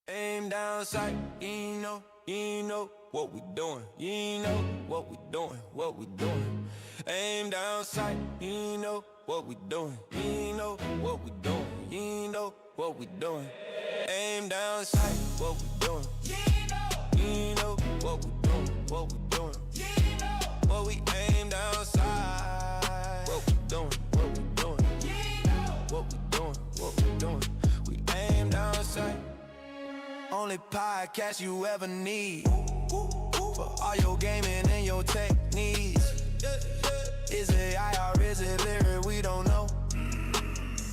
Aim down sight, you know what we doing. You know what we doing, what we doing. Aim down sight, you know what we doing. You know what we doing, you know what we doing. Aim down sight, what we doing. You know what we doing, what we doing. What we aim down sight, what we doing, what we doing. What we doing, what we doing. We aim down sight. Only podcast you ever need for all your gaming and your tech needs. Is it AI or is it Lyriic? We don't know.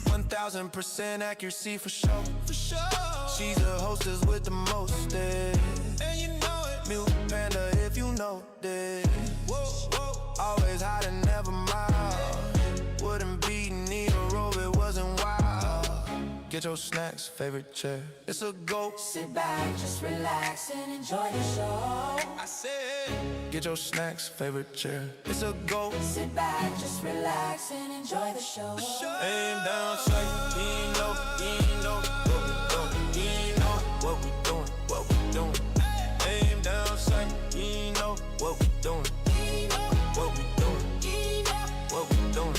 1000% accuracy for sure. She's the hostess with the most, and you know it. Mute Panda if you know this. Always hot and never mild. Wouldn't be Nero if it wasn't wild. Get your snacks, favorite chair. It's a go. Sit back, just relax and enjoy the show. I said, get your snacks, favorite chair. It's a go. Sit back, just relax and enjoy the show. Aim down sight, you know what we doing. You know what we doing, what we doing. Aim down sight, you know what we doing. What we doing, what we doing.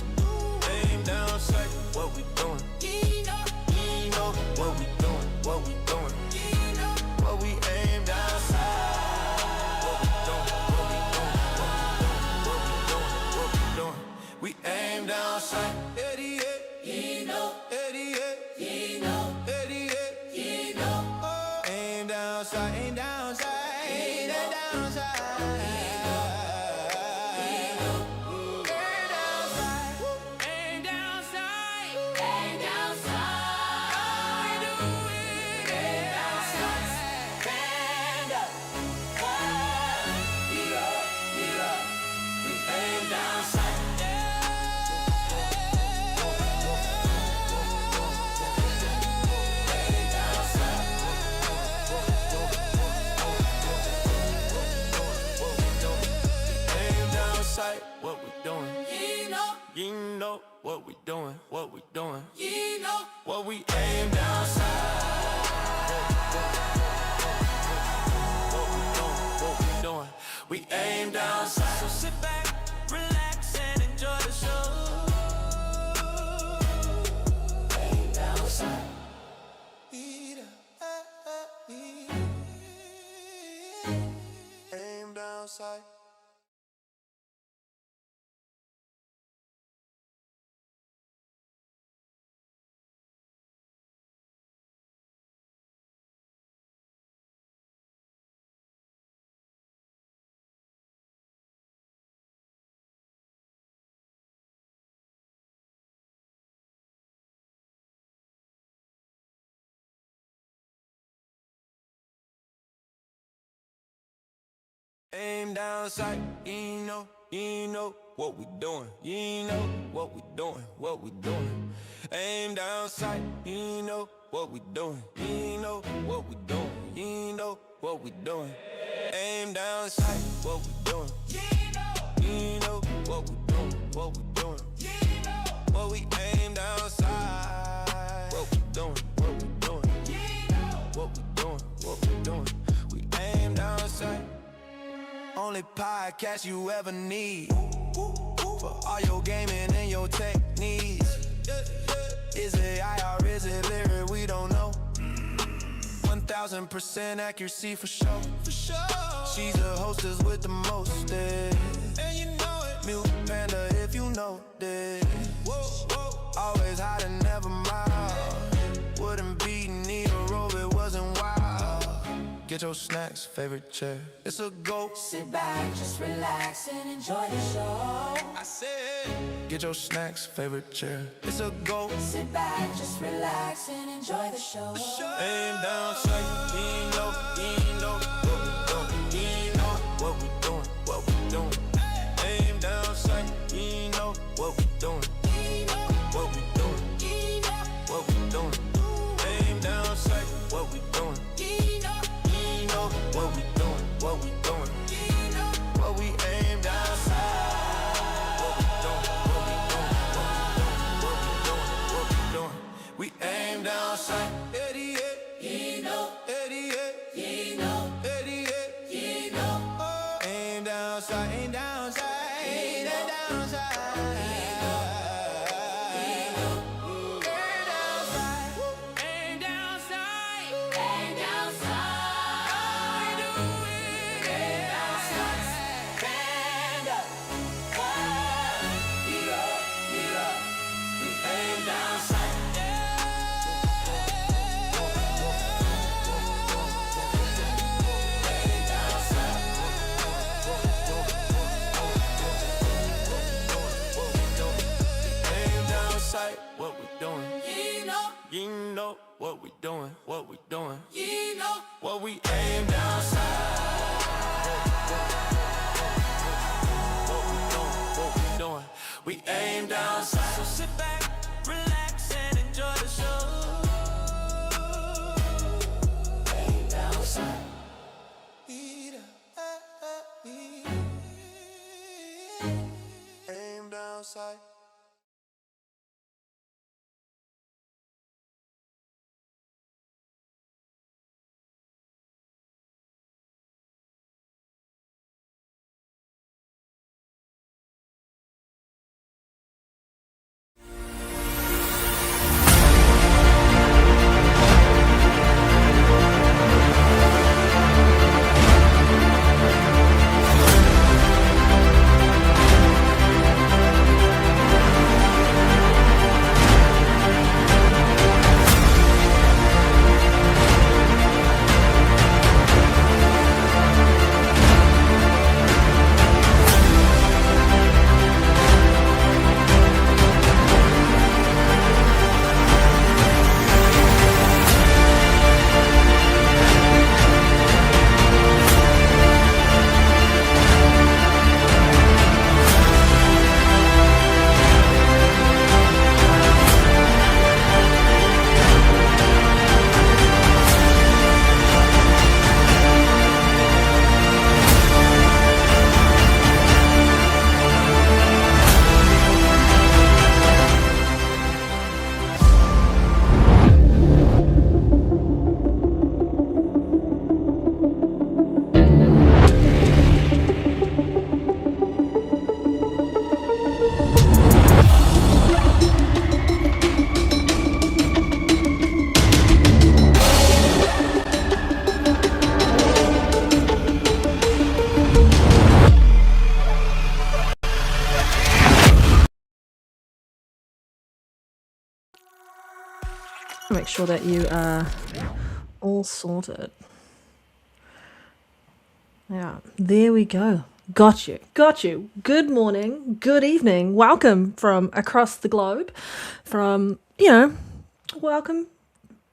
Aim down sight, what we doing. What we doing, what we doing. What we aim down sight. What we doing, what we doing, what we doing, what we doing. We aim down sight. Eddie, you know. Eddie, you know. Eddie, you know. Aim down sight, aim down sight, aim down sight. What we doing? You know what we doing, what we doing. You know what we aim down sight. What we doing, what we doing. We aim down sight. So sit back, relax and enjoy the show. Aim down sight. Aim down sight. Aim down sight, you know what we doing. You know what we doing, what we doing. Aim down sight, you know what we doing. You know what we doing, you know what we doing. Aim down sight, what we doing. You know what we doing, what we doing. What we aim down sight. What we doing, what we doing. What we doing, what we doing. We aim down sight. Only podcast you ever need for all your gaming and your tech needs. Is it AI or is it Lyriic? We don't know. 1000% accuracy for sure. She's the hostess with the most, and you know it. Mute Panda if you know this. Always hot and never mild. Wouldn't be Nero if it wasn't wild. Get your snacks, favorite chair. It's a go. Sit back, just relax and enjoy the show. I said, get your snacks, favorite chair. It's a go. Sit back, just relax and enjoy the show. Aim down sight, you know what we doing. You know what we doing, what we doing. Aim down sight, you know what we doing. What we doing, what we doing. Aim down sight, what we doing. What we doing, what we doing. What we aim down sight. What we doing, what we doing, what we doing, what we doing, what we doing. We aim down sight. Eddie, you know. Eddie, downside, ain't downside, ain't that downside. Ain't downside, ain't downside. All we do is ain't downside. Panda, need up, we aim downside. What we doing? You know what we doing, what we doing. You know what we aim down south. What we doing, we aim down south. So sit back, relax, and enjoy the show. Aim down south. Aim down south. Make sure that you are all sorted. Yeah, there we go. Got you. Good morning, good evening. Welcome from across the globe. Welcome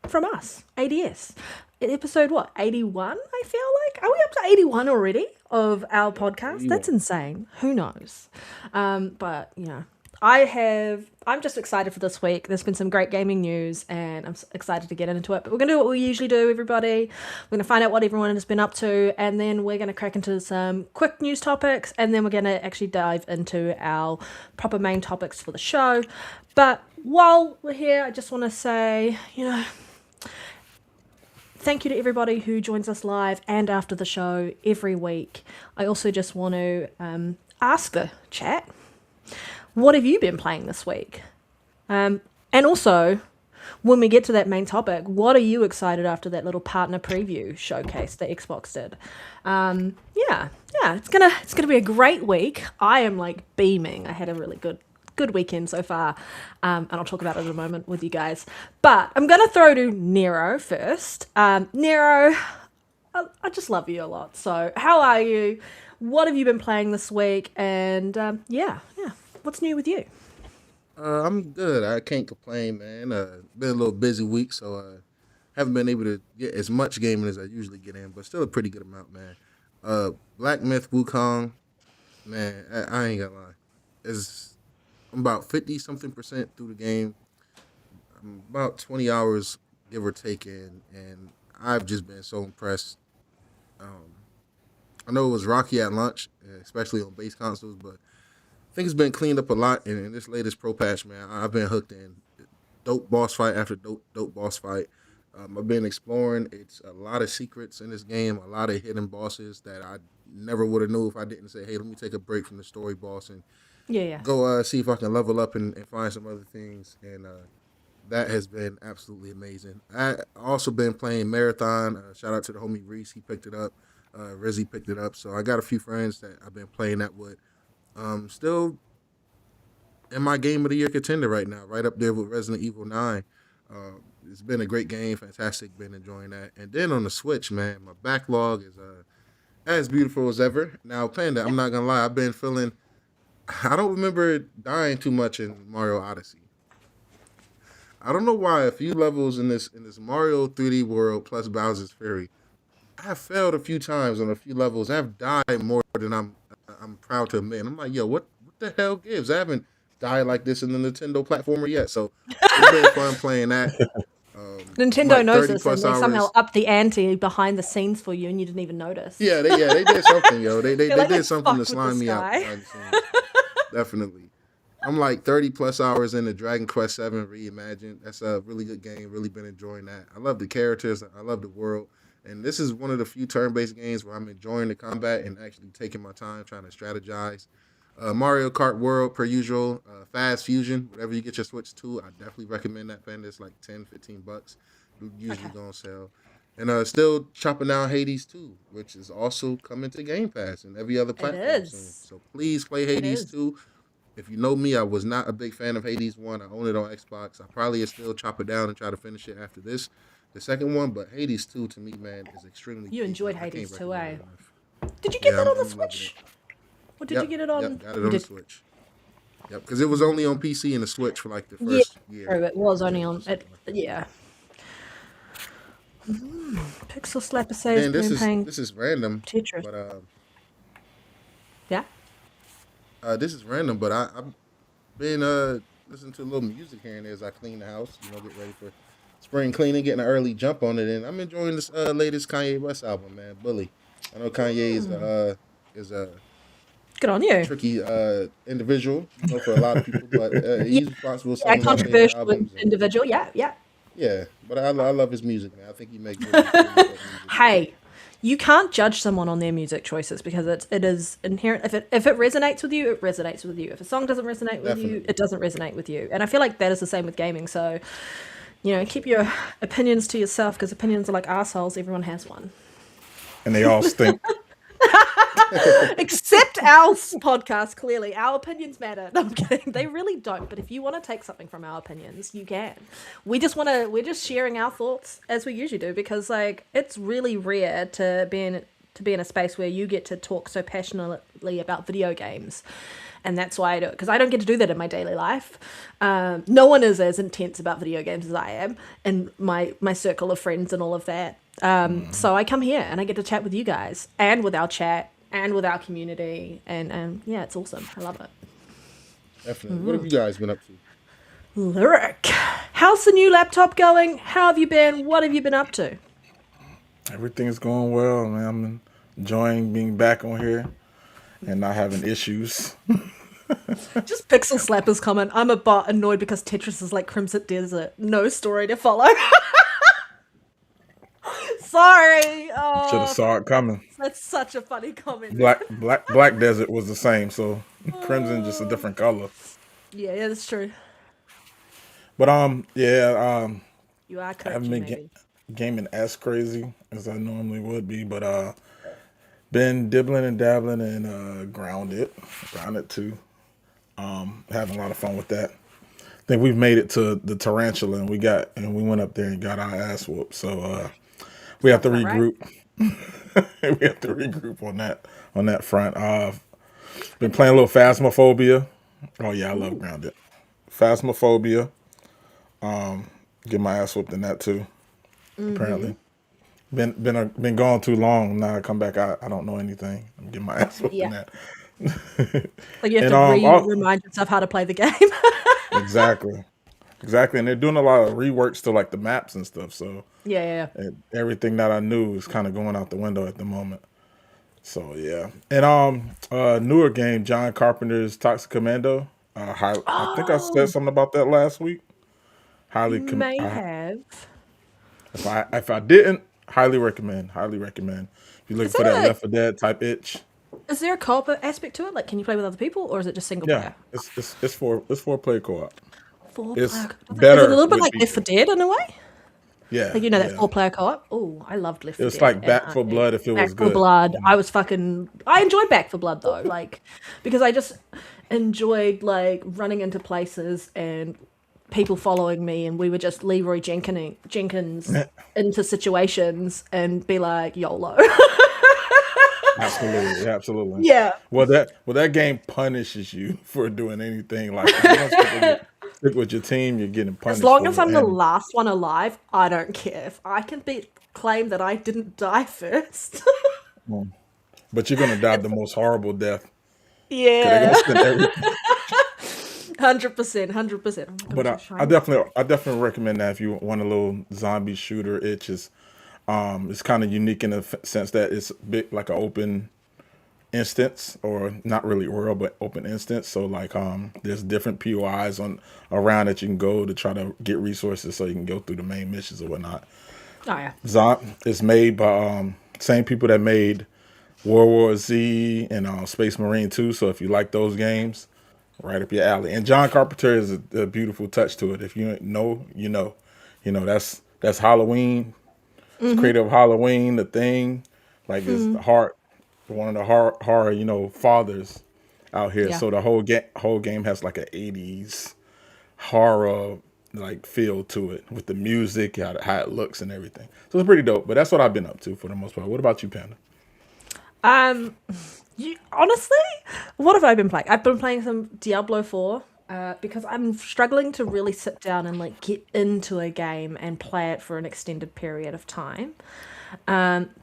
from us, ADS. Episode what? 81, I feel like? Are we up to 81 already of our podcast? That's insane. Who knows? But I'm just excited for this week. There's been some great gaming news and I'm excited to get into it. But we're going to do what we usually do, everybody. We're going to find out what everyone has been up to, and then we're going to crack into some quick news topics, and then we're going to actually dive into our proper main topics for the show. But while we're here, I just want to say, thank you to everybody who joins us live and after the show every week. I also just want to ask the chat, what have you been playing this week? And also, when we get to that main topic, what are you excited after that little partner preview showcase that Xbox did? It's gonna be a great week. I am like beaming. I had a really good weekend so far, and I'll talk about it in a moment with you guys. But I'm gonna throw to Nero first. Nero, I just love you a lot. So how are you? What have you been playing this week? And what's new with you? I'm good. I can't complain, man. Been a little busy week, so haven't been able to get as much gaming as I usually get in, but still a pretty good amount, man. Black Myth Wukong, man, I ain't gonna lie. I'm about 50-something% through the game. I'm about 20 hours, give or take, in, and I've just been so impressed. I know it was rocky at launch, especially on base consoles, but I think it's been cleaned up a lot in this latest pro patch, man. I've been hooked in. Dope boss fight after dope boss fight. I've been exploring. It's a lot of secrets in this game, a lot of hidden bosses that I never would have knew if I didn't say, hey, let me take a break from the story boss and Yeah, yeah. go see if I can level up and find some other things. And that has been absolutely amazing. I also been playing Marathon. Shout out to the homie Reese. He picked it up. Rizzy picked it up. So I got a few friends that I've been playing that with. Still in my game of the year contender right now, right up there with Resident Evil 9. It's been a great game, fantastic. Been enjoying that. And then on the Switch, man, my backlog is as beautiful as ever. Now, Panda, I'm not gonna lie, I've been feeling. I don't remember dying too much in Mario Odyssey. I don't know why. A few levels in this Mario 3D world plus Bowser's Fury, I have failed a few times on a few levels. I've died more than I'm proud to admit. And I'm like, yo, what the hell gives? I haven't died like this in the Nintendo platformer yet. So it's been fun playing that. Nintendo Like knows 30 this, and plus they somehow hours. upped the ante behind the scenes for you, and you didn't even notice. Yeah, they did something, yo. They're They like, did let's something fuck to with slime this me out guy. behind the scenes. Definitely. I'm like 30 plus hours into Dragon Quest 7 Reimagined. That's a really good game. Really been enjoying that. I love the characters. I love the world. And this is one of the few turn-based games where I'm enjoying the combat and actually taking my time trying to strategize. Mario Kart World, per usual. Fast Fusion, whatever you get your Switch to, I definitely recommend that. Fan. It's like 10, $15. Usually Okay. going to sell. And still chopping down Hades 2, which is also coming to Game Pass and every other It platform soon. is. So please play It Hades is. 2. If you know me, I was not a big fan of Hades 1. I own it on Xbox. I probably still chop it down and try to finish it after this, the second one. But Hades 2 to me, man, is extremely You deep, enjoyed man. I can't Hades too, recommend eh? it enough. Did you get Yeah, that on the I'm loving it. Switch? Or did you get it on? Got it You on the did. Switch. Yep, because it was only on PC and the Switch for like the Yeah, first year, true. It was and only then it was on just it. something like that. Yeah. Pixel Slapper And says then been playing this is random, Tetris. but Yeah. this is random, but I've been listening to a little music here and there as I clean the house. Get ready for spring cleaning, getting an early jump on it, and I'm enjoying this latest Kanye West album, man. Bully. I know Kanye is Good on a you. tricky individual, for a lot of people, but Yeah. he's responsible for Yeah. some of my favorite Controversial albums, and individual. Yeah. Yeah. yeah, but I love his music, man. I think he makes really really dope music. Hey, you can't judge someone on their music choices because it is inherent. If it resonates with you, it resonates with you. If a song doesn't resonate with you, Definitely. it doesn't resonate with you. And I feel like that is the same with gaming. So, keep your opinions to yourself because opinions are like assholes. Everyone has one. And they all stink. Except our podcast, clearly. Our opinions matter. No, I'm kidding. They really don't. But if you want to take something from our opinions, you can. We're just sharing our thoughts as we usually do because it's really rare to be in a space where you get to talk so passionately about video games. And that's why I do it, because I don't get to do that in my daily life. No one is as intense about video games as I am, and my circle of friends and all of that. So I come here and I get to chat with you guys, and with our chat, and with our community, and yeah, it's awesome. I love it. Definitely. What have you guys been up to? Lyric, how's the new laptop going? How have you been? What have you been up to? Everything's going well, man. I'm enjoying being back on here and not having issues. Just Pixel Slapper's comment. I'm a bot annoyed because Tetris is like Crimson Desert. No story to follow. Sorry. Should have Oh, saw it coming. that's such a funny comment, man. Black Desert was the same, so crimson just a different color. Yeah, that's true. But yeah, You are I correct, haven't you been maybe. gaming as crazy as I normally would be, but been dibbling and dabbling and grounded too. Having a lot of fun with that. I think we've made it to the tarantula, and we went up there and got our ass whooped. So we have Sounds to about right. regroup. We have to regroup on that front. Been playing a little Phasmophobia. Oh yeah, I love grounded. Phasmophobia. Get my ass whooped in that too. Apparently, been gone too long. Now I come back. I don't know anything. I'm getting my ass whooped in Yeah. that. Like you have And to all, remind yourself how to play the game. exactly, exactly. And they're doing a lot of reworks to like the maps and stuff. So Yeah. everything that I knew is kind of going out the window at the moment. So yeah, and newer game, John Carpenter's Toxic Commando. I think I said Oh, something about that last week. you Highly, may have. if I didn't, highly recommend. Highly recommend. If you're looking Is for that that Left 4 Dead type itch, is there a co-op aspect to it? Like, can you play with other people, or is it just single yeah, player? it's for player co-op. Four It's player. Is it a better little bit with like Left 4 people. Dead in a way? Yeah, Like, you know, that yeah. 4 player co-op. Oh, I loved Left 4 It's Dead, like and Back for Blood if it was Back for good. Blood. You know? I enjoyed Back for Blood though, like because I just enjoyed like running into places and people following me, and we were just Leroy Jenkins into situations and be like YOLO. Absolutely, absolutely. Yeah. Well, that game punishes you for doing anything. Like if you don't stick with your team, you're getting As punished long for as it. I'm the And last one alive, I don't care. If I can claim that I didn't die first. but you're gonna die the most horrible death because they're gonna Yeah. spend everything. 100%, 100%. Oh my But gosh, I, so I shiny. definitely recommend that if you want a little zombie shooter. It's kind of unique in the sense that it's big like an open instance, or not really world but open instance. So like there's different POIs on around that you can go to try to get resources so you can go through the main missions or whatnot. Oh yeah. It's made by same people that made World War Z and Space Marine 2. So if you like those games, right up your alley. And John Carpenter is a beautiful touch to it. If you know, that's Halloween. It's creative Halloween, The Thing, like it's the heart, one of the horror, fathers out here. Yeah. So the whole game has like an '80s horror like feel to it with the music, how it looks and everything. So it's pretty dope. But that's what I've been up to for the most part. What about you, Panda? Um, honestly, what have I been playing? I've been playing some Diablo 4 because I'm struggling to really sit down and like get into a game and play it for an extended period of time.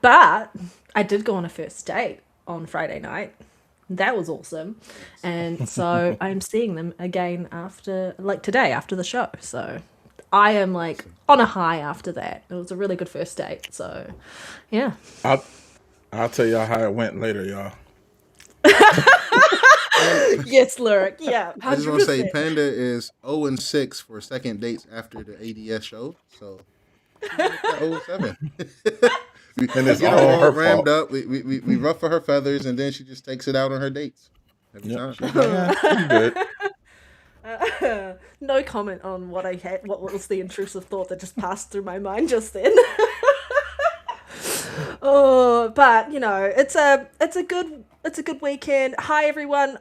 But I did go on a first date on Friday night. That was awesome. And so I'm seeing them again today after the show. So I am like on a high after that. It was a really good first date. So yeah. I'll I'll tell y'all how it went later, y'all. Yes, Lyric. Yeah, I just want to say 100%. Panda is 0-6 for second dates after the ADS show. So she went to 0-7. we And it's get her all all her rammed fault. up. We ruffle her feathers, and then she just takes it out on her dates every Yep. time. She's like, yeah, I'm good. No comment on what I had. What was the intrusive thought that just passed through my mind just then? Oh, but you know, it's a good weekend. Hi everyone.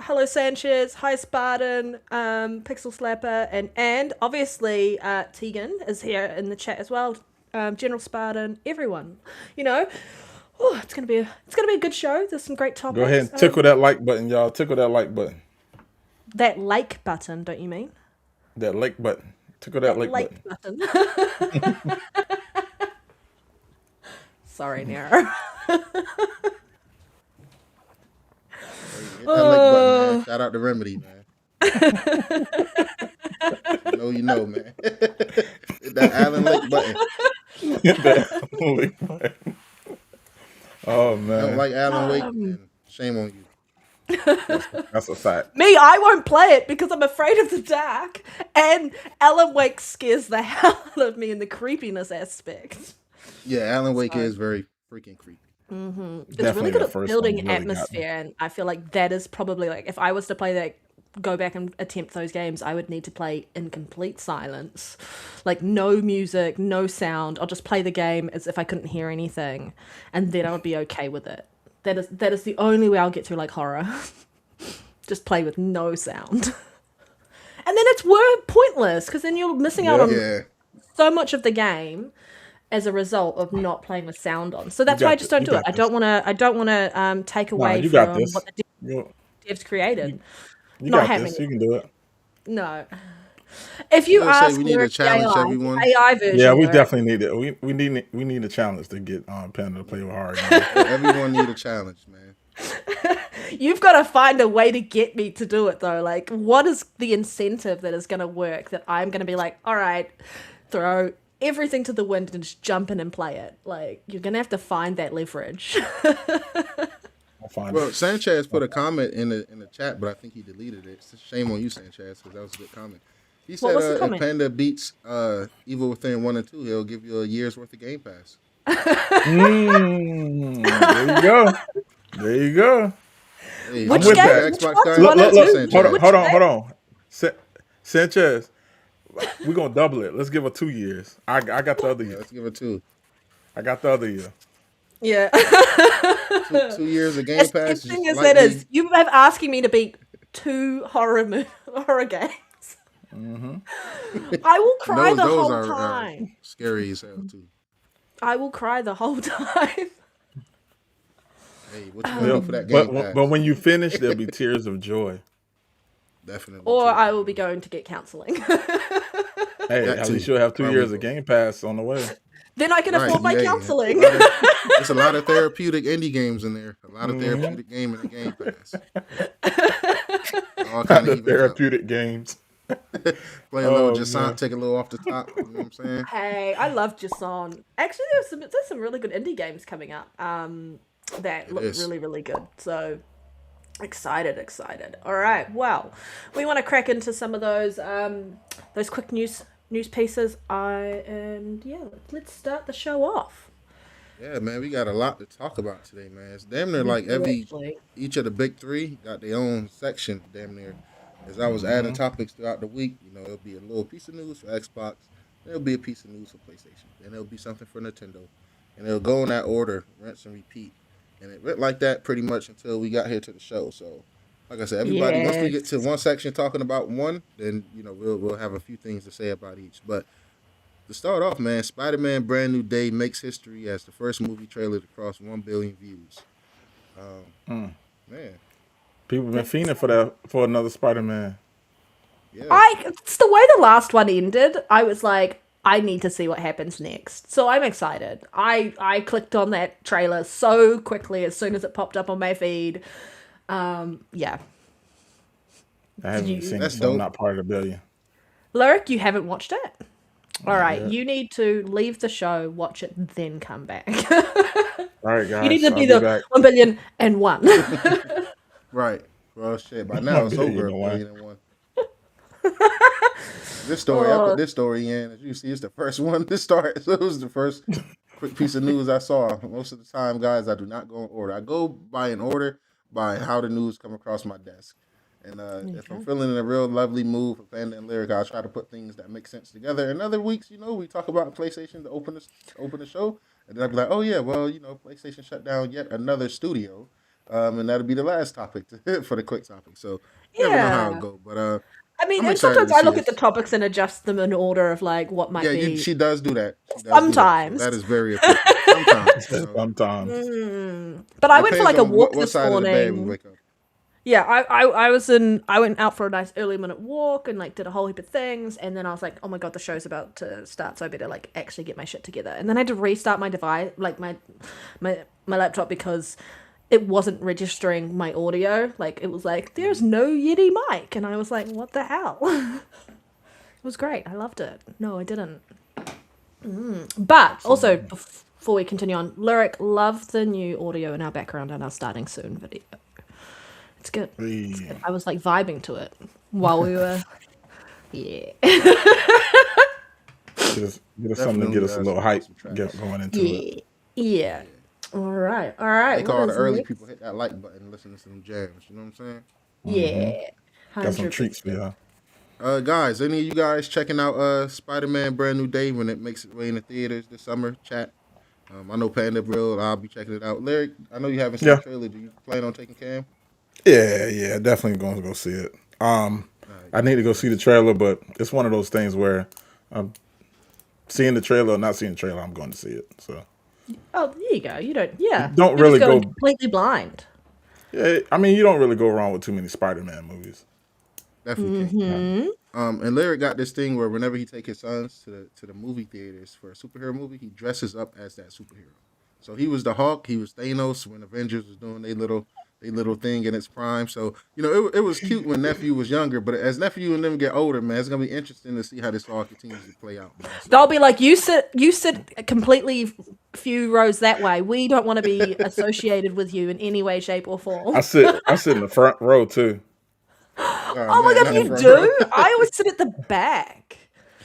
Hello Sanchez. Hi Spartan. Pixel Slapper and obviously Tegan is here in the chat as well. General Spartan. Everyone. You know, oh, it's gonna be a good show. There's some great Go ahead topics. and tickle that like button, y'all. Tickle that like button. That like button, don't you mean? That like button. Tickle that That like like button. button. Sorry, Nero. Hit that like button, man. Shout out to Remedy, man. You know, man. Hit that Allen Lake button. That like button. Oh If you don't man, like Alan Wake, then shame on you. that's a fact. Me, I won't play it because I'm afraid of the dark, and Alan Wake scares the hell out of me in the creepiness aspect. Yeah, Alan Wake So is very freaking creepy. it's really Definitely good the at first one building really got me. atmosphere, and I feel like that is probably like if I was to play that, go back and attempt those games, I would need to play in complete silence, like no music, no sound. I'll just play the game as if I couldn't hear anything, and then I would be okay with it. That is the only way I'll get through like horror. Just play with no sound. And then it's pointless because then you're missing out Yeah, on Yeah. so much of the game as a result of not playing with sound on. So you that's why I got just this. don't You do it. got I this. don't want to. I don't want to take Nah, away you got from this. what the You, devs created. you Not got happening. this. You can do it. No. If I you was gonna say ask we need to Lyric challenge AI, everyone. the AI Yeah, version, we Lyric, definitely need it. We need a challenge to get Panda to play with horror games. Everyone need a challenge, man. you've got to find a way to get me to do it though. Like, what is the incentive that is going to work that I'm going to be like, all right, throw everything to the wind and just jump in and play it? Like, you're going to have to find that leverage. I'll find Well, it. Sanchez put a comment in the chat, but I think he deleted it. It's a shame on you, Sanchez, because that was a good comment. He What said was the if comment? Panda beats Evil Within 1 and 2, he'll give you a year's worth of Game Pass. There you go. There you go. Hey, I'm Which with game? that. Which Xbox one guy. do you Look, want to look, Thank you, look. do? Sanchez. Which Hold game? on. Sanchez, we're gonna double it. Let's give her 2 years. I got the other Yeah, year. let's give it 2. I got the other year. Yeah. 2 years of Game As Pass, tempting just as that lightly. is, you have asking me to beat 2 horror games. I will And cry the those whole are time. scary as hell too. I will cry the whole time. Hey, what you gonna do for that Game But Pass? when you finish, there'll be tears of joy. Definitely. Or too. I will be going to get counseling. Hey, That at too. least you'll have 2 Probably years of both. Game Pass on the way. Then I can Right. afford my Yeah, counseling. there's a lot of therapeutic indie games in there. A lot of therapeutic game in the Game Pass. All kind The of even out. therapeutic games. Play a little Oh, Jasant, man. take a little off the top. You know what I'm saying? Hey, I love Jason. Actually, there's some really good indie games coming up. That look is. really, really good. So excited. All right. Well, we want to crack into some of those quick news pieces. Let's start the show off. Yeah, man, we got a lot to talk about today, man. It's damn near like Actually. each of the big 3 got their own section, damn near. As I was adding topics throughout the week, it'll be a little piece of news for Xbox, then it'll be a piece of news for PlayStation, then it'll be something for Nintendo, and it'll go in that order, rinse and repeat. And it went like that pretty much until we got here to the show. So, like I said, everybody once we get to one section talking about one, then we'll have a few things to say about each. But to start off, man, Spider-Man: Brand New Day makes history as the first movie trailer to cross 1 billion views. Man, People been fiending for another Spider-Man. yeah, It's the way the last one ended. I was like, I need to see what happens next. So I'm excited. I clicked on that trailer so quickly as soon as it popped up on my feed. Yeah. I haven't you- seen it, That's so I'm dope. not part of the billion. Lyric, you haven't watched it? All right, yet. you need to leave the show, watch it, then come back. All right, guys. You need to I'll be be the back. 1,000,000,00001. right. Well, shit. By now it's over 1,000,000,001. This story, I put this story in. As you see, it's the first one to start. So it was the first quick piece of news I saw. Most of the time, guys, I do not go in order. I go by an order by how the news come across my desk. And if I'm feeling in a real lovely mood for Panda and Lyric, I'll try to put things that make sense together. And other weeks, we talk about PlayStation to open the show, and then I'll be like, oh yeah, well, PlayStation shut down yet another studio, and that'll be the last topic for the quick topic. So you never know how it go, but I mean, I'm and excited sometimes to I see look at the this. topiks and adjust them in order of like what might Yeah, be. she does do that. She does do that. Sometimes. So that is very efficient. Sometimes. Sometimes. But I went for Depends like a on walk what this side of the bed we morning. wake up. Yeah, I went out for a nice early minute walk and like did a whole heap of things, and then I was like, oh my god, the show's about to start, so I better like actually get my shit together. And then I had to restart my device, like my laptop, because it wasn't registering my audio. Like it was like, there's no Yeti mic, and I was like, what the hell? It was great. I loved it. No, I didn't. But also, before we continue on, Lyric, love the new audio in our background and our starting soon video. It's good. It's good. I was like vibing to it while we were. Yeah. Get us something to get us a little hype going into it. Yeah. All right. All right. Make What all the is early next? people hit that like button and listen to some jams. You know what I'm saying? Yeah. Got some treats for 100%. y'all. Guys, any of you guys checking out Spider-Man: Brand New Day when it makes its way in the theaters this summer? Chat. I know Panda Brill. I'll be checking it out. Lyric, I know you haven't seen the trailer. Do you plan on taking Cam? Yeah, definitely going to go see it. I need to go see the trailer, but it's one of those things where I'm seeing the trailer or not seeing the trailer, I'm going to see it. So Oh, there you go. You don't. Yeah. Don't You're really just going go- completely blind. yeah, I mean, you don't really go wrong with too many Spider-Man movies. Definitely. And Lyric got this thing where whenever he take his sons to the movie theaters for a superhero movie, he dresses up as that superhero. So he was the Hulk, he was Thanos when Avengers was doing their little thing in its prime. So it was cute when nephew was younger, but as nephew and them get older, man, it's gonna be interesting to see how this all continues to play out. Man. So, They'll be like, you sit completely few rows that way. We don't want to be associated with you in any way, shape, or form. I sit in the front row too. Oh my man, god, not you in front do? row. I always sit at the back.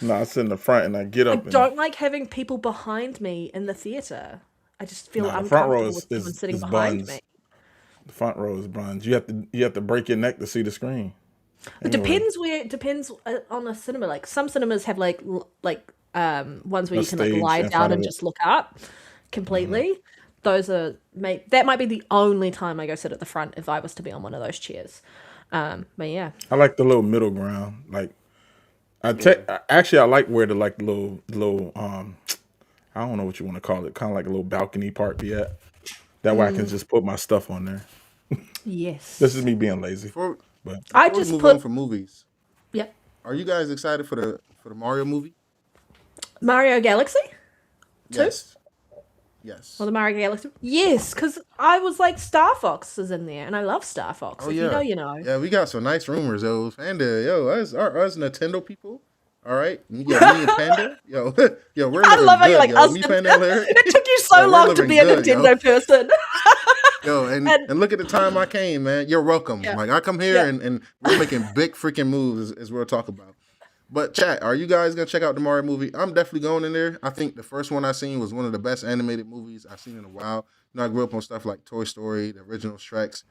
No, I sit in the front and I get I up and don't like having people behind me in the theater. I just feel nah, the front row uncomfortable with someone sitting is behind me. buns. The front row is buns. You have to break your neck to see the screen. It Anyway, depends on a cinema. Like some cinemas have ones where a you can like stage lie in down front of and it. just look up completely. Those are that might be the only time I go sit at the front if I was to be on one of those chairs. But yeah. I like the little middle ground. Like actually I like where the like little I don't know what you want to call it, kind of like a little balcony part be at. That way I can just put my stuff on there. This Yes. is me being lazy. Before But I before we just move on put from movies, Yep. are you guys excited for the Mario movie? Mario Galaxy? Two? Yes. Yes. Or the Mario Galaxy? Yes, because I was like Star Fox is in there and I love Star Fox. Oh If yeah. you know, you know. Yeah, we got some nice rumors, yo. Panda, yo, us Nintendo people. All right, yeah, me and Panda, yo, yo, we're I living love how you're good, like yo. us. Me, Panda, and Lyric, It took you yo, so we're long to living be a good, yo. Nintendo person. Yo, and And look at the time I came, man. You're welcome. yeah, Like I come here yeah. and we're making big freaking moves, as we'll talk about. But chat, are you guys gonna check out the Mario movie? I'm definitely going in there. I think the first one I seen was one of the best animated movies I've seen in a while. You know, I grew up on stuff like Toy Story, the original Shreks,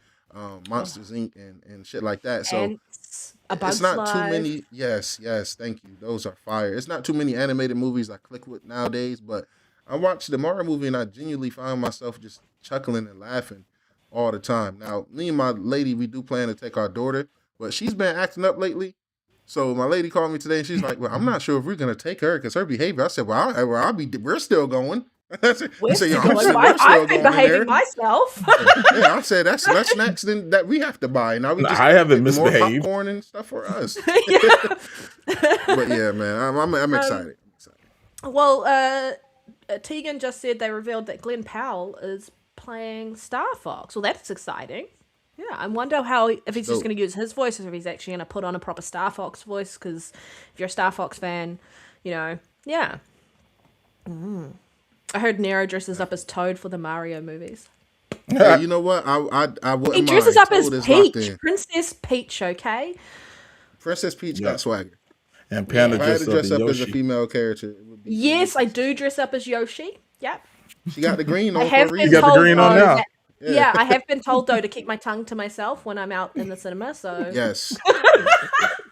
Monsters Inc., and shit like that. So Ants, A it's Bug's not too Life. many. Yes, yes, thank you. Those are fire. It's not too many animated movies I click with nowadays, but I watched the Mario movie and I genuinely found myself just chuckling and laughing all the time. Now, me and my lady, we do plan to take our daughter, but she's been acting up lately. So my lady called me today and she's like, "Well, I'm not sure if we're gonna take her because her behavior." I said, we're still going." I said, We're "Yeah, still going. we're still I've been going in there." behaving myself. Yeah, I said that's snacks then that we have to buy. Now we just I haven't get more misbehaved. popcorn and stuff for us. Yeah. But yeah, man, I'm excited. I'm excited. Well, Tegan just said they revealed that Glenn Powell is playing Star Fox. Well, that's exciting. Yeah, I wonder if he's just So going to use his voice or if he's actually going to put on a proper Star Fox voice. Because if you're a Star Fox fan, you know, yeah. I heard Nero dresses up as Toad for the Mario movies. hey, you know what? I wouldn't He dresses mind. up as Toad is locked Peach, in. Princess Peach. Okay. Princess Peach Yeah. got swagger. And Panda If I had to dressed dress up up as as a Yoshi. female character, it would be. Yes, I do dress up as Yoshi. Yep. She got the green I on for a have been reason. got the told green on though now. that- yeah, I have been told though to keep my tongue to myself when I'm out in the cinema. So Yes.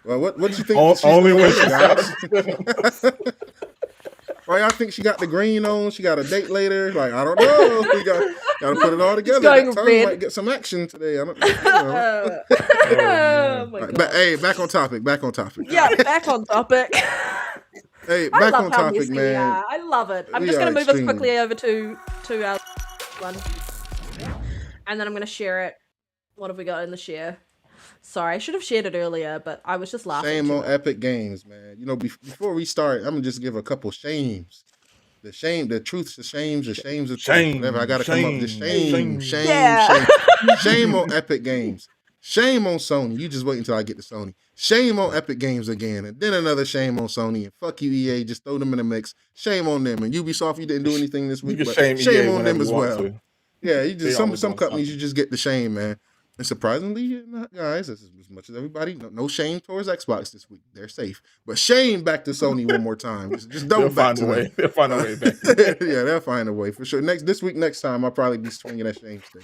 Well, what you think? She's Only gonna when wear, she guys? Why y'all think she got the green on? She got a date later. Like I don't know. We gotta put it all together. going That tongue red. might get some action today. I don't. You know. oh my Right, god. hey, back on topic. Back on topic. Yeah, back on topic. Hey, I back love on how topic, messy we man. are. I love it. I'm We just are going to move us extremely- quickly over to our one, and then I'm going to share it. What have we got in the share? Sorry, I should have shared it earlier, but I was just laughing. Shame too on much. Epic Games, man. You know, before we start, I'm gonna just give a couple shames. The shame, the truths, the shames, the shames of Shame, truth. Whatever. I gotta come up with the shame. shame. Yeah. Shame on Epic Games. Shame on Sony. You just wait until I get to Sony. Shame on Epic Games again, and then another shame on Sony. And fuck you, EA. Just throw them in the mix. Shame on them. And Ubisoft, you didn't do anything this You week, can but shame shame EA on whenever them you as want well. to. Yeah, you They just always some doing companies something. you just get the shame, man. And surprisingly, you're not, guys, that's as much as everybody. No shame towards Xbox this week. They're safe. But shame back to Sony one more time. Just double They'll back find to a way. them. They'll find a way back. Yeah, they'll find a way for sure. Next time, I'll probably be swinging that shame stick.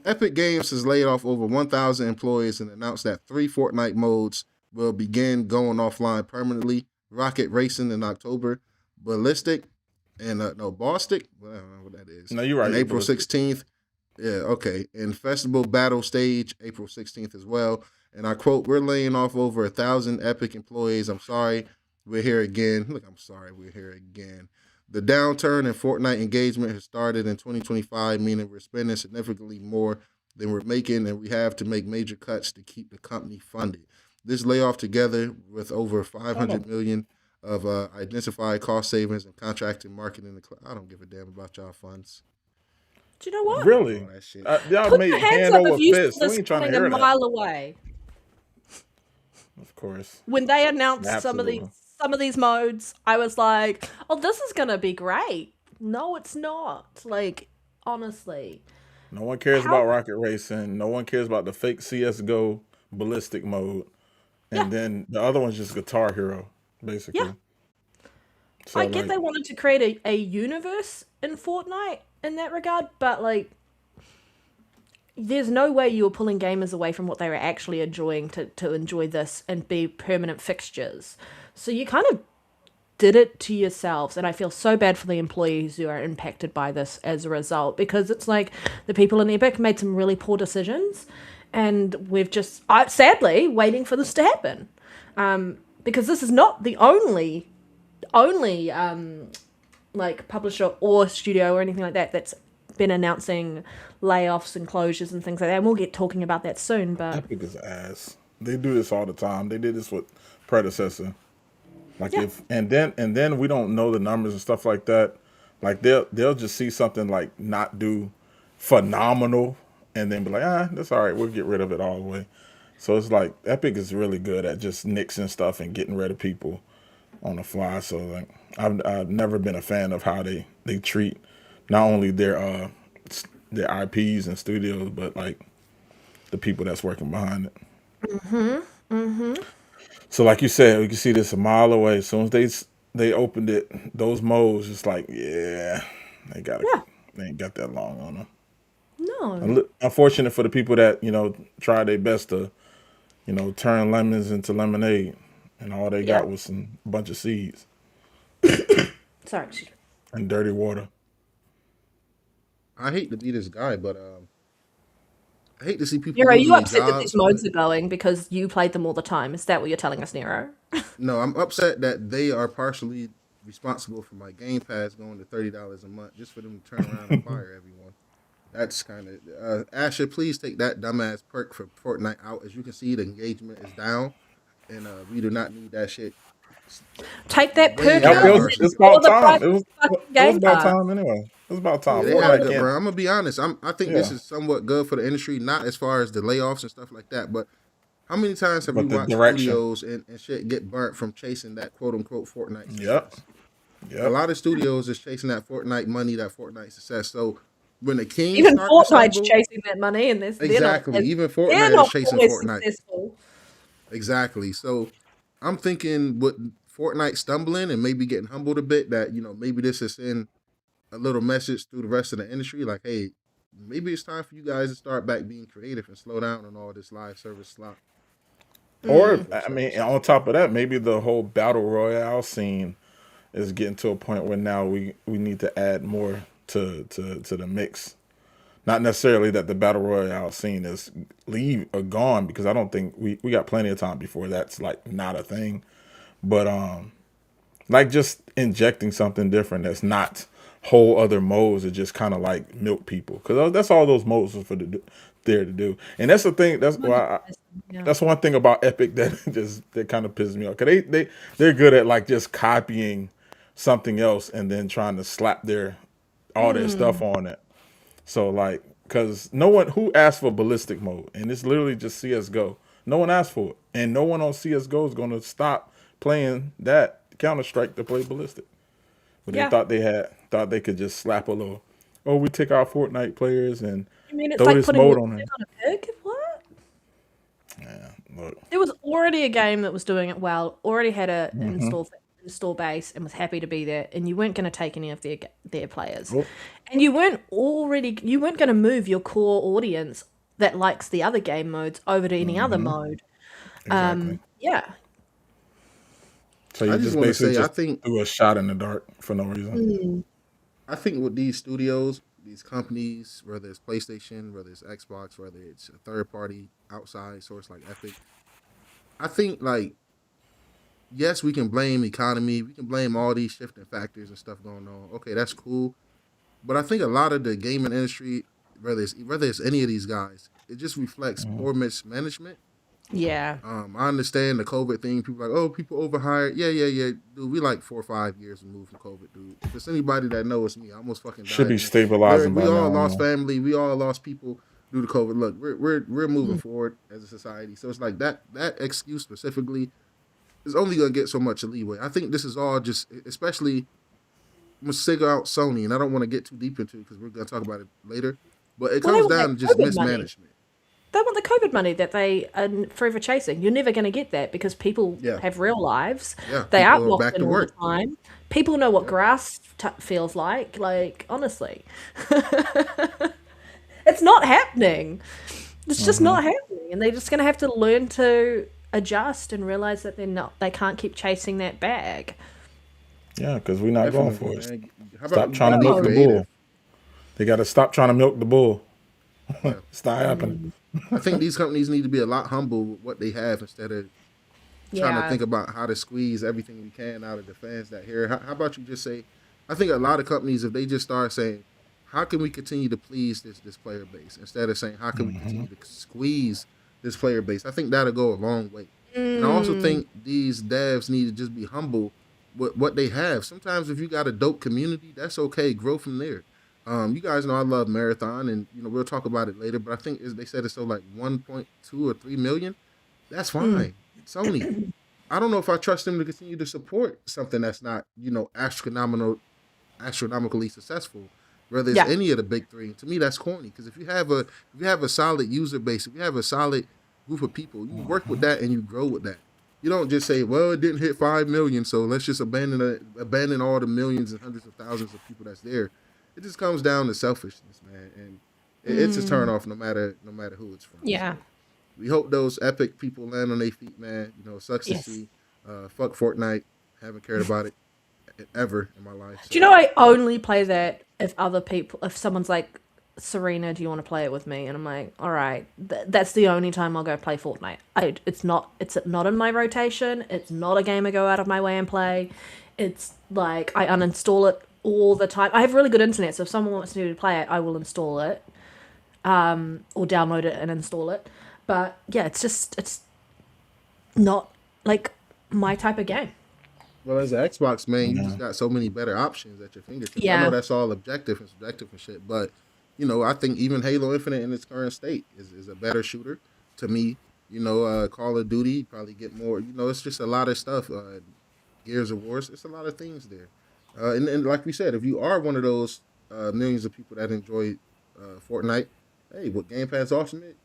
Epic Games has laid off over 1,000 employees and announced that 3 Fortnite modes will begin going offline permanently. Rocket Racing in October, Ballistic, and Bostic. Well, I don't know what that is. No, you're right. On you're April ballistic. 16th. Yeah, okay. And Festival Battle Stage, April 16th as well. And I quote, "We're laying off over 1,000 Epic employees. I'm sorry, we're here again." Look, I'm sorry, we're here again. The downturn in Fortnite engagement has started in 2025, meaning we're spending significantly more than we're making, and we have to make major cuts to keep the company funded. This layoff, together with over 500 million of identified cost savings and contracting marketing, I don't give a damn about y'all funds. Do you know what? Really? All that shit. Y'all Put made your hands hand up over if you fist. saw We this ain't trying to coming hear a that. mile away. Of course. When they announced Absolutely. some of these modes, I was like, "Oh, this is gonna be great." No, it's not. Like, honestly, No one cares How- about Rocket Racing. No one cares about the fake CSGO ballistic mode. And then the other one's just Guitar Hero. Yeah, basically. So I get like, they wanted to create a universe in Fortnite in that regard, but like, there's no way you were pulling gamers away from what they were actually enjoying to enjoy this and be permanent fixtures. So you kind of did it to yourselves, and I feel so bad for the employees who are impacted by this as a result, because it's like the people in Epic made some really poor decisions, and we've just sadly waiting for this to happen, because this is not the only like publisher or studio or anything like that that's been announcing layoffs and closures and things like that, and we'll get talking about that soon. But Epic is ass. They do this all the time. They did this with predecessor. Like yeah, if and then we don't know the numbers and stuff like that. Like they'll just see something like not do phenomenal and then be like, that's all right. We'll get rid of it all the way. So it's like Epic is really good at just nixing stuff and getting rid of people on the fly. So like I've never been a fan of how they treat not only their IPs and studios, but like the people that's working behind it. So like you said, we can see this a mile away. As soon as they opened it, those modes, it's like, yeah, they got yeah, they ain't got that long on them. no, Unfortunate for the people that try their best to turn lemons into lemonade, and all they yeah. got was some bunch of seeds Sorry, excuse me. and dirty water. I hate to be this guy, but I hate to see people Nero, are losing you their upset that these jobs. But modes are going because you played them all the time? Is that what you're telling us, Nero? no, I'm upset that they are partially responsible for my Game Pass going to $30 a month just for them to turn around and fire everyone. That's kind of Asher. Please take that dumbass perk for Fortnite out. As you can see, the engagement is down, and we do not need that shit. Take that Way perk in Yep, out that and it then it's market. for about the time. price It of was fucking it was Game about Pass. time anyway. It was about time. Yeah, they What had Fortnite good, can't. bro. I'm gonna be honest. I think this Yeah, is somewhat good for the industry, not as far as the layoffs and stuff like that, but how many times have we but the watched direction. studios and shit get burnt from chasing that quote unquote Fortnite Yep, success? A yep. lot of studios is chasing that Fortnite money, that Fortnite success. So when the kings Even start to Fortnite's stumble, chasing that money, and exactly. Even they're Fortnite is not chasing always Fortnite. successful. Exactly. So I'm thinking with Fortnite stumbling and maybe getting humbled a bit, that maybe this is in a little message through the rest of the industry, like, hey, maybe it's time for you guys to start back being creative and slow down on all this live service slop. Or For I certain mean, shit. on top of that, maybe the whole battle royale scene is getting to a point where now we need to add more to the mix. Not necessarily that the battle royale scene is leave or gone, because I don't think we got plenty of time before that's like not a thing. But like just injecting something different that's not whole other modes that just kind of like milk people, because that's all those modes are there to do. And that's the thing. That's why. Yeah. That's one thing about Epic that that kind of pisses me off. Cause they're good at like just copying something else and then trying to slap all their stuff on it. So like, cause no one who asked for ballistic mode, and it's literally just CS:GO. No one asked for it, and no one on CS:GO is going to stop playing that Counter Strike to play ballistic. But they Yeah. thought they could just slap a little. Oh, we take our Fortnite players and I mean, it's throw like this putting mode on lipstick there. on a pig. What? Yeah, look. There was already a game that was doing it well, already had a Mm-hmm. install base, and was happy to be there, and you weren't going to take any of their players, Oh, and you weren't going to move your core audience that likes the other game modes over to any other mm-hmm. mode. Exactly. Yeah. So I you just just want to basically say, I just think threw a shot in the dark for no reason. I think with these studios, these companies, whether it's PlayStation, whether it's Xbox, whether it's a third party outside source like Epic, I think like yes, we can blame economy, we can blame all these shifting factors and stuff going on. Okay, that's cool. But I think a lot of the gaming industry, whether it's any of these guys, it just reflects poor mismanagement. Yeah. I understand the COVID thing. People are like, oh, people overhired. Yeah, yeah, yeah, dude. We like 4 or 5 years removed from COVID, dude. If it's anybody that knows me, I almost fucking Should died. be Man. We stabilizing we by all now lost anyway. family. We all lost people due to COVID. Look, we're moving forward as a society. So it's like that excuse specifically is only gonna get so much leeway. I think this is all just, especially I'm gonna single out Sony, and I don't want to get too deep into it because we're gonna talk about it later. But it Well, they comes want down that to just COVID money. mismanagement. They want the COVID money that they are forever chasing. You're never going to get that because people Yeah, have real lives. yeah. They aren't People are locked back in to all the work. time. People know what Yeah. grass feels like. Like, honestly, it's not happening. It's just not happening. And they're just going to have to learn to adjust and realize that they can't keep chasing that bag. Yeah, because we're not going Definitely, for it. man. How about Stop you trying to gotta be milk the No. bull. creative? They got to stop trying to milk the bull. Yeah. It's not happening. I think these companies need to be a lot humble with what they have instead of trying to Yeah. think about how to squeeze everything we can out of the fans that here. How about you just say, I think a lot of companies, if they just start saying, how can we continue to please this player base instead of saying, how can we continue to squeeze this player base? I think that'll go a long way. And I also Mm, think these devs need to just be humble with what they have. Sometimes if you got a dope community, that's okay. Grow from there. You guys know I love Marathon, and we'll talk about it later. But I think they said it's so like 1.2 or 3 million. That's mm. fine. Sony. I don't know if I trust them to continue to support something that's not astronomically successful. Whether it's Yeah. any of the big three, to me that's corny. Because if you have a solid user base, if you have a solid group of people, you work with that and you grow with that. You don't just say, "Well, it didn't hit 5 million, so let's just abandon all the millions and hundreds of thousands of people that's there." It just comes down to selfishness, man, and it's a turn Mm, off no matter who it's from. yeah. So we hope those epic people land on their feet, man. It sucks to Yes. see. Fuck Fortnite. Haven't cared about it ever in my life. Do you So know I only play that if someone's like, Serena, do you want to play it with me? And I'm like, all right. That's the only time I'll go play Fortnite. It's not in my rotation. It's not a game I go out of my way and play. It's like I uninstall it all the time. I have really good internet, so if someone wants me to play it, I will install it or download it and install it. But yeah, it's not like my type of game. well, as an Xbox man, you just Yeah. got so many better options at your fingertips. I know Yeah. that's all objective and subjective and shit, but I think even Halo Infinite in its current state is a better shooter to me. Call of Duty, you probably get more. It's just a lot of stuff. Gears of War, it's a lot of things there. And like we said, if you are one of those millions of people that enjoy Fortnite, hey, with Game Pass Ultimate,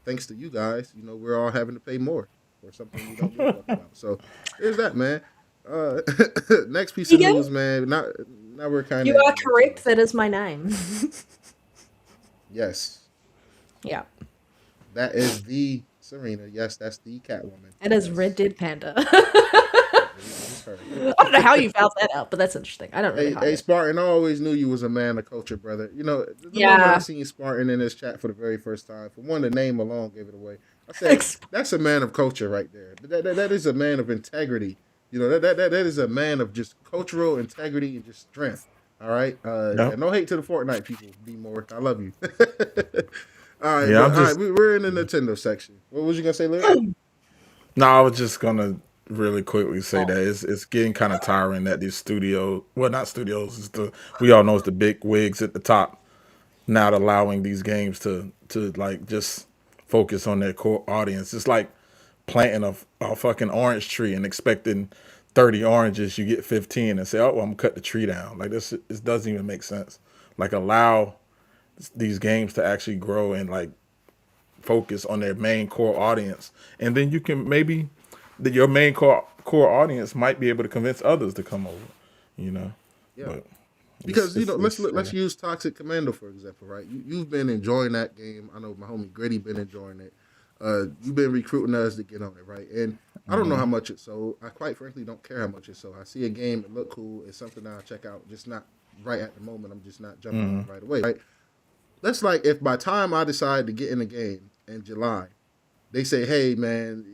thanks to you guys, we're all having to pay more for something we don't give a fuck about. So there's that, man. Uh, next piece of Vegan, news, man. Now we're kind you of are into correct. Nintendo That stuff. is my name. Yes, Yeah. that is the Serena. Yes, that's the Catwoman. It is Red Yes, Dead Panda. yep, it is her. I don't know how you found that out, but that's interesting. I don't really Hey, hide hey, it. Spartan, I always knew you was a man of culture, brother. The moment I Yeah. seen Spartan in this chat for the very first time, for one, the name alone gave it away. I said, that's a man of culture right there. That is a man of integrity. That is a man of just cultural integrity and just strength. All right. Yep. And no hate to the Fortnite people, B more. I love you. Yeah, I'm All right, just we're in the Nintendo section. What was you gonna say, Lyric? no. I was just gonna really quickly say Oh, that it's getting kind of tiring that these studios, well, not studios, it's the we all know it's the big wigs at the top not allowing these games to like just focus on their core audience. It's like planting a fucking orange tree and expecting 30 oranges, you get 15 and say, oh, well, I'm gonna cut the tree down. Like this doesn't even make sense. Like allow these games to actually grow and like focus on their main core audience, and then you can maybe your main core audience might be able to convince others to come over. You know, Yeah. but Because let's yeah. use Toxic Commando for example, right? You've been enjoying that game. I know my homie Gritty been enjoying it. You've been recruiting us to get on it, right? And I don't know how much it sold. I quite frankly don't care how much it sold. I see a game, it look cool. It's something that I'll check out. Just not right at the moment. I'm just not jumping on it right away, right? That's like if by time I decide to get in the game in July, they say, hey man,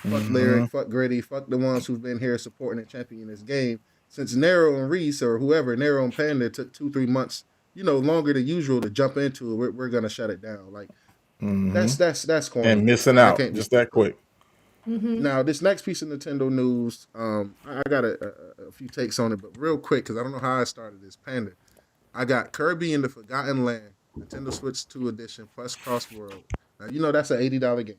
fuck Lyric, fuck Gritty, fuck the ones who've been here supporting and championing this game. Since Nero and Reese or whoever, Nero and Panda took 2-3 months, longer than usual to jump into it, we're gonna shut it down. Like that's corny, And man. missing I out can't be just that with that. quick. Now, this next piece of Nintendo news, I got a few takes on it, but real quick, because I don't know how I started this. Panda, I got Kirby and the Forgotten Land, Nintendo Switch 2 edition plus Cross World. Now, that's an $80 game.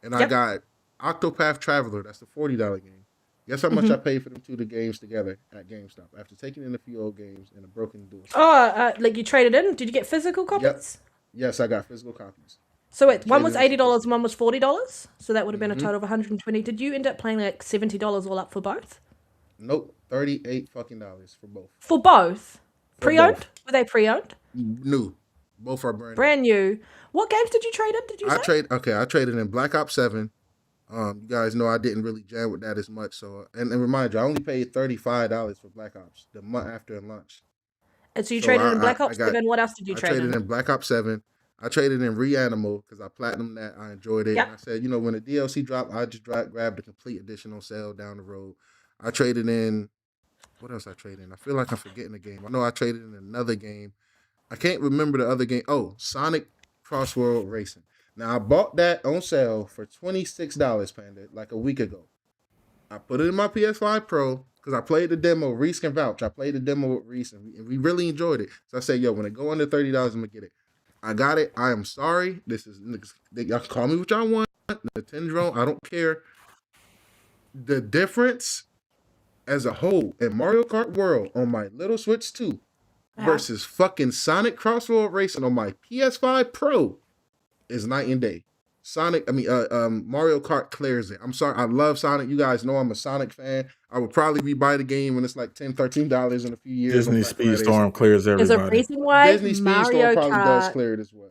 And I yep. got Octopath Traveler, that's the $40 game. Guess how much I paid for them two games together at GameStop after taking in a few old games and a broken DualSense? Oh, like you traded in? Did you get physical Yep. copies? Yes, I got physical copies. So I one was traded in. $80 and one was $40. So that would have been a Mm-hmm. total of 120. Did you end up paying like $70 all up for both? Nope, $38 fucking dollars for both. For both? For Pre-owned? both, Were they pre-owned? new. Both are brand new. Brand new. What games did you trade in, did you say? I traded in Black Ops 7. You guys know I didn't really jam with that as much. So, and remind you, I only paid $35 for Black Ops the month after launch. And so you So traded in Black I Ops got 7. What else did you I trade traded in? in Black Ops 7. I traded in Reanimal because I platinumed that. I enjoyed it. Yep. And I said, when the DLC dropped, I just grab the complete edition on sale down the road. I traded in, what else I traded in? I feel like I'm forgetting the game. I know I traded in another game. I can't remember the other game. Oh, Sonic Crossworld Racing. Now, I bought that on sale for $26, Panda, like a week ago. I put it in my PS5 Pro because I played the demo. Reese can vouch. I played the demo with Reese, and we really enjoyed it. So I said, yo, when it go under $30, I'm going to get it. I got it. I am sorry. This is, y'all can call me what y'all want. Nintendo, I don't care. The difference as a whole in Mario Kart World on my little Switch 2 versus fucking Sonic Crossroad Racing on my PS5 Pro is night and day. Mario Kart clears it. I'm sorry. I love Sonic. You guys know I'm a Sonic fan. I would probably rebuy the game when it's like $10, $13 in a few years. Disney Speedstorm clears There's a everybody. reason why Disney Speedstorm Mario probably does Kart. clear it as well.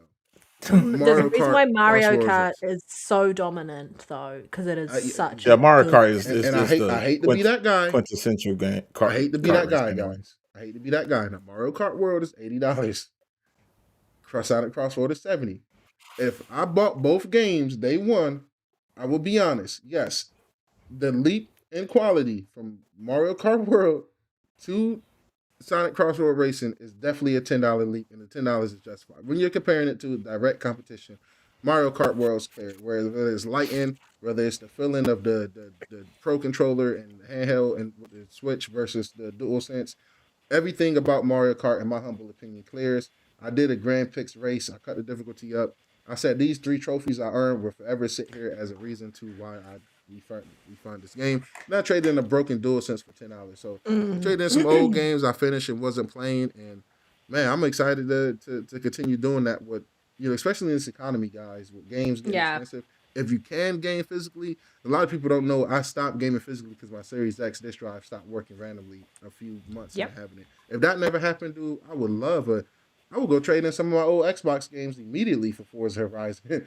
There's a reason why Mario Crossroads Kart Racing. is so dominant, though, because it is such. Yeah, Mario good Kart is And just I hate to be that guy. quintessential game. I hate to be that guy, game. guys. I hate to be that guy. Now, Mario Kart World is $80. Sonic Crossroad is $70. If I bought both games day one, I will be honest. Yes, the leap in quality from Mario Kart World to Sonic Crossroad Racing is definitely a $10 leap, and the $10 is justified. When you're comparing it to direct competition, Mario Kart World's clear. Whether it's lighting, whether it's the feeling of the Pro controller and the handheld and the Switch versus the DualSense, everything about Mario Kart, in my humble opinion, clears. I did a Grand Prix race. I cut the difficulty up. I said these 3 trophies I earned will forever sit here as a reason to why I refund this game. And I traded in a broken DualSense for $10. So I traded in some old games I finished and wasn't playing. And man, I'm excited to continue doing that with, especially in this economy, guys, with games getting expensive. If you can game physically, a lot of people don't know I stopped gaming physically because my Series X disk drive stopped working randomly a few months into having it. If that never happened, dude, I would go trade in some of my old Xbox games immediately for Forza Horizon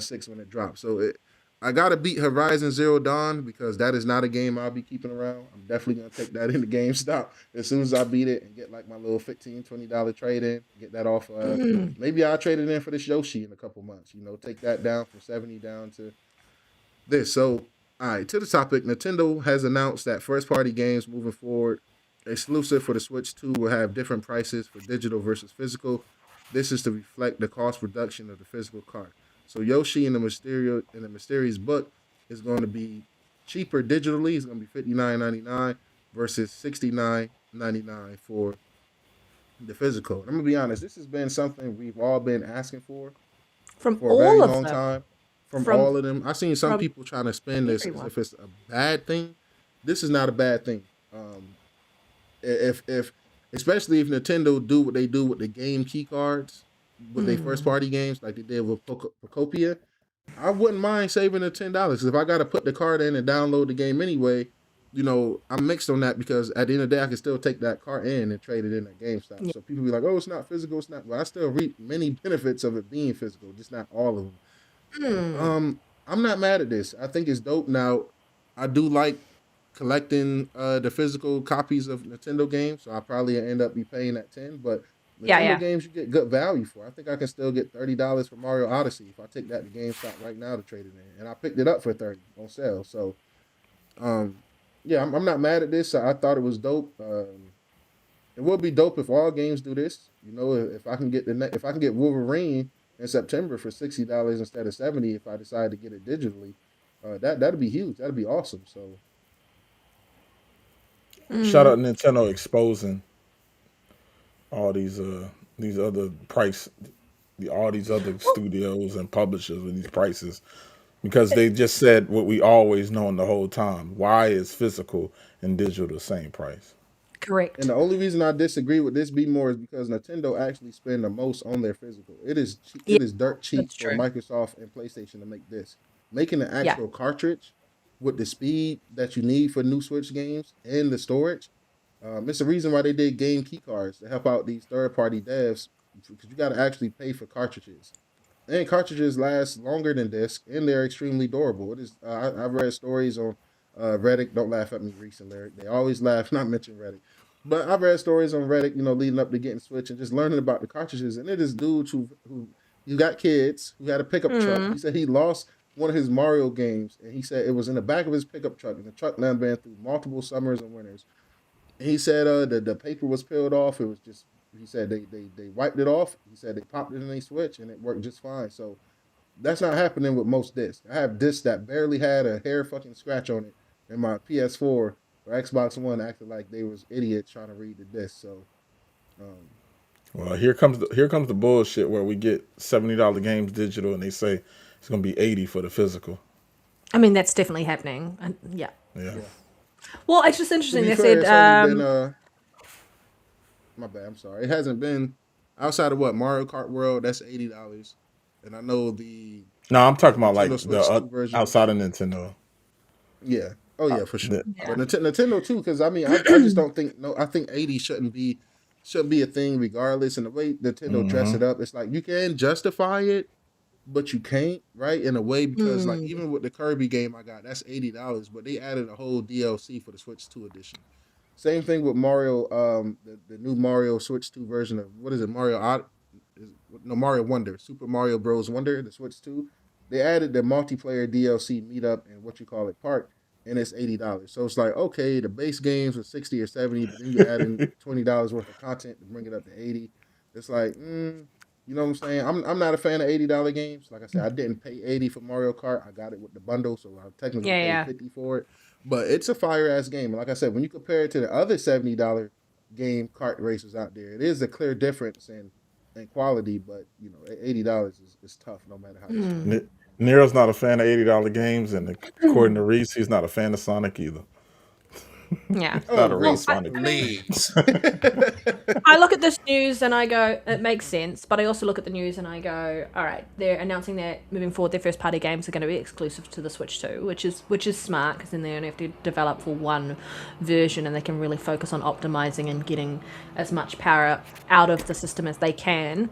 6 when it drops. So I got to beat Horizon Zero Dawn because that is not a game I'll be keeping around. I'm definitely going to take that into GameStop as soon as I beat it and get like my little $15, $20 trade in, get that off. Maybe I'll trade it in for this Yoshi in a couple months, take that down from 70 down to this. So, all right, to the topic, Nintendo has announced that first-party games moving forward exclusive for the Switch 2 will have different prices for digital versus physical. This is to reflect the cost reduction of the physical card. So Yoshi in the Mysterious Book is going to be cheaper digitally. It's going to be $59.99 versus $69.99 for the physical. I'm going to be honest. This has been something we've all been asking for a very long time. From all of them. I've seen some people trying to spin this as if it's a bad thing. This is not a bad thing. Especially if Nintendo do what they do with the game key cards with their first party games like they did with Procopia, I wouldn't mind saving the $10 because if I got to put the card in and download the game anyway, I'm mixed on that because at the end of the day I can still take that card in and trade it in at GameStop. So people be like, oh, it's not physical, it's not. Well, I still reap many benefits of it being physical, just not all of them. I'm not mad at this. I think it's dope. Now, I do like collecting the physical copies of Nintendo games, so I'll probably end up paying that $10. But Nintendo games you get good value for. I think I can still get $30 for Mario Odyssey if I take that to GameStop right now to trade it in, and I picked it up for $30 on sale. So, I'm not mad at this. I thought it was dope. It would be dope if all games do this. If I can get Wolverine in September for $60 instead of $70, if I decide to get it digitally, that'd be huge. That'd be awesome. So. Shout out Nintendo exposing all these other studios and publishers with these prices because they just said what we always known the whole time. Why is physical and digital the same price? Correct. And the only reason I disagree with this be more is because Nintendo actually spend the most on their physical. Yeah, It is dirt cheap that's for true. Microsoft and PlayStation to make this. Making an Yeah. actual cartridge with the speed that you need for new Switch games and the storage, it's the reason why they did game key cards to help out these third party devs because you got to actually pay for cartridges. And cartridges last longer than disc, and they're extremely durable. It is. I've read stories on Reddit. Don't laugh at me, Reese and Lyric. They always laugh, not mention Reddit. But I've read stories on Reddit, leading up to getting Switch and just learning about the cartridges. And it is dudes who you got kids who had a pickup truck. He said he lost one of his Mario games, and he said it was in the back of his pickup truck, and the truck now been through multiple summers and winters. And he said the paper was peeled off. It was just he said they wiped it off. He said they popped it in a switch and it worked just fine. So that's not happening with most discs. I have discs that barely had a hair fucking scratch on it, and my PS4 or Xbox One acted like they was idiots trying to read the disc. So, um, Well, here comes the bullshit where we get $70 games digital and they say it's gonna be 80 for the physical. I mean, that's definitely happening. And yeah. Yeah. yeah. Well, it's just To interesting. be They fair, said, it's only been my bad. I'm sorry. It hasn't been outside of what Mario Kart World. That's $80, and I know the No, I'm talking about like Nintendo the Switch 2 version. outside of Nintendo. Yeah. Oh yeah, for sure. The, yeah. But Nintendo too, because I mean, I just don't think no. I think 80 shouldn't be a thing regardless. And the way Nintendo dress hmm it up, it's like you can justify it, but you can't, right? In a way, because like Mm, even with the Kirby game I got, that's $80, but they added a whole DLC for the Switch 2 edition. Same thing with Mario, the new Mario Switch 2 version of what is it, no, Mario Wonder, Super Mario Bros. Wonder, the Switch 2. They added the multiplayer DLC meetup and what you call it park, and it's $80. So it's like, okay, the base games are 60 or 70, but then you add in $20 worth of content to bring it up to 80. It's like, you know what I'm saying? I'm not a fan of $80 games. Like I said, I didn't pay 80 for Mario Kart. I got it with the bundle, so I technically yeah, paid yeah. 50 for it. But it's a fire ass game. And like I said, when you compare it to the other $70 game kart races out there, it is a clear difference in quality. But $80 is tough no matter how you skin it. Mm, Nero's not a fan of $80 games, and according to Reese, he's not a fan of Sonic either. yeah. He's Oh, not a real Well, Reese, Sonic I mean, fan. please. I look at this news and I go, it makes sense. But I also look at the news and I go, all right, they're announcing that moving forward, their first party games are going to be exclusive to the Switch 2, which is smart because then they only have to develop for one version and they can really focus on optimizing and getting as much power out of the system as they can.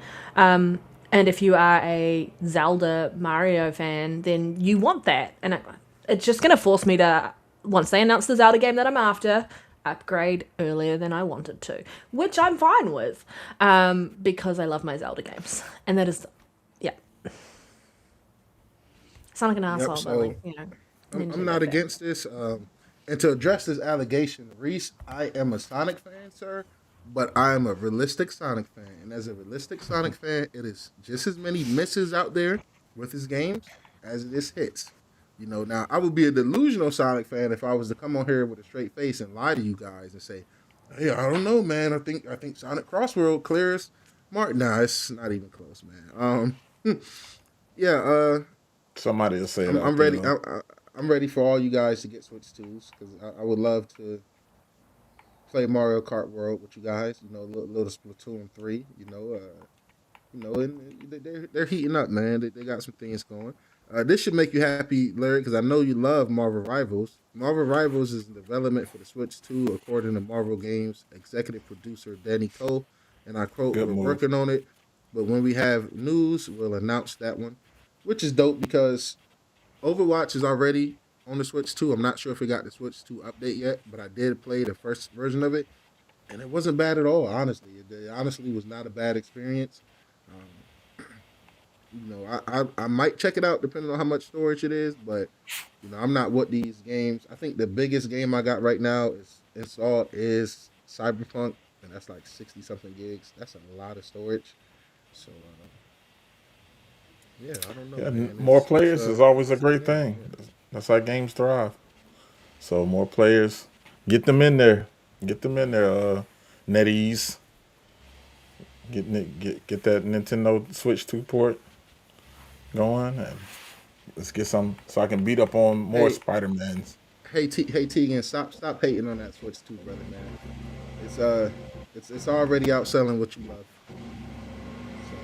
And if you are a Zelda Mario fan, then you want that, and it's just going to force me to, once they announce the Zelda game that I'm after, upgrade earlier than I wanted to, which I'm fine with, because I love my Zelda games, and that is, yeah. Sound like an Yep. asshole, but like, So I'm Nintendo not fan. against this. And to address this allegation, Reese, I am a Sonic fan, sir, but I am a realistic Sonic fan. And as a realistic Sonic fan, it is just as many misses out there with his games as it is hits. Now I would be a delusional Sonic fan if I was to come on here with a straight face and lie to you guys and say, "Hey, I don't know, man. I think Sonic Crossworld clears Mark." Nah, it's not even close, man. Yeah. Somebody will say it I'm out there ready. though. I'm ready for all you guys to get Switch 2s because I would love to play Mario Kart World with you guys. Little Splatoon 3. And they're heating up, man. They got some things going. This should make you happy, Larry, because I know you love Marvel Rivals. Marvel Rivals is in development for the Switch 2, according to Marvel Games executive producer Danny Cole. And I quote, Good "We're move. working on it, but when we have news, we'll announce that one," which is dope because Overwatch is already on the Switch 2. I'm not sure if it got the Switch 2 update yet, but I did play the first version of it, and it wasn't bad at all. Honestly, it honestly was not a bad experience. Um, I might check it out depending on how much storage it is, but I'm not what these games. I think the biggest game I got right now is installed is Cyberpunk, and that's like 60 something gigs. That's a lot of storage. So yeah, I don't know, Yeah, man. more It's players is always a it's a great game. thing. Yeah. That's how games thrive. So more players, get them in there. Get them in there. NetEase, get that Nintendo Switch 2 port going, and let's get some so I can beat up on more Hey, Spider-Mans. hey, Tegan, stop hating on that Switch 2, brother, man. it's already outselling what you love. So,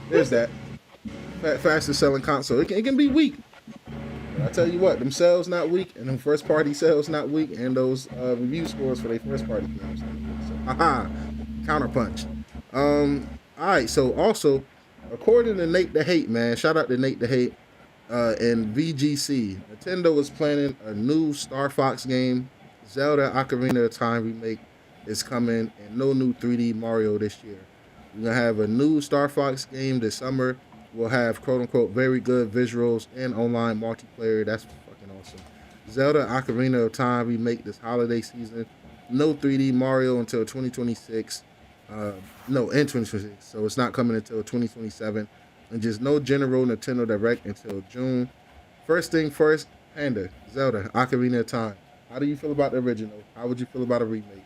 there's that. Fastest selling console. It can be weak. But I tell you what, them sales not weak, and them first party sales not weak, and those review scores for their first party games not weak. So, haha, counterpunch. All right. So also, according to Nate the Hate, man, shout out to Nate the Hate, and VGC, Nintendo is planning a new Star Fox game. Zelda Ocarina of Time remake is coming, and no new 3D Mario this year. We're gonna have a new Star Fox game this summer. We'll have quote unquote very good visuals and online multiplayer. That's fucking awesome. Zelda Ocarina of Time remake this holiday season. No 3D Mario until 2026. No, in 2026. So it's not coming until 2027. And just no general Nintendo Direct until June. First thing first, Panda, Zelda Ocarina of Time. How do you feel about the original? How would you feel about a remake?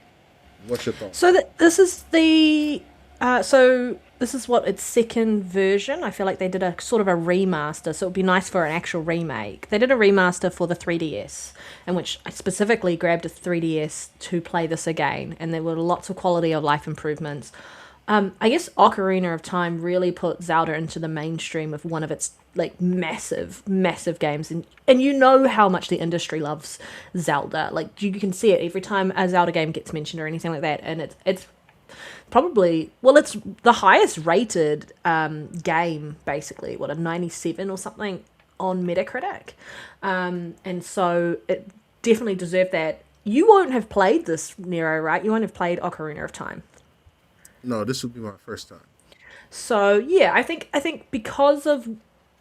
What's your thoughts? So this is the this is what its second version. I feel like they did a sort of a remaster, so it would be nice for an actual remake. They did a remaster for the 3DS, in which I specifically grabbed a 3DS to play this again, and there were lots of quality of life improvements. I guess Ocarina of Time really put Zelda into the mainstream of one of its like massive games, and you know how much the industry loves Zelda. Like you can see it every time a Zelda game gets mentioned or anything like that, and it's probably, well, it's the highest rated game, basically, what, a 97 or something on Metacritic, and so it definitely deserved that. You won't have played this, Nero, right? You won't have played Ocarina of Time. No, this would be my first time. So yeah, I think because of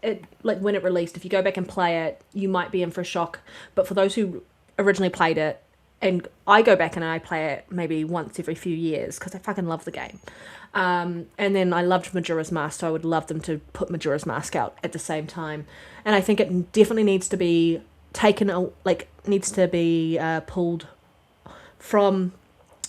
it, like when it released, if you go back and play it, you might be in for a shock. But for those who originally played it, and I go back and I play it maybe once every few years because I fucking love the game. And then I loved Majora's Mask, so I would love them to put Majora's Mask out at the same time. And I think it definitely needs to be pulled from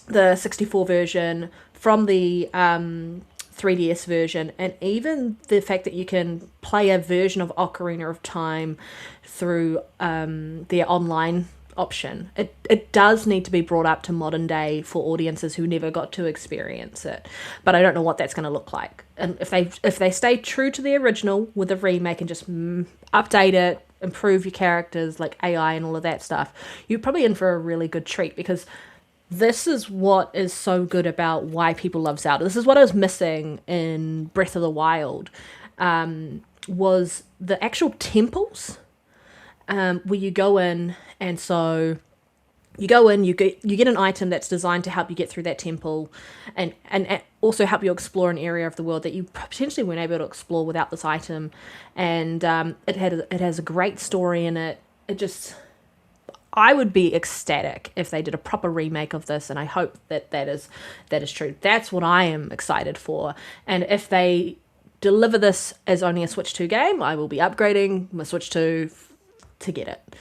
the 64 version, from the 3DS version, and even the fact that you can play a version of Ocarina of Time through their online option. It does need to be brought up to modern day for audiences who never got to experience it. But I don't know what that's going to look like. And if they stay true to the original with a remake and just update it, improve your characters like AI and all of that stuff, you're probably in for a really good treat, because this is what is so good about why people love Zelda. This is what I was missing in Breath of the Wild, was the actual temples, where you go in, and so you go in, you get an item that's designed to help you get through that temple, and also help you explore an area of the world that you potentially weren't able to explore without this item, and it has a great story in it. I would be ecstatic if they did a proper remake of this, and I hope that is true. That's what I am excited for. And if they deliver this as only a Switch 2 game, I will be upgrading my Switch 2 to get it.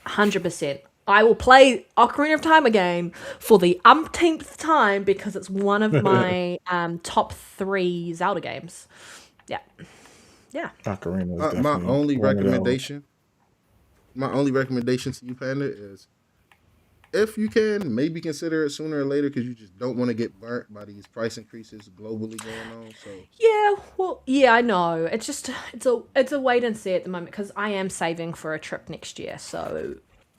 100%. I will play Ocarina of Time again for the umpteenth time because it's one of my top 3 Zelda games. Yeah. Ocarina is My definitely only one of those. recommendation to you, Panda, is if you can, maybe consider it sooner or later, because you just don't want to get burnt by these price increases globally going on. So Yeah, well, yeah, I know. It's just it's a wait and see at the moment, because I am saving for a trip next year, so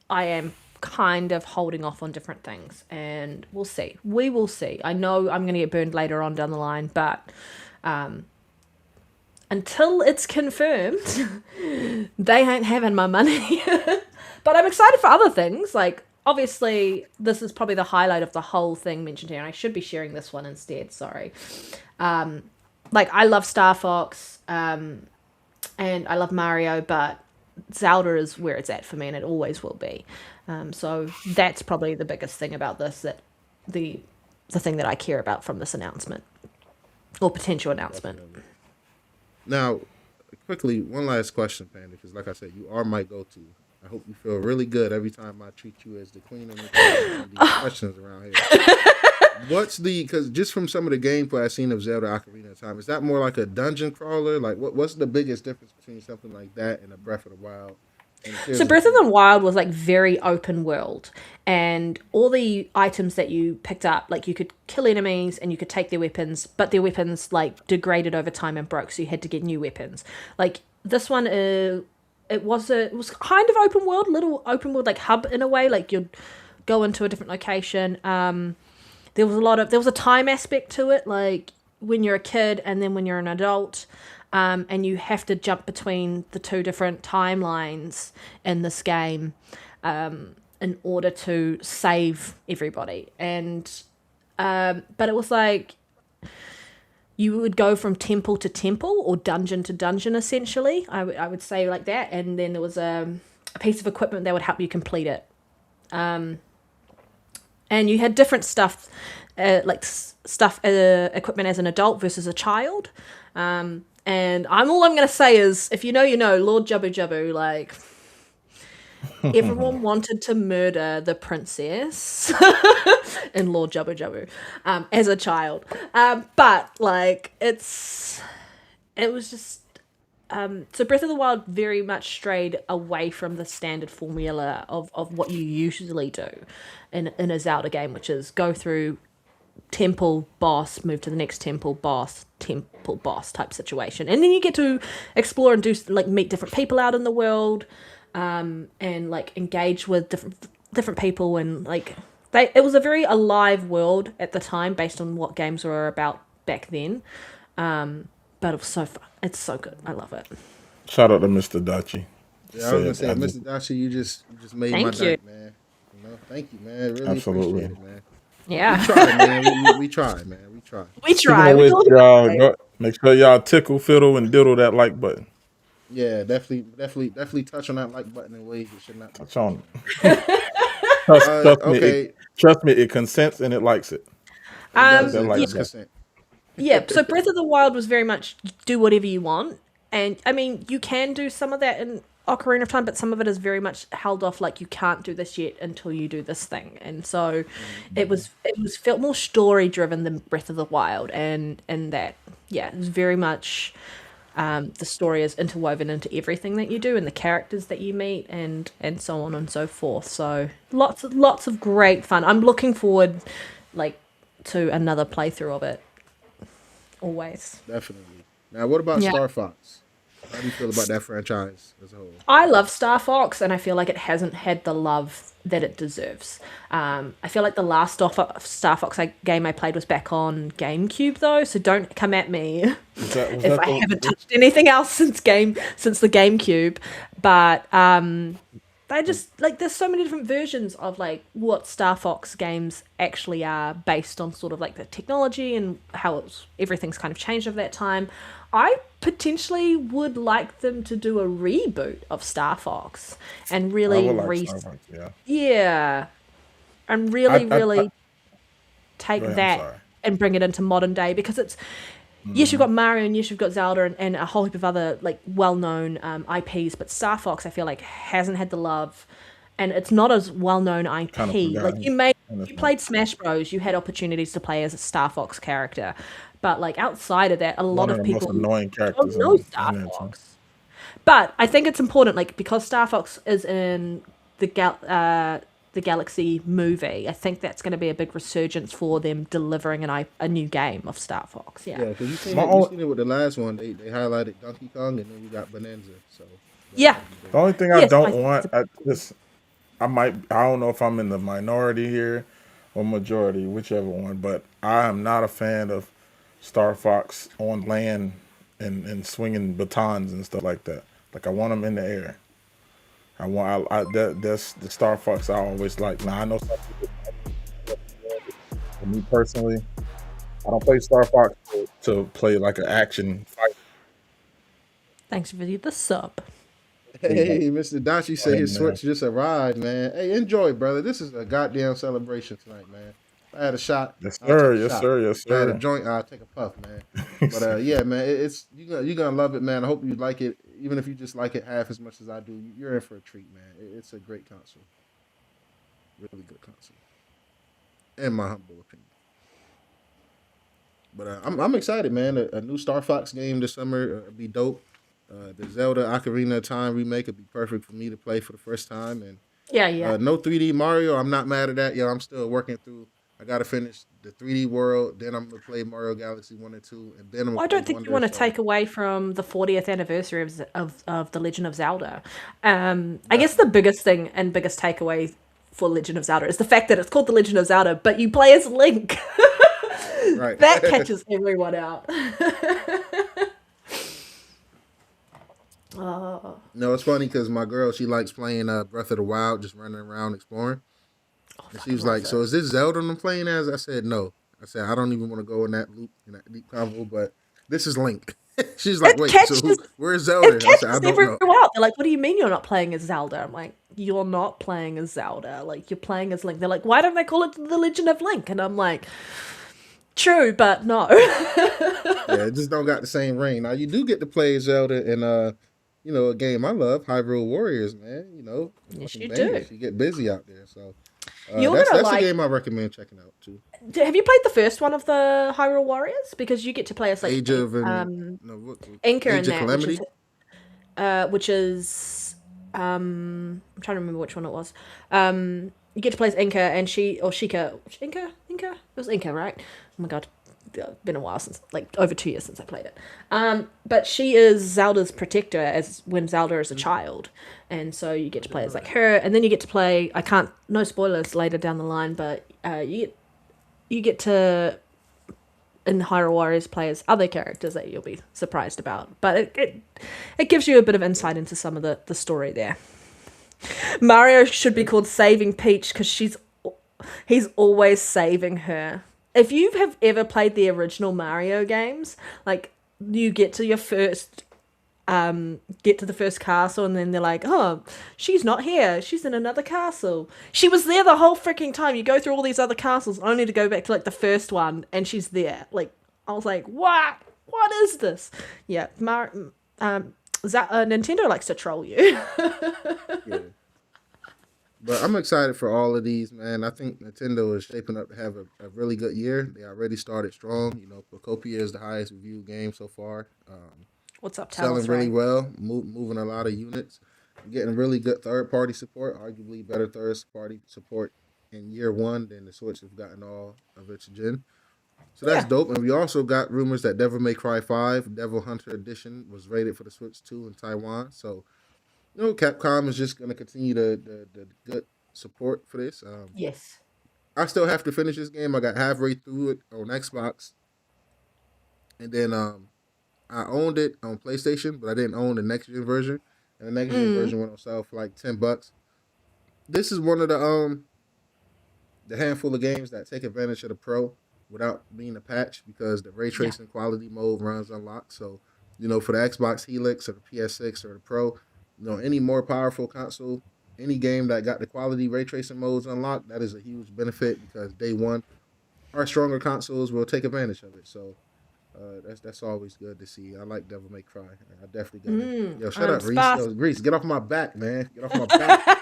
I am kind of holding off on different things, and we'll see. We will see. I know I'm going to get burned later on down the line, but until it's confirmed, they ain't having my money. But I'm excited for other things. Like, obviously, this is probably the highlight of the whole thing mentioned here, and I should be sharing this one instead. Sorry. Like, I love Star Fox, and I love Mario, but Zelda is where it's at for me, and it always will be. So that's probably the biggest thing about this, that the thing that I care about from this announcement, or potential announcement. now, quickly, one last question, Panda, because like I said, you are my go-to. I hope you feel really good every time I treat you as the queen of these questions around here. Because just from some of the gameplay I've seen of Zelda Ocarina of Time, is that more like a dungeon crawler? Like, what's the biggest difference between something like that and a Breath of the Wild And So seriously, Breath of the Wild was like very open world, and all the items that you picked up, like you could kill enemies and you could take their weapons, but their weapons like degraded over time and broke, so you had to get new weapons. Like this one, it was kind of open world, little open world like hub in a way. Like you'd go into a different location. There was a time aspect to it, like when you're a kid and then when you're an adult, and you have to jump between the two different timelines in this game, in order to save everybody. And but it was like you would go from temple to temple or dungeon to dungeon, essentially. I would say like that, and then there was a piece of equipment that would help you complete it. And you had different stuff, equipment as an adult versus a child. And I'm gonna say is, if you know, you know, Lord Jubbu Jubbu, like everyone wanted to murder the princess in Lord Jubbu Jubbu, as a child. But like it was just so Breath of the Wild very much strayed away from the standard formula of what you usually do in a Zelda game, which is go through temple boss, move to the next temple boss type situation, and then you get to explore and do like meet different people out in the world, and like engage with different people, and like it was a very alive world at the time based on what games were about back then. But it was so fun. It's so good. I love it. Shout out to Mr. Dachi. yeah, I was gonna say, I Mr. Dashi, you just made my Thank you. night, man. You know, thank you, man. Really Absolutely. appreciate it, man. We Yeah, tried, man. We tried, man. We tried. we Speaking try. of We which, all y'all try. make sure y'all tickle, fiddle, and diddle that like button. Yeah, definitely touch on that like button in ways it should not be Touch touched. on it. Trust me, Okay, it consents and it likes it. it Hit does. that It like does button. consent. Yeah, so Breath of the Wild was very much do whatever you want. And I mean, you can do some of that in Ocarina of Time, but some of it is very much held off, like you can't do this yet until you do this thing. And so it was felt more story driven than Breath of the Wild, and that, yeah, it was very much the story is interwoven into everything that you do and the characters that you meet, and so on and so forth. So lots of great fun. I'm looking forward like to another playthrough of it. Always. Definitely. Now, what about Yeah. Star Fox? How do you feel about that franchise as a whole? I love Star Fox, and I feel like it hasn't had the love that it deserves. I feel like the last Star Fox game I played was back on GameCube, though, so don't come at me Was if that I haven't touched anything else since the GameCube. But they just like there's so many different versions of like what Star Fox games actually are based on, sort of like the technology and how everything's kind of changed over that time. I potentially would like them to do a reboot of Star Fox and I really would like Star Fox, yeah. yeah, and I really take Go ahead, I'm that sorry. and bring it into modern day, because it's yes, you've got Mario and yes, you've got Zelda and a whole heap of other like well-known IPs, but Star Fox I feel like hasn't had the love, and it's not as well-known IP. Kind of Like forgotten. you played Smash Bros, you had opportunities to play as a Star Fox character, but like outside of that, a lot One of of the most people annoying don't characters know Star in that too. Fox. But I think it's important, like because Star Fox is in the Galaxy movie. I think that's going to be a big resurgence for them delivering a new game of Star Fox. Yeah, Yeah, because you seen My it. You only, seen it with the last one. They highlighted Donkey Kong, and then you got Bonanza. So yeah, that'd be the dope. only thing I yes. don't want, I don't know if I'm in the minority here or majority, whichever one, but I am not a fan of Star Fox on land and swinging batons and stuff like that. Like I want them in the air. That's the Star Fox I always like. Now I know some people. For me personally, I don't play Star Fox to play like an action fight. Thanks for the sub. Hey, Mr. Dachi Go said ahead, his man. Switch just arrived, man. Hey, enjoy, brother. This is a goddamn celebration tonight, man. If I had a shot, Yes, I'll take sir. a Yes, shot. sir. Yes, If I had a sir. joint, I'll take a puff, man. But yeah, man, it's you're gonna love it, man. I hope you like it, even if you just like it half as much as I do. You're in for a treat, man. It's a great console, really good console, in my humble opinion. But I'm excited, man. A new Star Fox game this summer be dope. The Zelda Ocarina of Time remake would be perfect for me to play for the first time, and Yeah. no 3D Mario. I'm not mad at that. Yo, I'm still working through. I gotta finish the 3D World. Then I'm gonna play Mario Galaxy 1 and 2, and then I'm gonna Well, I play don't think you Wonder. want to So take away from the 40th anniversary of The Legend of Zelda. I guess the definitely, biggest thing and biggest takeaway for Legend of Zelda is the fact that it's called The Legend of Zelda, but you play as Link. right. That catches everyone out. No, it's funny because my girl, she likes playing Breath of the Wild, just running around exploring. And she Fucking was like, loves "So it. is this Zelda I'm playing as?" I said, "No." I said, "I don't even want to go in that loop, in that deep convo, but this is Link." She's like, It "Wait, so catches where's it Zelda?" I said, "I catches don't everyone know." out. They're like, "What do you mean you're not playing as Zelda?" I'm like, "You're not playing as Zelda. Like you're playing as Link." They're like, "Why don't they call it The Legend of Link?" And I'm like, "True, but no." Yeah, it just don't got the same ring. Now you do get to play Zelda in a game I love, Hyrule Warriors, man. Yes, Fucking you bangers. do. You get busy out there. So You're that's gonna that's a like. game I recommend checking out too. Have you played the first one of the Hyrule Warriors? Because you get to play as like Age of and no what Inca in Age of that, Calamity. which is I'm trying to remember which one it was. You get to play as Inca and she or Shika. Inca. It was Inca, right? Oh my god, been a while since, like over 2 years since I played it. But she is Zelda's protector as when Zelda is a child, and so you get to play as like her, and then you get to play. I can't, no spoilers later down the line, but you get to in Hyrule Warriors play as other characters that you'll be surprised about. But it gives you a bit of insight into some of the story there. Mario should be called Saving Peach because he's always saving her. If you have ever played the original Mario games, like you get to the first castle and then they're like, oh, she's not here, she's in another castle. She was there the whole freaking time. You go through all these other castles only to go back to like the first one and she's there. Like, I was like, what is this? Yeah, Nintendo likes to troll you. Yeah. But I'm excited for all of these, man. I think Nintendo is shaping up to have a really good year. They already started strong. Procopia is the highest reviewed game so far. What's up, Selling Talos really Ray? well, moving a lot of units, getting really good third party support, arguably better third party support in year one than the Switch has gotten all of its gen. So that's Yeah. dope. And we also got rumors that Devil May Cry 5 Devil Hunter Edition was rated for the Switch 2 in Taiwan. So, Capcom is just going to continue the good support for this. Yes. I still have to finish this game. I got halfway through it on Xbox. And then I owned it on PlayStation, but I didn't own the next gen version. And the next gen version went on sale for like $10. This is one of the handful of games that take advantage of the Pro without being a patch because the ray Yeah. tracing quality mode runs unlocked. So, for the Xbox Helix or the PS6 or the Pro, any more powerful console, any game that got the quality ray tracing modes unlocked, that is a huge benefit because day one, our stronger consoles will take advantage of it. So that's always good to see. I like Devil May Cry. I definitely got it. Yo, shut up, Reese. Sparse. Yo, Reese, get off my back, man. Get off my back.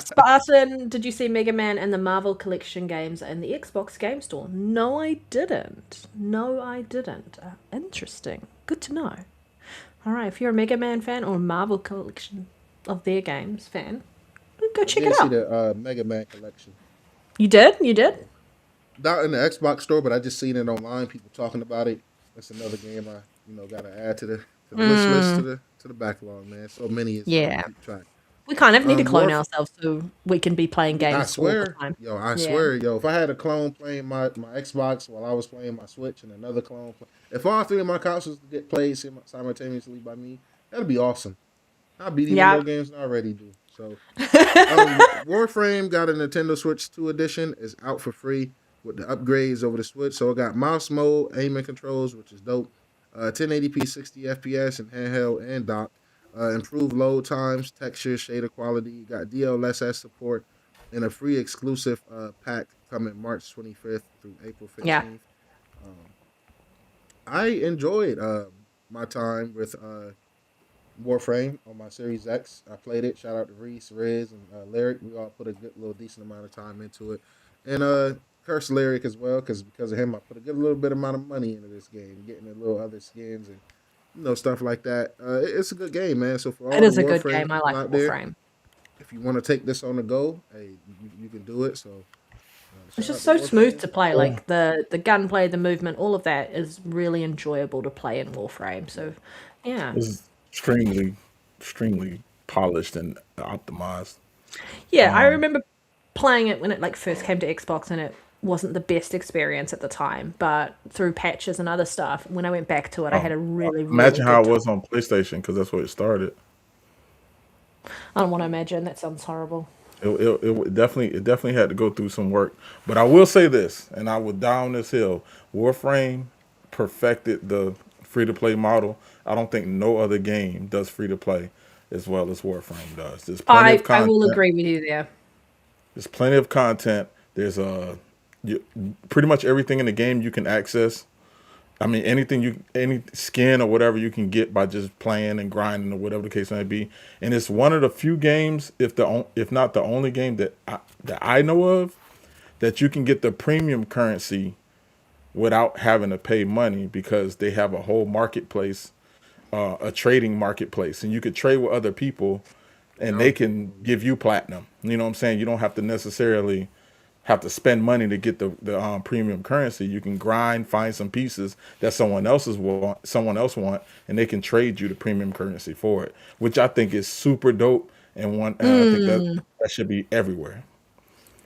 Spartan, did you see Mega Man and the Marvel Collection games in the Xbox Game Store? No, I didn't. No, I didn't. Interesting. Good to know. All right, if you're a Mega Man fan or a Marvel Collection of their games fan, go I check it did see out. the Mega Man collection. You did? You did? Not in the Xbox store, but I just seen it online. People talking about it. That's another game I gotta add to the wish list to the backlog, man. So many it's hard to Yeah. keep track. We kind of need to clone Warf. ourselves so we can be playing I games all the swear, time. I Yeah. swear, if I had a clone playing my Xbox while I was playing my Switch and another clone, if all three of my consoles get played simultaneously by me, that'd be awesome. I beat even Yeah. more games than I already do. So, Warframe got a Nintendo Switch 2 edition. Is out for free with the upgrades over the Switch. So it got mouse mode, aiming controls, which is dope. 1080p 60 FPS and handheld and dock. Improved load times, texture, shader quality. You got DLSS support and a free exclusive pack coming March 25th through April Yeah. 15th. Um, I enjoyed my time with Warframe on my Series X. I played it. Shout out to Reese, Riz, and Lyric. We all put a good little decent amount of time into it. And curse Lyric as well, because of him, I put a good little bit amount of money into this game, getting a little other skins and stuff like that. It's a good game, man. So for It all the is a good Warframe game. I people like out there, Warframe. if you want to take this on the go, hey, you can do it. So It's shout just out to so smooth Warframe. to play. Oh, Like the gunplay, the movement, all of that is really enjoyable to play in Warframe. So, yeah. it's extremely polished and optimized. Yeah, I Um, remember playing it when it like first came to Xbox and it wasn't the best experience at the time, but through patches and other stuff, when I went back to it, I had oh, a really, really imagine how good it time. was on PlayStation because that's where it started. I don't want to imagine. That sounds horrible. It definitely had to go through some work. But I will say this, and I will die on this hill. Warframe perfected the free to play model. I don't think no other game does free to play as well as Warframe does. There's plenty of I will content. agree with you there. There's plenty of content. There's you, pretty much everything in the game you can access. I mean, any skin or whatever you can get by just playing and grinding or whatever the case may be. And it's one of the few games, if not the only game that I know of, that you can get the premium currency without having to pay money because they have a whole marketplace, a trading marketplace, and you could trade with other people, Yeah, and I they was can give you platinum. You know what I'm saying? You don't have to necessarily have to spend money to get the premium currency. You can grind, find some pieces that someone else want, and they can trade you the premium currency for it, which I think is super dope. And I think that Mm. that should be everywhere.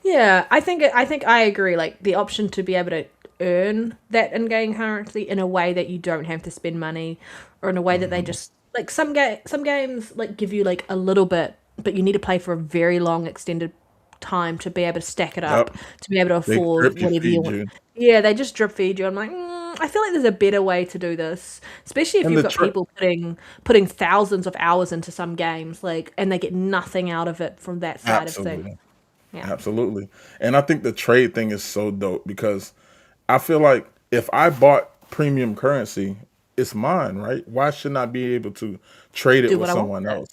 Yeah, I think I agree. Like the option to be able to earn that in-game currency in a way that you don't have to spend money, or in a way that they Hmm. just like some games like give you like a little bit, but you need to play for a very long extended time to be able to stack it up Yep, to be able to they afford drip whatever you feed want. you, Yeah, they just drip feed you. I'm like, I feel like there's a better way to do this, especially if and you've the got tri- people putting thousands of hours into some games, like, and they get nothing out of it from that side of things. absolutely. Yeah. Absolutely. And I think the trade thing is so dope because I feel like if I bought premium currency, it's mine, right? Why shouldn't I be able to trade it Do with what I want someone with it. else?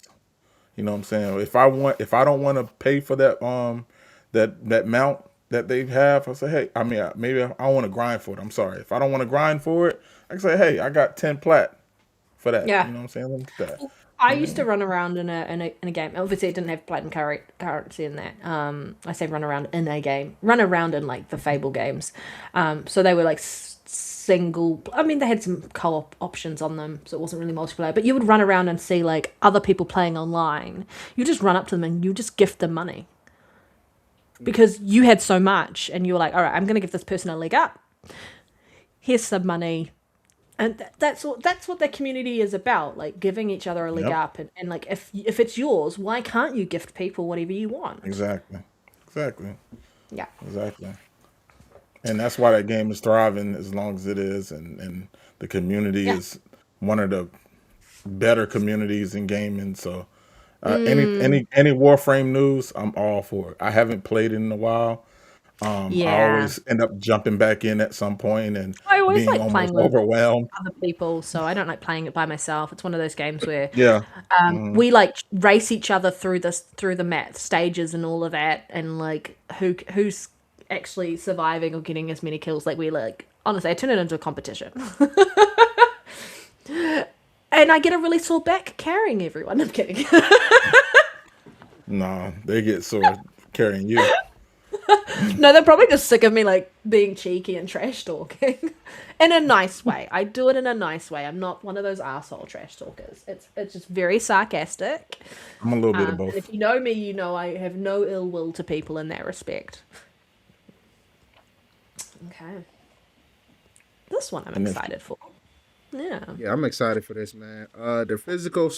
You know what I'm saying? If I don't want to pay for that mount that they have, I say, hey, I mean, maybe I want to grind for it. I'm sorry. If I don't want to grind for it, I can say, hey, I got 10 plat for that. Yeah. You know what I'm saying? Let me get that. I used to And run around in a game. Obviously, it didn't have platinum currency in that. I say run around in a game. Run around in like the Fable games. So they were like single. I mean, they had some co-op options on them, so it wasn't really multiplayer. But you would run around and see like other people playing online. You just run up to them and you just gift them money because you had so much, and you were like, all right, I'm gonna give this person a leg up. Here's some money. And that's what the community is about, like giving each other a leg yep, up, and like if it's yours, why can't you gift people whatever you want? exactly. Exactly. Yeah. Exactly. And that's why that game is thriving as long as it is, and the community Yeah. is one of the better communities in gaming. So Mm, any Warframe news, I'm all for it. I haven't played it in a while. I yeah. always end up jumping back in at some point and I always being like playing almost with overwhelmed. other people, so I don't like playing it by myself. It's one of those games where Yeah. Hmm. we like race each other through the map stages and all of that, and like who's actually surviving or getting as many kills. Like we like honestly, I turn it into a competition. And I get a really sore back carrying everyone. I'm kidding. Nah, they get sore carrying you. No, they're probably just sick of me like being cheeky and trash talking. In a nice way. I do it in a nice way. I'm not one of those asshole trash talkers. It's just very sarcastic. I'm a little bit of And both. if you know me, you know I have no ill will to people in that respect. Okay. This one I'm And if excited for. Yeah. Yeah, I'm excited for this, man. The physical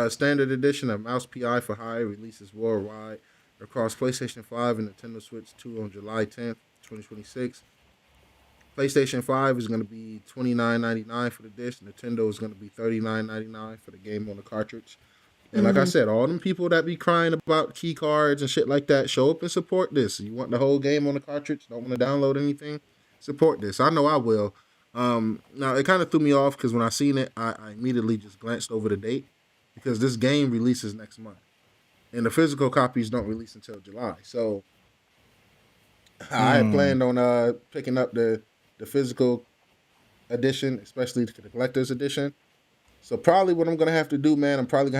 standard edition of Mouse PI for Hire releases worldwide across PlayStation 5 and Nintendo Switch 2 on July 10th, 2026. PlayStation 5 is going to be $29.99 for the disc. Nintendo is going to be $39.99 for the game on the cartridge. And like I Mm-hmm. said, all them people that be crying about key cards and shit like that, show up and support this. You want the whole game on the cartridge? Don't want to download anything? Support this. I know I will. Now it kind of threw me off because when I seen it, I immediately just glanced over the date because this game releases next month, and the physical copies don't release until July. So I had mm, planned on picking up the physical edition, especially the collector's edition. So probably what I'm gonna have to do, man, I'll probably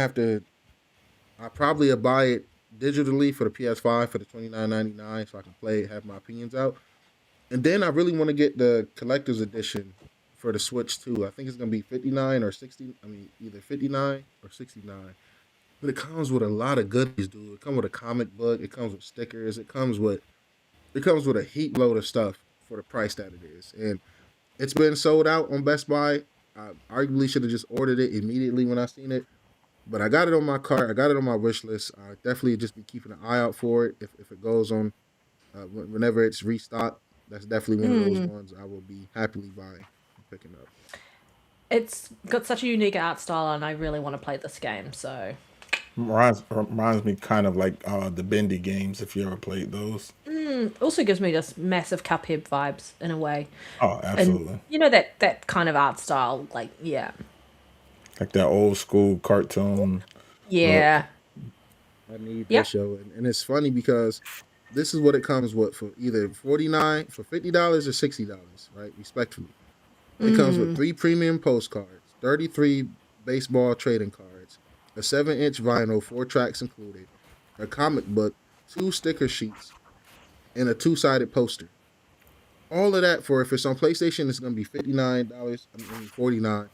buy it digitally for the PS5 for the $29.99 so I can play it, have my opinions out. And then I really want to get the collector's edition for the Switch too. I think it's gonna be 59 or 60. I mean, either 59 or 69. But it comes with a lot of goodies, dude. It comes with a comic book. It comes with stickers. It comes with a heap load of stuff for the price that it is. And it's been sold out on Best Buy. I arguably should have just ordered it immediately when I seen it. But I got it on my cart. I got it on my wish list. I definitely just be keeping an eye out for it. If it goes on, whenever it's restocked, that's definitely one of those ones I will be happily buying and picking up. It's got such a unique art style, and I really want to play this game. So, Reminds me kind of like the Bendy games, if you ever played those. also gives me just massive Cuphead vibes in a way, Oh, and absolutely. that kind of art style, like Like that old school cartoon look. yeah, I need yeah. this show, and it's funny because this is what it comes with for either $50 or $60, right? Respectfully, it comes with 3 premium postcards, 33 baseball trading cards, a 7-inch vinyl, 4 tracks included, a comic book, 2 sticker sheets, and a 2-sided poster. All of that for if it's on PlayStation, it's gonna be $59. I mean 49,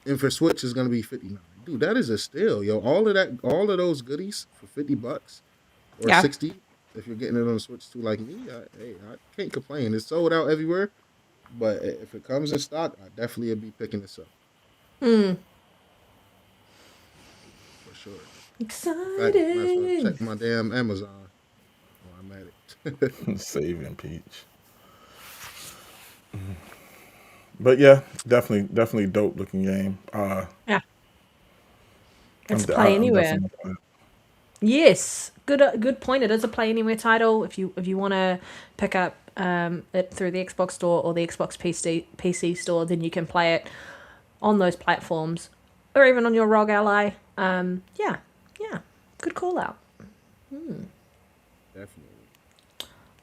and for Switch, it's gonna be 59. Dude, that is a steal, yo. All of those goodies for $50 or Yeah. 60 if you're getting it on the Switch too, like me. I can't complain. It's sold out everywhere, but if it comes in stock, I definitely will be picking this up for sure. In fact, might as well Exciting. check my damn Amazon while I'm at it. Saving Peach. But yeah, definitely dope looking game. Yeah. It's I'm, play I'm anywhere. definitely gonna play Yes, good point. It is a play anywhere title. If you want to pick up it through the Xbox store or the Xbox PC store, then you can play it on those platforms or even on your ROG Ally. Yeah, good call out. Definitely.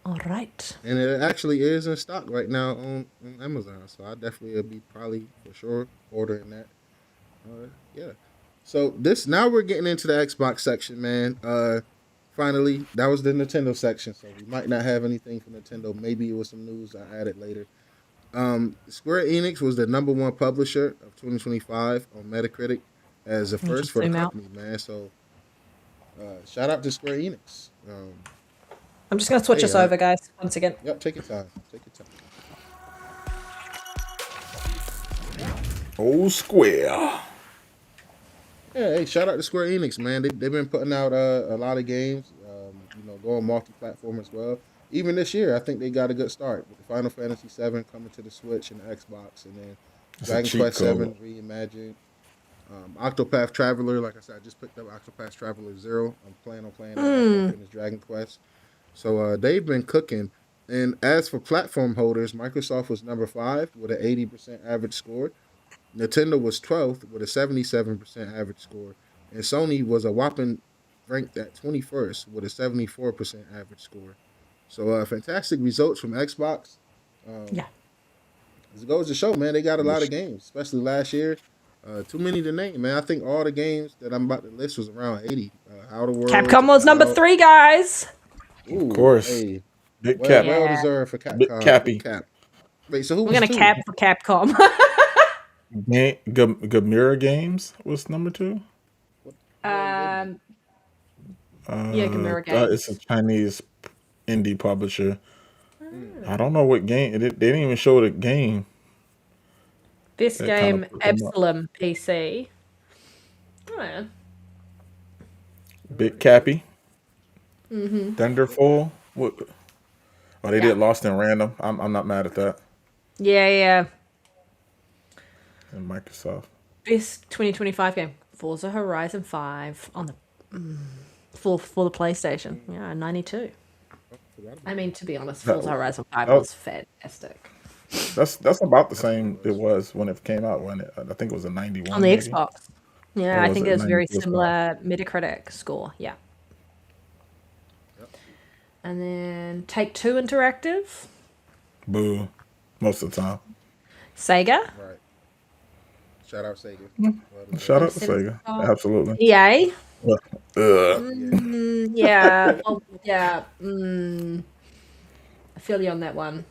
All right. And it actually is in stock right now on Amazon, so I definitely will be probably for sure ordering that. Yeah. So now we're getting into the Xbox section, man. Finally, that was the Nintendo section, so we might not have anything from Nintendo. Maybe it was some news I added later. Square Enix was the #1 publisher of 2025 on Metacritic as a Let me first just for the zoom out. company, man. So shout out to Square Enix. I'm just gonna switch Hey, us over, guys. Once again. yep, take your time. Take your time. Old Square. Yeah, hey, shout out to Square Enix, man. They've been putting out a lot of games, going multi-platform as well. Even this year, I think they got a good start with the Final Fantasy VII coming to the Switch and the Xbox, and then It's a Dragon cheat Quest VII code. reimagined. Octopath Traveler, like I said, I just picked up Octopath Traveler 0. I'm planning on playing that after I finish Dragon Quest. So they've been cooking. And as for platform holders, Microsoft was number 5 with an 80% average score. Nintendo was 12th with a 77% average score. And Sony was a whopping ranked at 21st with a 74% average score. So fantastic results from Xbox. Um, Yeah. as it goes to show, man, they got a lot of Yes. games, especially last year. Too many to name, man. I think all the games that I'm about to list was around 80. Outer Worlds, Capcom was number Avowed. 3, guys. Of Ooh, course. hey, Big well, Cap. well Yeah. deserved for Big Capcom. Big Cappy. cap. Wait, so who We're was gonna two? cap for Capcom. Gamera Games was number 2. What the hell did they? Yeah, Gamera It's a Games. Chinese indie publisher. Hmm, I don't know what game. They didn't even show the game. Best That kind of game, put them up. Absalom PC. Oh, yeah. Big Cappy. Thunderfall. What? Oh, they Yeah. did Lost in Random. I'm not mad at that. Yeah. And Microsoft. Best 2025 game, Forza Horizon 5 on the for the PlayStation. Yeah, 92. forgot I about mean, to be honest, That, Forza Horizon 5 that was fantastic. that's about the that. Definitely same it was. was when it came out. When I think it was a On 91 the maybe, Xbox. Yeah, or I was think it it was very 92 as well? similar Metacritic score. Yeah. Yep. And then Take-Two Interactive, Boo. Most of the time. Sega, Right. Shout out Sega. Shout I'm out to sitting Sega. on Absolutely. EA. Well, Yeah. Well, yeah. I feel you on that one.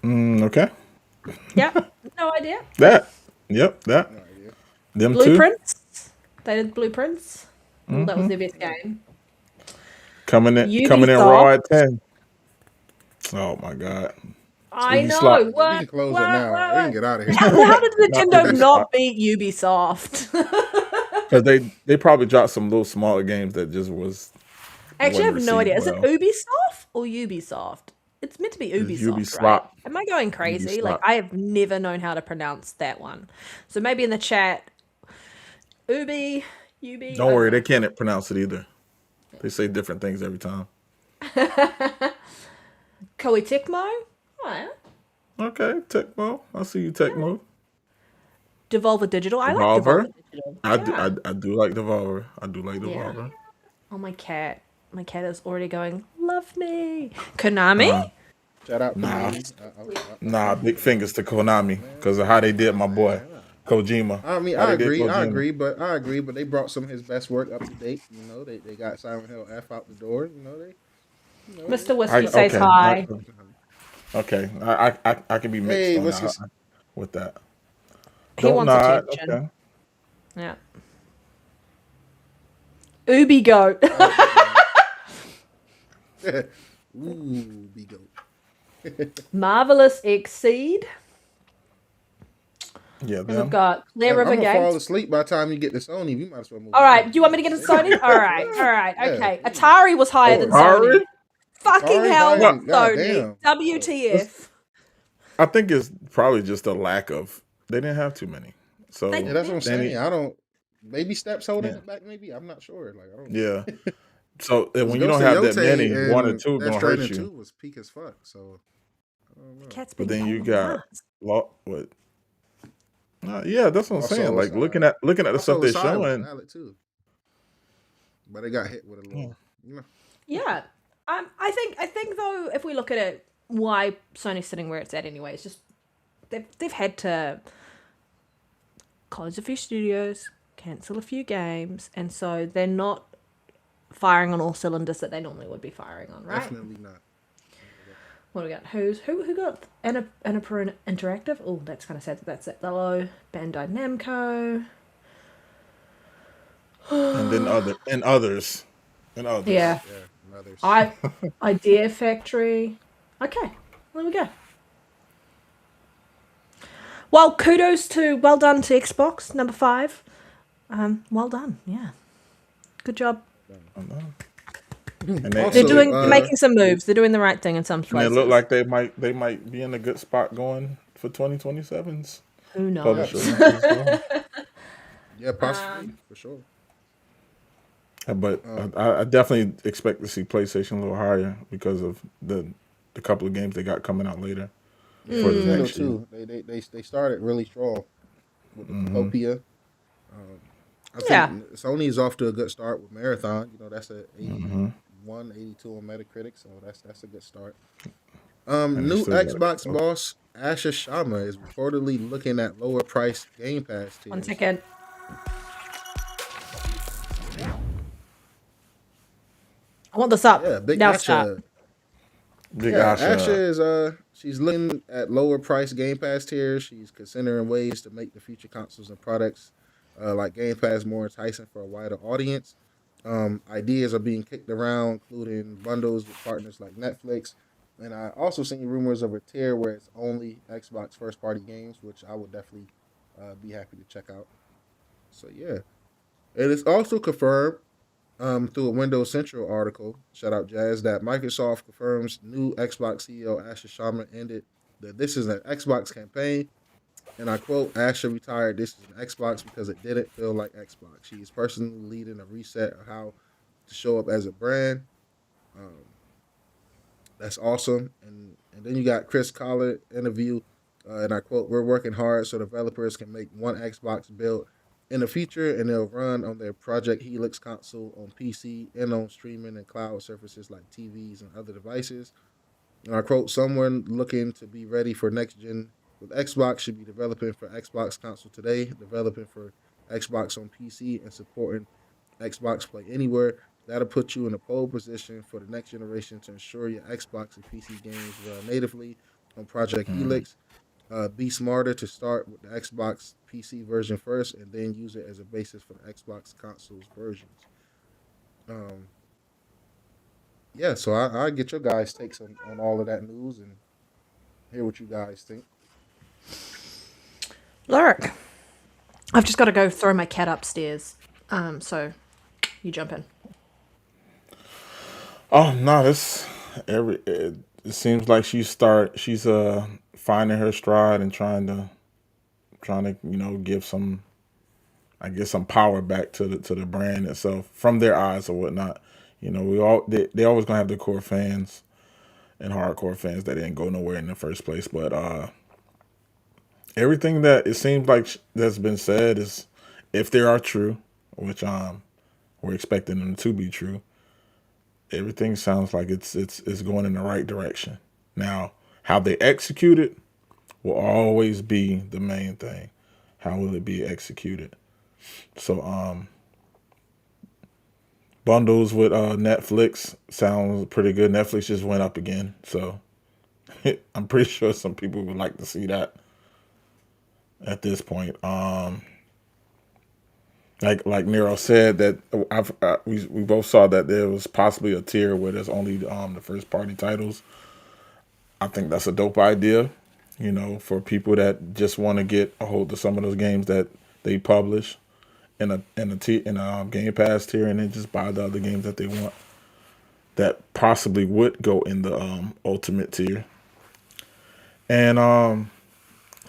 Okay. Yeah. No idea. That. Yep. That. No idea. Them two Blueprints. They did Blueprints. Well, that was their best game. coming in raw Ubisoft. at 10. Oh my God. I Ubi slot. know. We can close it now. We can get out of here. How did Not Nintendo Ubi not slot. beat Ubisoft? Because they probably dropped some little smaller games that just was. Actually, I have wasn't no idea. received Is it well. Ubisoft or Ubisoft? It's meant to be It's Ubi Ubisoft, right? slot. Am I going crazy? Like, slot. I have never known how to pronounce that one. So maybe in the chat, Ubi. Don't worry, they can't pronounce it either. They say different things every time. Koei Tecmo. Oh, yeah. Okay, Tecmo. I see you, Tecmo. Devolver Digital. I like Devolver. Devolver Digital. I do like Devolver. I do like Yeah. Devolver. Oh, my cat. My cat is already going, love me. Konami? Shout out Nah. Konami. Nah, big fingers to Konami because of how they did my boy Kojima. I mean, How I they did agree, Kojima. I agree, but they brought some of his best work up to date. You know, they got Silent Hill F out the door. You know, Mr. Whiskey says okay. hi. Okay, I can be mixed Hey, on what's that, his- with that. He Don't wants nod. attention. Okay. Yeah. Ubi Goat. Ooh, be goat. Marvelous Exceed. Yeah, And we've them. got Clear I'm River gonna fall Games. asleep by the time you get to Sony. We might as well move. All on. right, do you want me to get to Sony? All right, Yeah. okay. Atari was higher than Sony. Atari? Fucking Atari hell, higher not than- God Sony. damn. WTF. I think it's probably just a lack of. They didn't have too many, so They- Yeah, that's what I'm Then he- saying. I don't. Baby steps holding Yeah. it back. Maybe I'm not sure. Like I don't. yeah. So when you Ghost don't of have that Yotei many, and one or two Death gonna hurt Stranding you. 2 was peak as fuck. So I don't know. Cat's But been then you on got Mars. what? Yeah, that's what I'm Also, saying. Like it's, looking at the Also, stuff they're Asylum was showing. valid too, but they got hit with a little. You know. Yeah. I think though, if we look at it, why Sony's sitting where it's at anyway, it's just they've had to close a few studios, cancel a few games, and so they're not firing on all cylinders that they normally would be firing on, right? Definitely not. What do we got? Who got Annapurna Interactive? Oh, that's kind of sad that that's at the low. Bandai Namco. And then others. Yeah. Yeah, mothers. Idea Factory. Okay, there we go. Well, well done to Xbox number 5. Well done, yeah. Good job. And They're Also, they're making some moves. They're doing the right thing in some and places. it looked like they might be in a good spot going for 2027's Who knows? publisher. Yeah, possibly for sure. But I definitely expect to see PlayStation a little higher because of the couple of games they got coming out later for the Nintendo next year. too. They started really strong with Utopia. I think Yeah. Sony's off to a good start with Marathon. You know, that's a 81, 82 on Metacritic, so that's a good start. New still got- Xbox boss Asher Sharma is reportedly looking at lower price Game Pass tiers. 1 second. I want this up. Yeah, big now Asher. start. Big Yeah, Asha. Asher is she's looking at lower price Game Pass tiers. She's considering ways to make the future consoles and products like Game Pass more enticing for a wider audience. Ideas are being kicked around, including bundles with partners like Netflix. And I also seen rumors of a tier where it's only Xbox first party games, which I would definitely be happy to check out. So yeah, it is also confirmed through a Windows Central article, shout out Jazz, that Microsoft confirms new Xbox CEO Asher Sharma ended that this is an Xbox campaign. And I quote, Asher retired, this is an Xbox because it didn't feel like Xbox. She is personally leading a reset of how to show up as a brand. That's awesome. And then you got Chris Collard interview, and I quote, we're working hard so developers can make one Xbox build in the future, and they'll run on their Project Helix console on PC and on streaming and cloud surfaces like TVs and other devices. And I quote, someone looking to be ready for next gen With Xbox, should be developing for Xbox console today, developing for Xbox on PC, and supporting Xbox Play Anywhere. That'll put you in a pole position for the next generation to ensure your Xbox and PC games run natively on Project Helix. Be smarter to start with the Xbox PC version first, and then use it as a basis for the Xbox consoles versions. Um, yeah, so I get your guys' takes on all of that news and hear what you guys think. Lyric. I've just got to go throw my cat upstairs. So you jump in. Oh no, it seems like she's finding her stride and trying to give some, I guess, some power back to the brand itself from their eyes or whatnot. They always gonna have the core fans and hardcore fans that didn't go nowhere in the first place. But everything that it seems like that's been said is, if they are true, which we're expecting them to be true, everything sounds like it's going in the right direction. Now, how they execute it will always be the main thing. How will it be executed? So bundles with Netflix sounds pretty good. Netflix just went up again, so I'm pretty sure some people would like to see that at this point. Like Nero said, that we both saw that there was possibly a tier where there's only the first party titles. I think that's a dope idea, for people that just want to get a hold of some of those games that they publish in a Game Pass tier, and then just buy the other games that they want that possibly would go in the Ultimate tier. And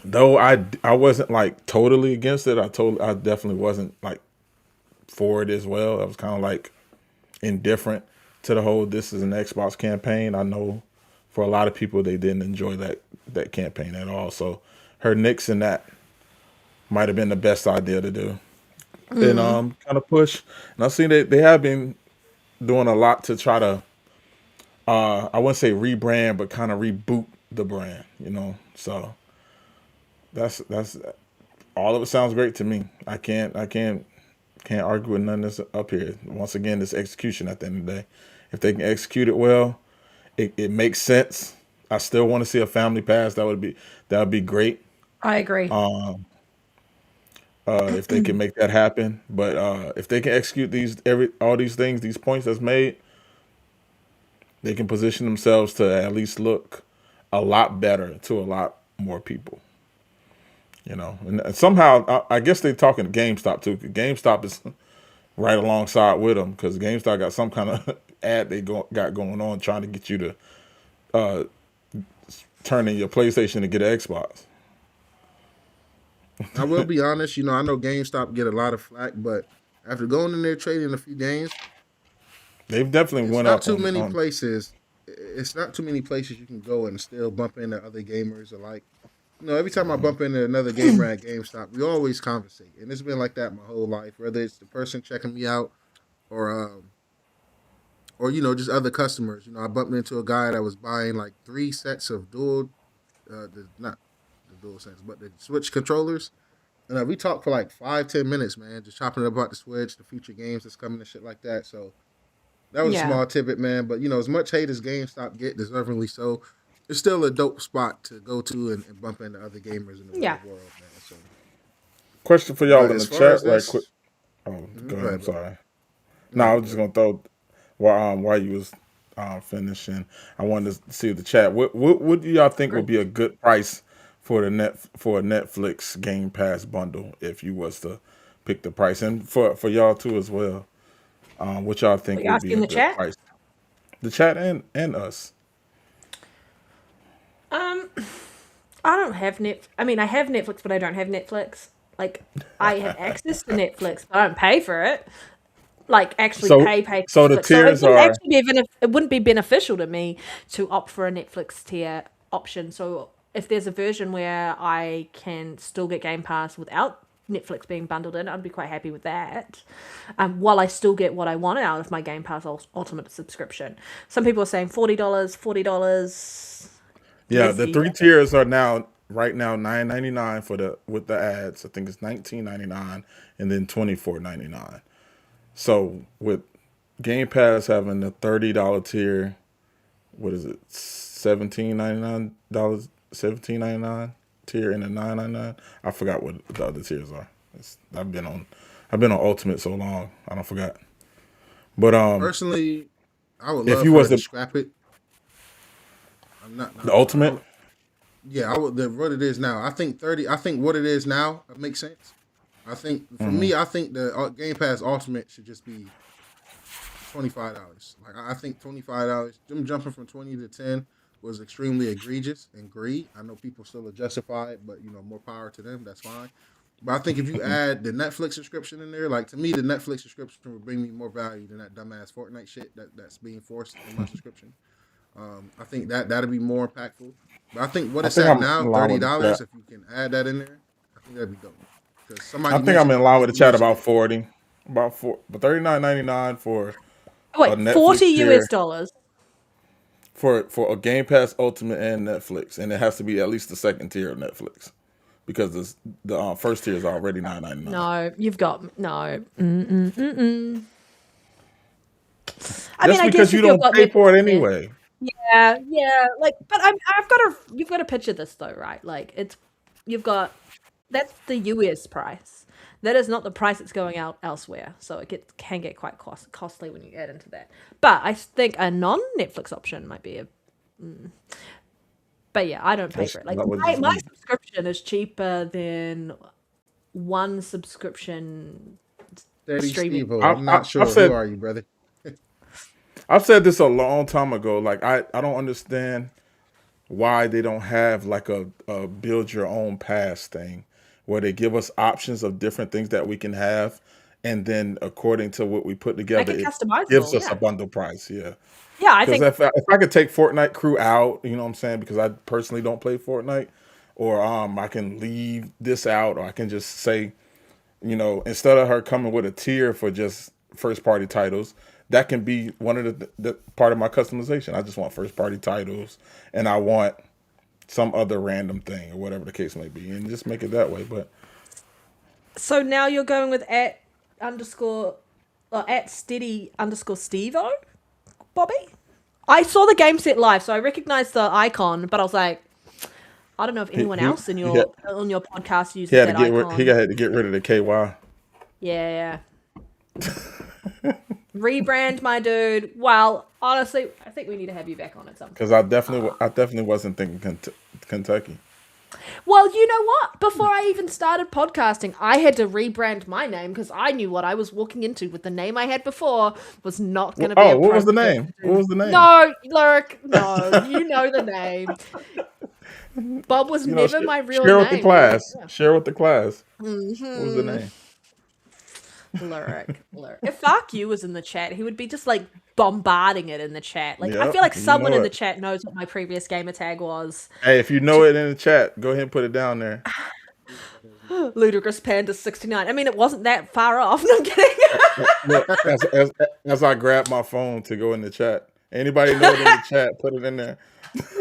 though I wasn't like totally against it, I definitely wasn't like for it as well. I was kind of like indifferent to the whole "this is an Xbox" campaign. I know for a lot of people they didn't enjoy that campaign at all. So her nixing that might have been the best idea to do. And kind of push. And I see they have been doing a lot to try to I wouldn't say rebrand, but kind of reboot the brand. So that's all of it sounds great to me. I can't argue with none of this up here. Once again, this execution at the end of the day. If they can execute it well, it makes sense. I still want to see a family pass. That would be great. I agree. If they can make that happen. But if they can execute all these things, these points that's made, they can position themselves to at least look a lot better to a lot more people. And somehow I guess they're talking to GameStop too. 'Cause GameStop is right alongside with them, because GameStop got some kind of ad got going on trying to get you to uh, turn in your PlayStation to get an Xbox. I will be honest, I know GameStop get a lot of flack, but after going in there trading a few games, They've definitely it's went not up too on many on. places. It's not too many places you can go and still bump into other gamers alike. Every time I bump into another gamer at GameStop, we always conversate, and it's been like that my whole life. Whether it's the person checking me out, or just other customers. I bumped into a guy that was buying like 3 sets of not the dual sense, but the Switch controllers. And we talked for like 5-10 minutes, man, just chopping it about the Switch, the future games that's coming and shit like that. So that was a Yeah. small tidbit, man. But as much hate as GameStop get, deservingly so, it's still a dope spot to go to and bump into other gamers in the Yeah. real world, man. So, Question for y'all but in the as far chat, as right quick. this, Oh, go go ahead. I'm ahead, bro. sorry. No, No, I you was just good. gonna throw while you was finishing. I wanted to see the chat. What do y'all think would Agree. be a good price for a Netflix Game Pass bundle if you was to pick the price, and for y'all too as well? What y'all What think you would be asking a the good chat? price? The chat and us. Um, I don't have Netflix. I mean, I have Netflix, but I don't have Netflix. Like, I have access to Netflix, but I don't pay for it. Like, actually So pay for so the Netflix. So it tiers wouldn't are actually it wouldn't be beneficial to me to opt for a Netflix tier option. So if there's a version where I can still get Game Pass without Netflix being bundled in, I'd be quite happy with that. While I still get what I want out of my Game Pass Ultimate subscription. Some people are saying $40, $40. yeah, Yes, the yeah. three tiers are now. right now $9.99 for the with the ads. I think it's $19.99 and then $24.99. So with Game Pass having the $30 tier, what is it? $17.99, $17.99 tier and the $9.99. I forgot what the other tiers are. I've been on Ultimate so long I don't forgot. But Personally, I would if love you for was her to the scrap it. I'm not. the Ultimate, Yeah, I would. What it is now. I think 30. I think what it is now makes sense. I think for me, I think the Game Pass Ultimate should just be $25. Like I think $25. Them jumping from 20 to 10 was extremely egregious and greed. I know people still justify it, but more power to them. That's fine. But I think if you add the Netflix subscription in there, like to me, the Netflix subscription would bring me more value than that dumbass Fortnite shit that's being forced in my subscription. I think that'd be more impactful. But I think what I it's think at I'm now, in line with the $30. chat. If you can add that in there, I think that'd be dope. Because I somebody think I'm mentioned in it. line with the You chat mentioned about it. 40, but $39.99 for a Wait, Netflix 40 US tier dollars. for a Game Pass Ultimate and Netflix, and it has to be at least the second tier of Netflix because the first tier is already $9.99. No, you've got no. I mean, That's I guess because you if you've don't got pay Netflix, for it yeah, anyway. yeah. Like, but you've got to picture this though, right? Like, you've got that's the US price. That is not the price that's going out elsewhere, so can get quite costly when you add into that. But I think a non-Netflix option might be a. But yeah, I don't pay for it. Like That was my just subscription is cheaper than one subscription Steady streaming. Steve-O. I, I'm I, not I've sure. Who said are you, brother? I've said this a long time ago. Like I don't understand why they don't have like a build your own pass thing where they give us options of different things that we can have, and then according to what we put Make together, it it gives customizable, us a yeah. bundle price. Yeah. Yeah, I Because think if I could take Fortnite crew out, you know what I'm saying? Because I personally don't play Fortnite, or I can leave this out, or I can just say, instead of her coming with a tier for just first party titles, that can be one of the part of my customization. I just want first party titles, and I want some other random thing or whatever the case may be, and just make it that way. But so. Now you're going with at steady underscore Stevo, Bobby. I saw the game set live, so I recognized the icon, but I was like, I don't know if he anyone he else in he had, on your podcast he uses had to that he icon. had to get rid of the KY. Yeah. Rebrand, my dude. Well, honestly, I think we need to have you back on at some point. Because I definitely wasn't thinking Kentucky. Well, you know what? Before I even started podcasting, I had to rebrand my name because I knew what I was walking into with the name I had before was not going to be Oh, what was the appropriate. name? What was the name? No, Lyric, no. You know the name. Bob was never my real Share with the name, dude. class. Share with the class. What was the Mm-hmm. name? Lyric. If Fuck You was in the chat, he would be just like bombarding it in the chat. Like, I Yep, feel like you someone know in the it. chat knows what my previous gamer tag was. Hey, if you know it in the chat, go ahead and put it down there. Ludicrous Panda 69. I mean, it wasn't that far off. No, I'm kidding. Look, as I grab my phone to go in the chat. Anybody know it in the chat, put it in there.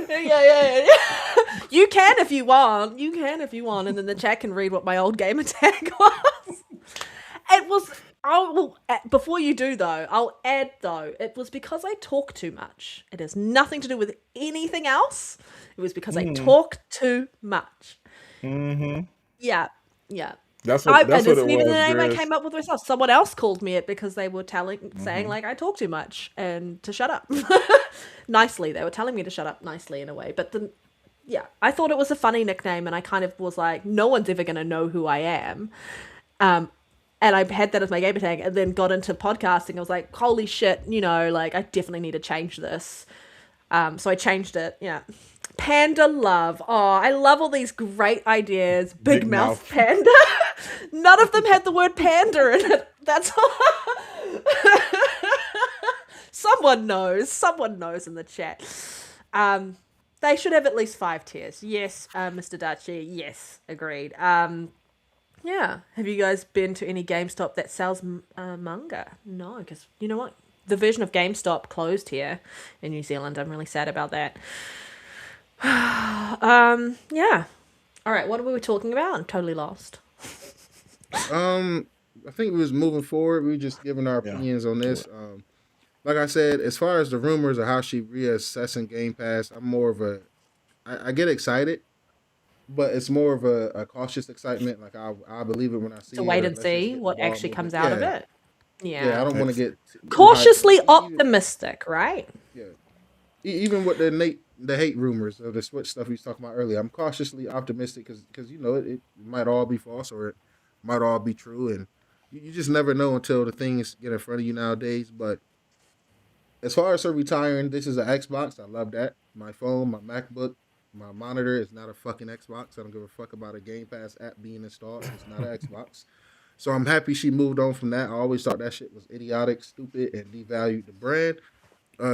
Yeah. You can if you want. And then the chat can read what my old gamer tag was. It was. Before you do though, I'll add though. It was because I talk too much. It has nothing to do with anything else. It was because I talk too much. Mm-hmm. Yeah. That's And what it isn't even the was, name I Grizz. came up with myself. Someone else called me it because they were saying like I talk too much and to shut up. Nicely, they were telling me to shut up nicely in a way. But then, yeah, I thought it was a funny nickname, and I kind of was like, no one's ever going to know who I am. And I had that as my gamer tag, and then got into podcasting. I was like, holy shit, like I definitely need to change this. So I changed it. Yeah. Panda love. Oh, I love all these great ideas. Big mouth mouth. panda. None of them had the word panda in it. That's all. Someone knows in the chat. They should have at least 5 tiers. Yes, Mr. Dachi. Yes, agreed. Yeah. Have you guys been to any GameStop that sells manga? No, because you know what? The version of GameStop closed here in New Zealand. I'm really sad about that. Yeah. All right, what were we talking about? I'm totally lost. I think we was moving forward. We just giving our Yeah. opinions on this. Like I said, as far as the rumors of how she reassessing Game Pass, I'm more of a. I get excited, but it's more of a cautious excitement. Like I believe it when I To see it, wait or and let's just see get the what ball actually moving. comes out of Yeah, it. yeah. I Yeah. don't want to It's get too hyped. Cautiously Even optimistic, right? yeah, even with the hate rumors of the Switch stuff we was talking about earlier, I'm cautiously optimistic because it might all be false or it might all be true, and you just never know until the things get in front of you nowadays. But as far as her retiring, this is an Xbox. I love that. My phone, my MacBook, my monitor is not a fucking Xbox. I don't give a fuck about a Game Pass app being installed. It's not an Xbox. So I'm happy she moved on from that. I always thought that shit was idiotic, stupid, and devalued the brand.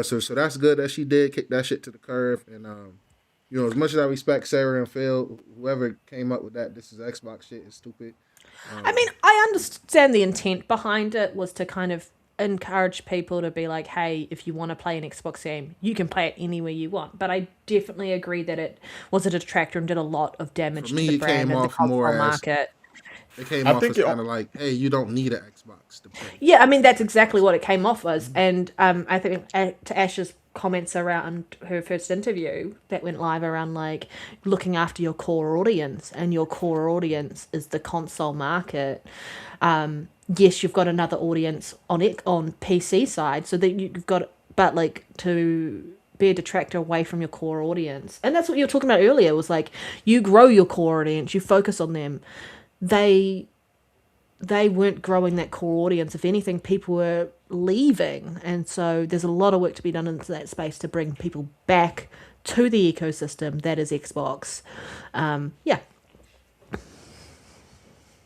So that's good that she did kick that shit to the curb. And as much as I respect Sarah and Phil, whoever came up with that, this is Xbox shit is stupid. I mean, I understand the intent behind it was to kind of encourage people to be like, hey, if you want to play an Xbox game, you can play it anywhere you want. But I definitely agree that it was a detractor and did a lot of For damage to me, the it brand came and the off more console as market. it came I off think as kind of like, hey, you don't need an Xbox to play Yeah, I mean, that's exactly Xbox. what it came off as. And I think to Ash's comments around her first interview that went live around like looking after your core audience, and your core audience is the console market. Yes, you've got another audience on it on PC side, so that you've got, but like to be a detractor away from your core audience, and that's what you were talking about earlier. Was like you grow your core audience, you focus on them. They weren't growing that core audience. If anything, people were leaving. And so there's a lot of work to be done into that space to bring people back to the ecosystem that is Xbox. Yeah.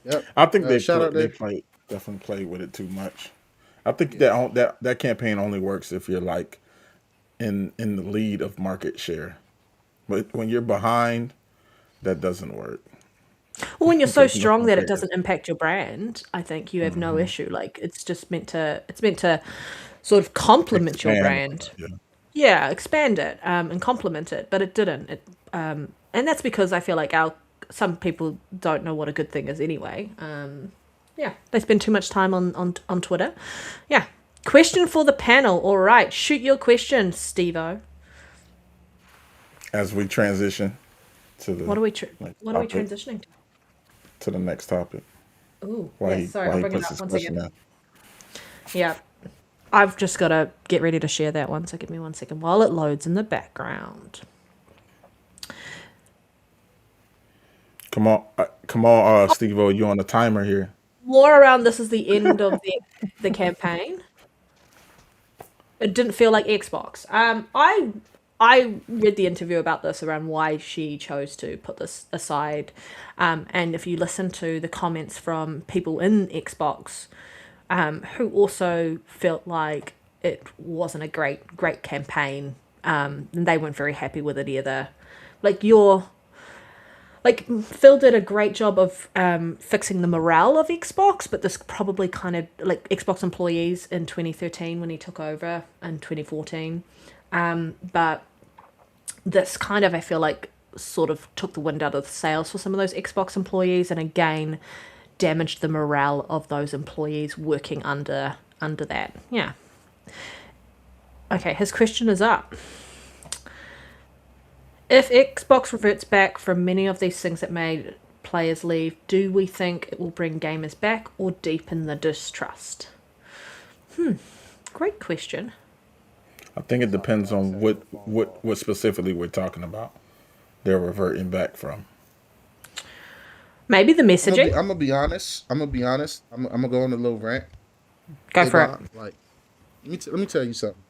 Yep. I think Shout out they to definitely played with it too much. I think that campaign only works if you're like in the lead of market share. But when you're behind, that doesn't work Well, when you're so because no strong one that it cares. doesn't impact your brand, I think you have no issue. Like it's meant to sort of complement your Expand. brand. Yeah. Yeah, expand it and complement it, but it didn't. And that's because I feel like some people don't know what a good thing is anyway. Yeah, they spend too much time on Twitter. Yeah. Question for the panel. All right, shoot your question, Steve-O. As we transition to What the are we next what are we topic, transitioning to? to the next topic, Ooh, yes. Sorry, why I'll he bring it puts up his one question second. in. Yeah, I've just got to get ready to share that one. So give me 1 second while it loads in the background. Come on, Steve-O, you on the timer here. More around this is the end of the campaign. It didn't feel like Xbox. I read the interview about this around why she chose to put this aside, and if you listen to the comments from people in Xbox, who also felt like it wasn't a great campaign, and they weren't very happy with it either. Like Phil did a great job of fixing the morale of Xbox, but this probably kind of like Xbox employees in 2013 when he took over in 2014. But this kind of, I feel like, sort of took the wind out of the sails for some of those Xbox employees, and again damaged the morale of those employees working under that. Yeah. Okay, his question is up. If Xbox reverts back from many of these things that made players leave, do we think it will bring gamers back or deepen the distrust? Great question. I think it depends on what specifically we're talking about. They're reverting back from. Maybe the I'm messaging. gonna be honest. I'm gonna go on a little rant. Go Hey, for it. Bob, like, let me tell you something.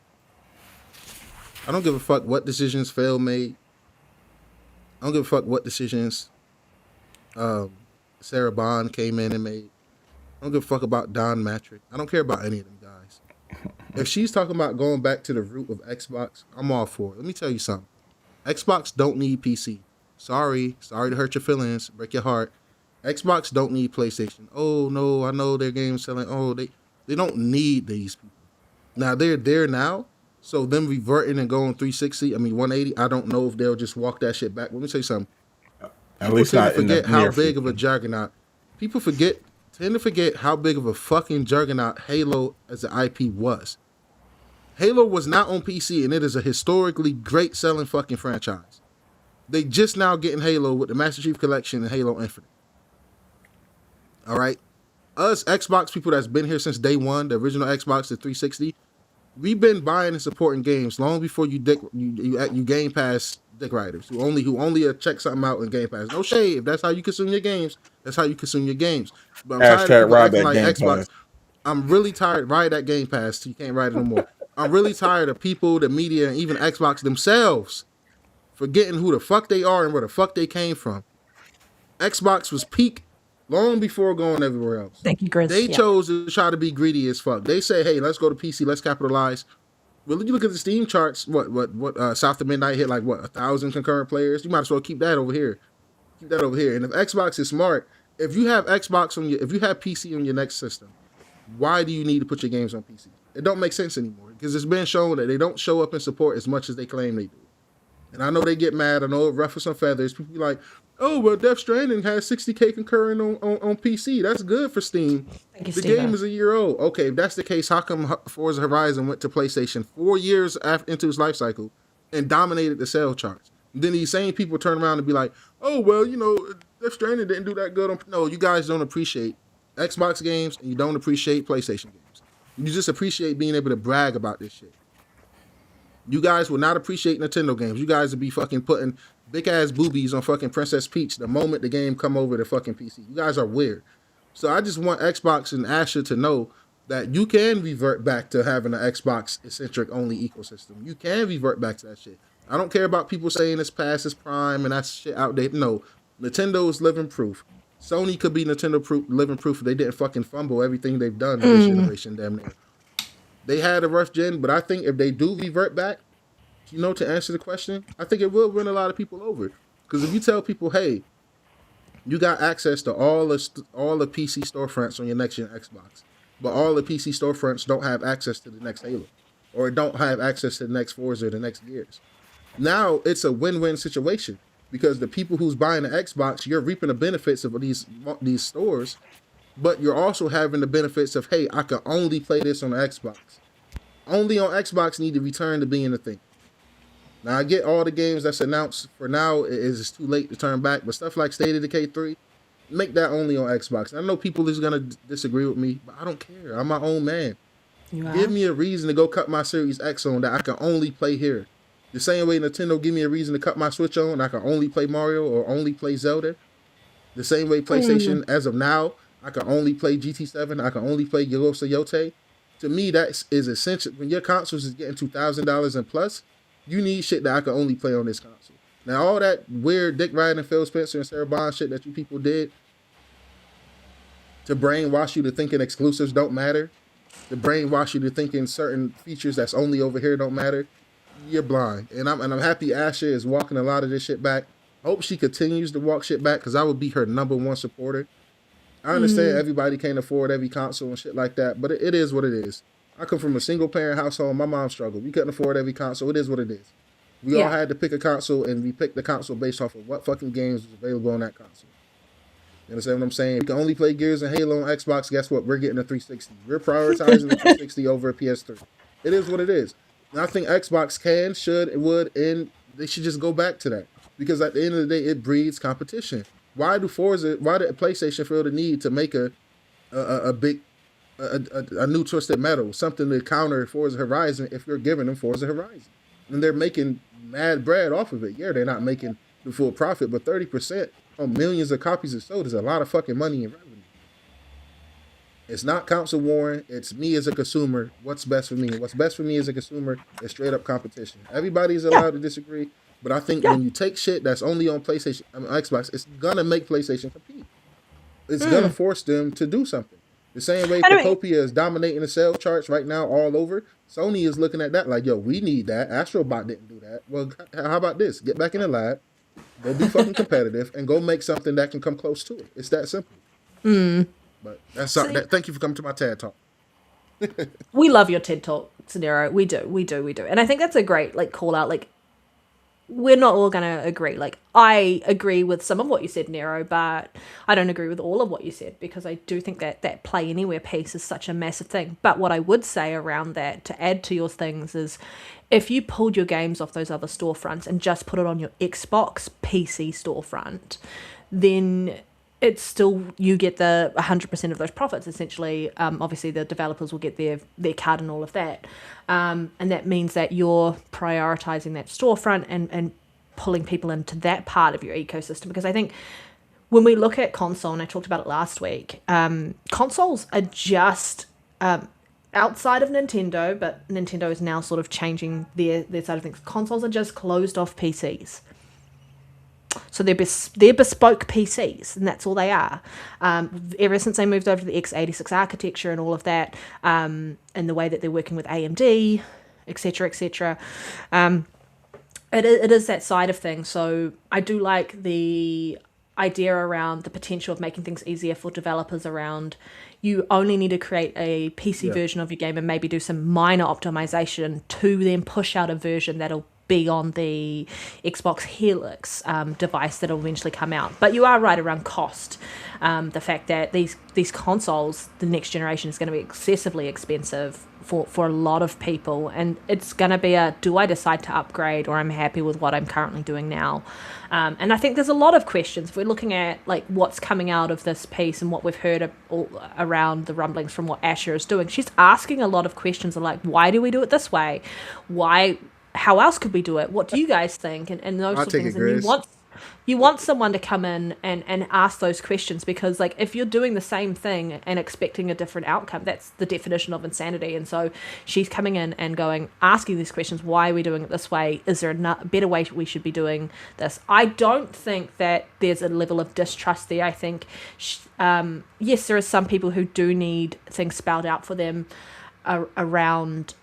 I don't give a fuck what decisions Phil made. I don't give a fuck what decisions Sarah Bond came in and made. I don't give a fuck about Don Matrick. I don't care about any of them guys. If she's talking about going back to the root of Xbox, I'm all for it. Let me tell you something. Xbox don't need PC. Sorry to hurt your feelings, break your heart. Xbox don't need PlayStation. Oh no, I know their games selling. Oh, they don't need these people. Now they're there now. So them reverting and going 360, I mean 180, I don't know if they'll just walk that shit back. Let me tell you something. At People least tend to not in the forget how near big of a future. juggernaut. People tend to forget how big of a fucking juggernaut Halo as an IP was. Halo was not on PC, and it is a historically great selling fucking franchise. They just now getting Halo with the Master Chief Collection and Halo Infinite. All right, us Xbox people that's been here since day one, the original Xbox, the 360. We've been buying and supporting games long before you Game Pass dick riders who only check something out in Game Pass. No shade. If that's how you consume your games, that's how you consume your games. But I'm tired of Hashtag people ride acting that like Game Xbox. Pass. I'm really tired. Ride that Game Pass till you can't ride it no more. I'm really tired of people, the media, and even Xbox themselves forgetting who the fuck they are and where the fuck they came from. Xbox was peak long before going everywhere else. Thank you, Grizz. They Yeah. chose to try to be greedy as fuck. They say, hey, let's go to PC, let's capitalize. Well, you look at the Steam charts. South of Midnight hit like 1,000 concurrent players. You might as well keep that over here. Keep that over here. And if Xbox is smart, if you have PC on your next system, why do you need to put your games on PC? It don't make sense anymore because it's been shown that they don't show up and support as much as they claim they do. And I know they get mad. I know it ruffles some feathers. People be like, "Oh, well, Death Stranding has 60K concurrent on PC. That's good for Steam. Thank you, The Steve. game is a year old." Okay, if that's the case, how come Forza Horizon went to PlayStation 4 years into its life cycle and dominated the sales charts? And then these same people turn around and be like, "Oh, well, Death Stranding didn't do that good." No, you guys don't appreciate Xbox games and you don't appreciate PlayStation games. You just appreciate being able to brag about this shit. You guys will not appreciate Nintendo games. You guys will be fucking putting big ass boobies on fucking Princess Peach the moment the game come over to fucking PC. You guys are weird. So I just want Xbox and Asher to know that you can revert back to having an Xbox-centric only ecosystem. You can revert back to that shit. I don't care about people saying it's past its prime and that shit outdated. No, Nintendo is living proof. Sony could be living proof if they didn't fucking fumble everything they've done in this generation damn near. They had a rough gen, but I think if they do revert back, to answer the question, I think it will win a lot of people over. Because if you tell people, hey, you got access to all the PC storefronts on your next gen Xbox, but all the PC storefronts don't have access to the next Halo, or don't have access to the next Forza or the next Gears. Now it's a win-win situation because the people who's buying the Xbox, you're reaping the benefits of these stores, but you're also having the benefits of, hey, I can only play this on the Xbox. Only on Xbox need to return to being a thing. Now, I get all the games that's announced for now. It's too late to turn back, but stuff like State of Decay 3, make that only on Xbox. I know people is going to disagree with me, but I don't care. I'm my own man. Give me a reason to go cut my Series X on that I can only play here. The same way Nintendo give me a reason to cut my Switch on, I can only play Mario or only play Zelda. The same way PlayStation, as of now, I can only play GT7. I can only play Yosa Yote. To me, that is essential. When your consoles is getting $2,000 and plus, you need shit that I can only play on this console. Now, all that weird Dick Ryan and Phil Spencer and Sarah Bond shit that you people did to brainwash you to thinking exclusives don't matter, to brainwash you to thinking certain features that's only over here don't matter, you're blind. And I'm happy Asher is walking a lot of this shit back. Hope she continues to walk shit back because I would be her number one supporter. I understand everybody can't afford every console and shit like that, but it is what it is. I come from a single parent household. My mom struggled. We couldn't afford every console. It is what it is. We all had to pick a console, and we picked the console based off of what fucking games was available on that console. You understand what I'm saying? We can only play Gears and Halo on Xbox. Guess what? We're getting a 360. We're prioritizing the 360 over a PS3. It is what it is. And I think Xbox can, should, would, and they should just go back to that. Because at the end of the day, it breeds competition. Why did PlayStation feel the need to make a new Twisted Metal, something to counter Forza Horizon if you're giving them Forza Horizon? And they're making mad bread off of it. Yeah, they're not making the full profit, but 30% on millions of copies of sold is a lot of fucking money in revenue. It's not console warring. It's me as a consumer. What's best for me? And what's best for me as a consumer is straight up competition. Everybody's allowed to disagree, but I think when you take shit that's only on Xbox, it's gonna make PlayStation compete. It's gonna force them to do something. The same way Copia is dominating the sales charts right now all over, Sony is looking at that like, yo, we need that. Astrobot didn't do that. Well, how about this? Get back in the lab, go be fucking competitive, and go make something that can come close to it. It's that simple. But that's thank you for coming to my TED Talk. We love your TED Talk, NextGenNero. We do. And I think that's a great call out. we're not all going to agree. Like, I agree with some of what you said, Nero, but I don't agree with all of what you said, because I do think that that play anywhere piece is such a massive thing. But what I would say around that, to add to your things, is if you pulled your games off those other storefronts and just put it on your Xbox PC storefront, then it's still, you get the 100% of those profits, essentially. Obviously the developers will get their cut and all of that, and that means that you're prioritizing that storefront and pulling people into that part of your ecosystem. Because I think when we look at console, and I talked about it last week, consoles are just outside of Nintendo, but Nintendo is now sort of changing their side of things. Consoles are just closed off PCs. So they're bespoke PCs, and that's all they are. Ever since they moved over to the x86 architecture and all of that, and the way that they're working with AMD, etc., etc., it is that side of things. So I do like the idea around the potential of making things easier for developers around, you only need to create a PC version of your game and maybe do some minor optimization to then push out a version that'll be on the Xbox Helix device that'll eventually come out. But you are right around cost. The fact that these consoles, the next generation, is going to be excessively expensive for a lot of people, and it's going to be do I decide to upgrade, or I'm happy with what I'm currently doing now? And I think there's a lot of questions. If we're looking at like what's coming out of this piece and what we've heard around the rumblings from what Asher is doing, she's asking a lot of questions of like, why do we do it this way? How else could we do it? What do you guys think? And those sort of things. And you want someone to come in and ask those questions, because like if you're doing the same thing and expecting a different outcome, that's the definition of insanity. And so she's coming in and asking these questions. Why are we doing it this way? Is there a better way we should be doing this? I don't think that there's a level of distrust there. I think, yes, there are some people who do need things spelled out for them around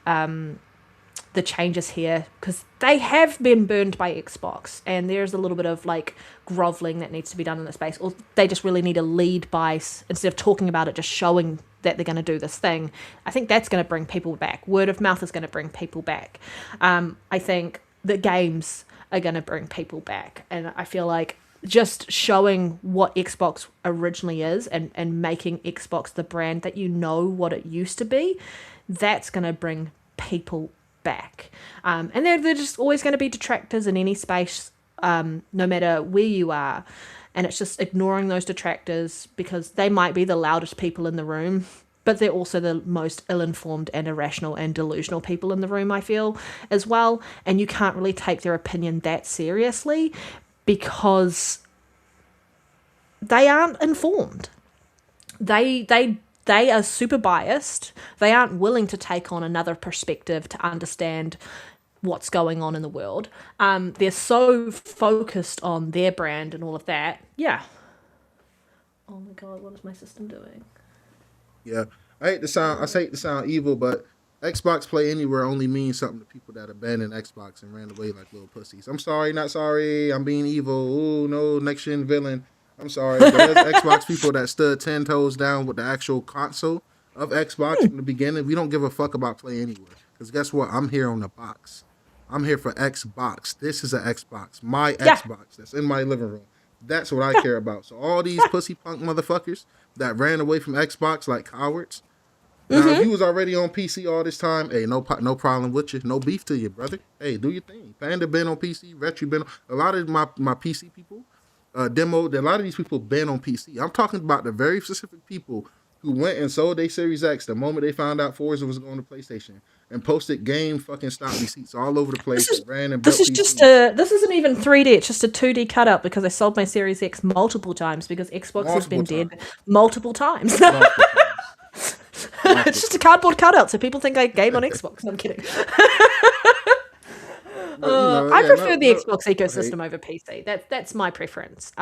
the changes here, because they have been burned by Xbox, and there's a little bit of like groveling that needs to be done in the space, or they just really need to lead by, instead of talking about it, just showing that they're going to do this thing. I think that's going to bring people back. Word of mouth is going to bring people back. I think the games are going to bring people back, and I feel like just showing what Xbox originally is and making Xbox the brand that you know what it used to be, that's going to bring people back. And they're just always going to be detractors in any space, no matter where you are. And it's just ignoring those detractors, because they might be the loudest people in the room, but they're also the most ill-informed and irrational and delusional people in the room, I feel, as well. And you can't really take their opinion that seriously, because they aren't informed. They are super biased. They aren't willing to take on another perspective to understand what's going on in the world. They're so focused on their brand and all of that. Yeah. Oh my God, what is my system doing? Yeah, I hate to sound evil, but Xbox Play Anywhere only means something to people that abandoned Xbox and ran away like little pussies. I'm sorry, not sorry. I'm being evil. Ooh, no, next gen villain. I'm sorry, but there's Xbox people that stood 10 toes down with the actual console of Xbox from the beginning. We don't give a fuck about Play Anywhere, because guess what? I'm here on the box. I'm here for Xbox. This is an Xbox. My Xbox that's in my living room. That's what I care about. So all these pussy punk motherfuckers that ran away from Xbox like cowards. Now, if you was already on PC all this time, hey, no problem with you. No beef to you, brother. Hey, do your thing. Panda been on PC. Retro been on. A lot of my PC people demoed. A lot of these people been on PC. I'm talking about the very specific people who went and sold their Series X the moment they found out Forza was going to PlayStation, and posted game fucking stock receipts all over the place. This isn't even 3D. It's just a 2D cutout, because I sold my Series X multiple times because Xbox has been dead multiple times. It's just a cardboard cutout, so people think I game on Xbox. I'm kidding. I prefer the Xbox ecosystem over PC. That's my preference.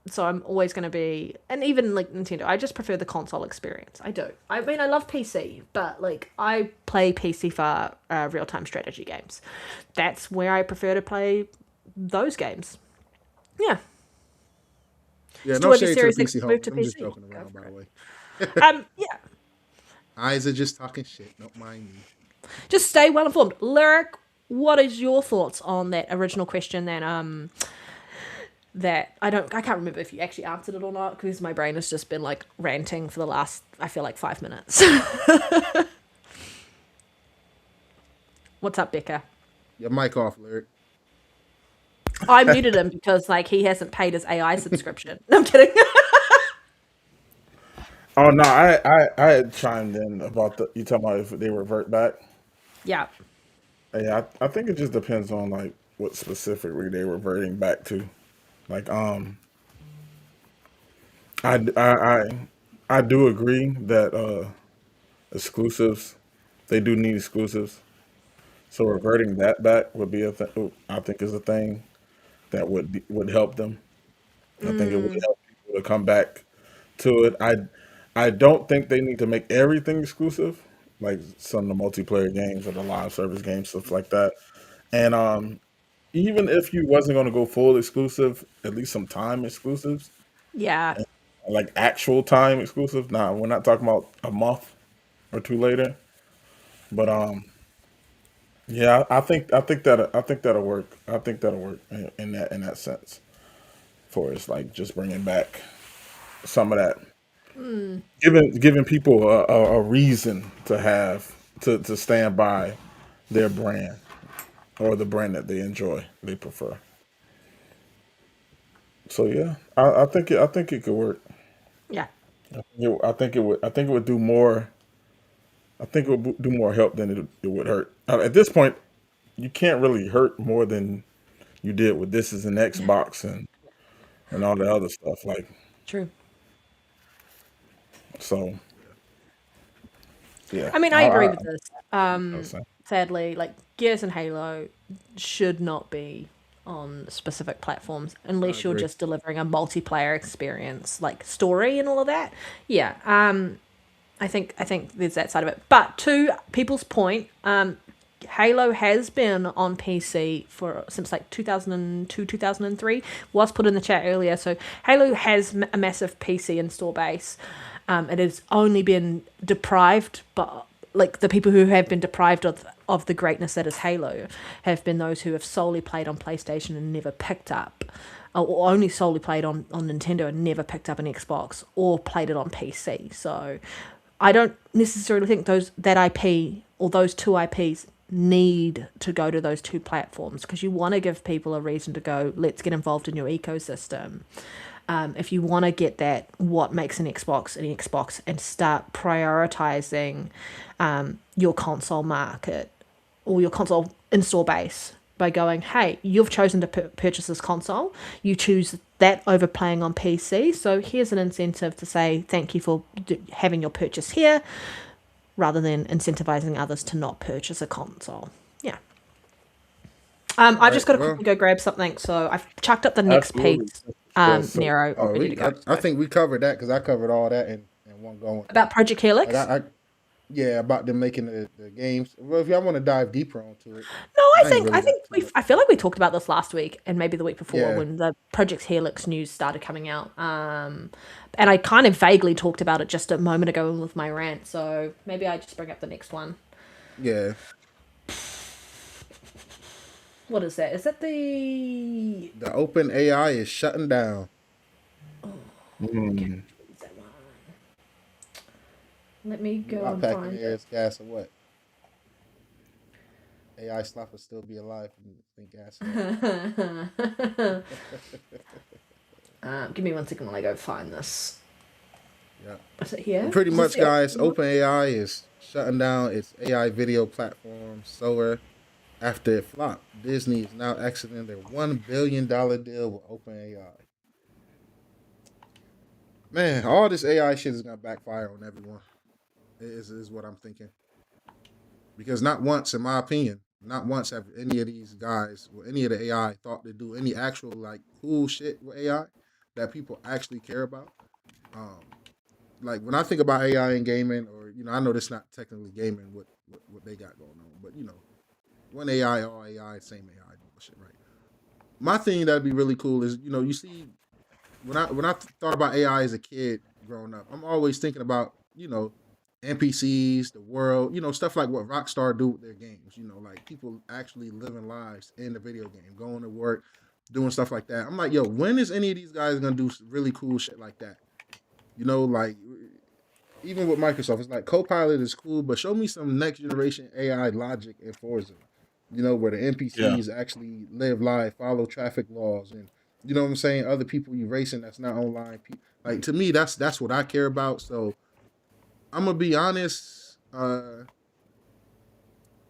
So I'm always going to be, and even like Nintendo, I just prefer the console experience. I do. I mean, I love PC, but like I play PC for real-time strategy games. That's where I prefer to play those games. Yeah. Yeah, no shade to the PC home. I'm just joking around, by the way. Yeah. Eyes are just talking shit. Don't mind me. Just stay well informed. Lyric, what is your thoughts on that original question that I can't remember if you actually answered it or not because my brain has just been like ranting for the last, I feel like 5 minutes. What's up, Becca? Your mic off, Lyric. I muted him because like he hasn't paid his AI subscription. No, I'm kidding. Oh no, I had chimed in about you talking about if they revert back. Yeah. Yeah, I think it just depends on like what specifically they're reverting back to. Like I I do agree that exclusives they do need exclusives. So reverting that back would be I think is a thing that would help them. I think it would help people to come back to it. I don't think they need to make everything exclusive, like some of the multiplayer games or the live service games, stuff like that. And even if you wasn't going to go full exclusive, at least some time exclusives, Yeah. like actual time exclusive. Nah, we're not talking about a month or two later. But yeah, I think that'll work. I think that'll work in that sense for us, like just bringing back some of that, giving people a reason to to stand by their brand or the brand that they enjoy, they prefer. So yeah, I think it could work. Yeah. I think it would do more. I think it would do more help than it would hurt. At this point, you can't really hurt more than you did with this is an Xbox and all the other stuff. Like True. so, yeah. I mean, I agree with I this. was saying, Sadly, like Gears and Halo should not be on specific platforms I unless you're agree. just delivering a multiplayer experience, like story and all of that. Yeah. I think there's that side of it. But to people's point, Halo has been on PC for since like 2002, 2003. Was put in the chat earlier. So Halo has a massive PC install base. It has only been deprived, but like the people who have been deprived of the greatness that is Halo have been those who have solely played on PlayStation and never picked up, or only solely played on Nintendo and never picked up an Xbox or played it on PC. So I don't necessarily think that IP or those two IPs need to go to those two platforms because you want to give people a reason to go, let's get involved in your ecosystem. If you want to get that, what makes an Xbox, and start prioritizing your console market or your console install base by going, hey, you've chosen to purchase this console. You choose that over playing on PC. So here's an incentive to say thank you for having your purchase here rather than incentivizing others to not purchase a console. Yeah. All I've just right. got to Well, quickly go grab something. So I've chucked up the next absolutely. piece, Yeah. So Nero, oh, ready to go. I So think we covered that because I covered all that in one going. about Project Like Helix. yeah, about them making the games. Well, if y'all want to dive deeper onto it, No, I ain't really I got think too much. I feel like we talked about this last week and maybe the week before Yeah, when the Project Helix news started coming out. And I kind of vaguely talked about it just a moment ago with my rant. So maybe I just bring up the next one. yeah. What is that? Is that the? The open AI is shutting down. Okay, mm, is that one? Let me You go out and packing find air it. is gas or what? AI slap will still be alive and think gas or Give me 1 second while I go find this. yeah. Is it And here? pretty Is this much, the guys, open one? OpenAI is shutting down its AI video platform Sora after it flopped. Disney is now exiting their $1 billion deal with OpenAI. Man, all this AI shit is gonna backfire on everyone. Is what I'm thinking. Because not once, in my opinion, not once have any of these guys or any of the AI thought to do any actual like cool shit with AI that people actually care about. Um, like when I think about AI in gaming, or I know this not technically gaming what they got going on, but one AI, all AI, same AI bullshit, right? My thing that'd be really cool is you see when I thought about AI as a kid growing up, I'm always thinking about NPCs, the world, stuff like what Rockstar do with their games. Like people actually living lives in the video game, going to work, doing stuff like that. I'm like, yo, when is any of these guys gonna do really cool shit like that? Like even with Microsoft, it's like Copilot is cool, but show me some next generation AI logic in Forza. Where the Yeah. NPCs actually live life, follow traffic laws, and you know what I'm saying. Other people you racing that's not online. Like to me, that's what I care about. So I'm gonna be honest.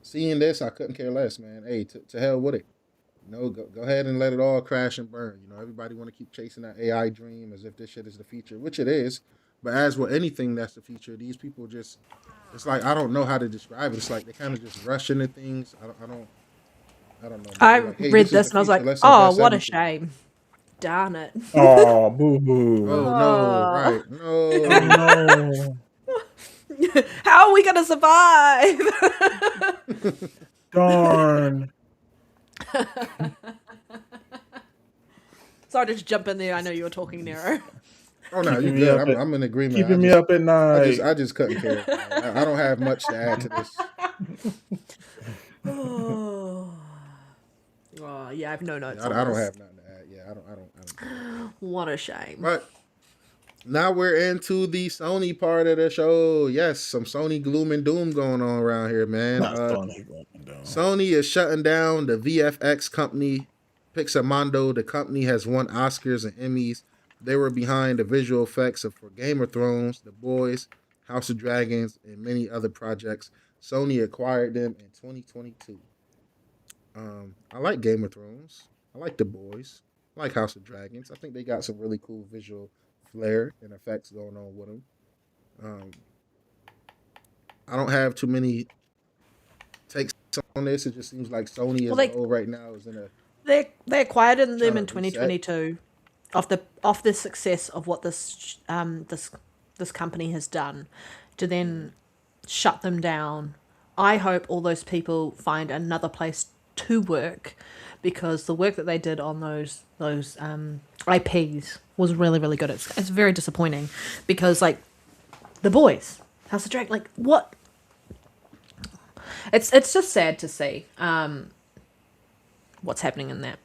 Seeing this, I couldn't care less, man. Hey, to hell with it. Go ahead and let it all crash and burn. Everybody want to keep chasing that AI dream as if this shit is the future, which it is. But as with anything that's the future, these people just, it's like I don't know how to describe it. It's like they kind of just rush into things. I don't know. Man. I They're like, hey, read this is this the and I was future. like, Let's oh, invest what a everything. shame. Darn it. Oh, boo boo. Oh no! Right? Oh No. no. How are we going to survive? Darn. Sorry to just jump in there. I know you were talking, Nero. Oh no, you Keeping me good. up I'm in agreement. keeping me up at night. I just couldn't care. I don't have much to add to this. Oh, yeah, I have no notes I on don't this. have nothing to add. Yeah, I don't. What a shame. But now we're into the Sony part of the show. Yes, some Sony gloom and doom going on around here, man. Not Sony going down. Sony is shutting down the VFX company, Pixarmondo. The company has won Oscars and Emmys. They were behind the visual effects for Game of Thrones, The Boys, House of Dragons, and many other projects. Sony acquired them in 2022. I like Game of Thrones. I like The Boys. I like House of Dragons. I think they got some really cool visual flair and effects going on with them. Um, I don't have too many takes on this. It just seems like Sony as a whole right now is in a They acquired them trying in to reset. 2022 off the success of what this company has done to then shut them down. I hope all those people find another place to work because the work that they did on those IPs was really, really good. It's very disappointing because like The Boys, House of Dragon, like what? It's just sad to see what's happening in that.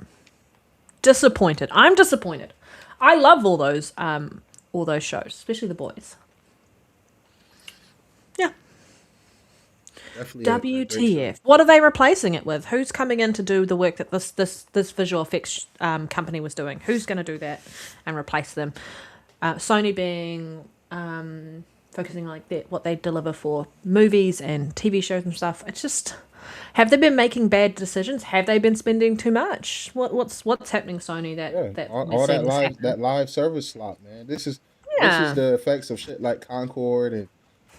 Disappointed. I'm disappointed. I love all those shows, especially The Boys. Yeah. Definitely a great show. WTF? What are they replacing it with? Who's coming in to do the work that this visual effects company was doing? Who's going to do that and replace them? Sony being focusing like that, what they deliver for movies and TV shows and stuff. It's just, have they been making bad decisions? Have they been spending too much? What's happening, Sony? All that live service slot, man. This is the effects of shit like Concord and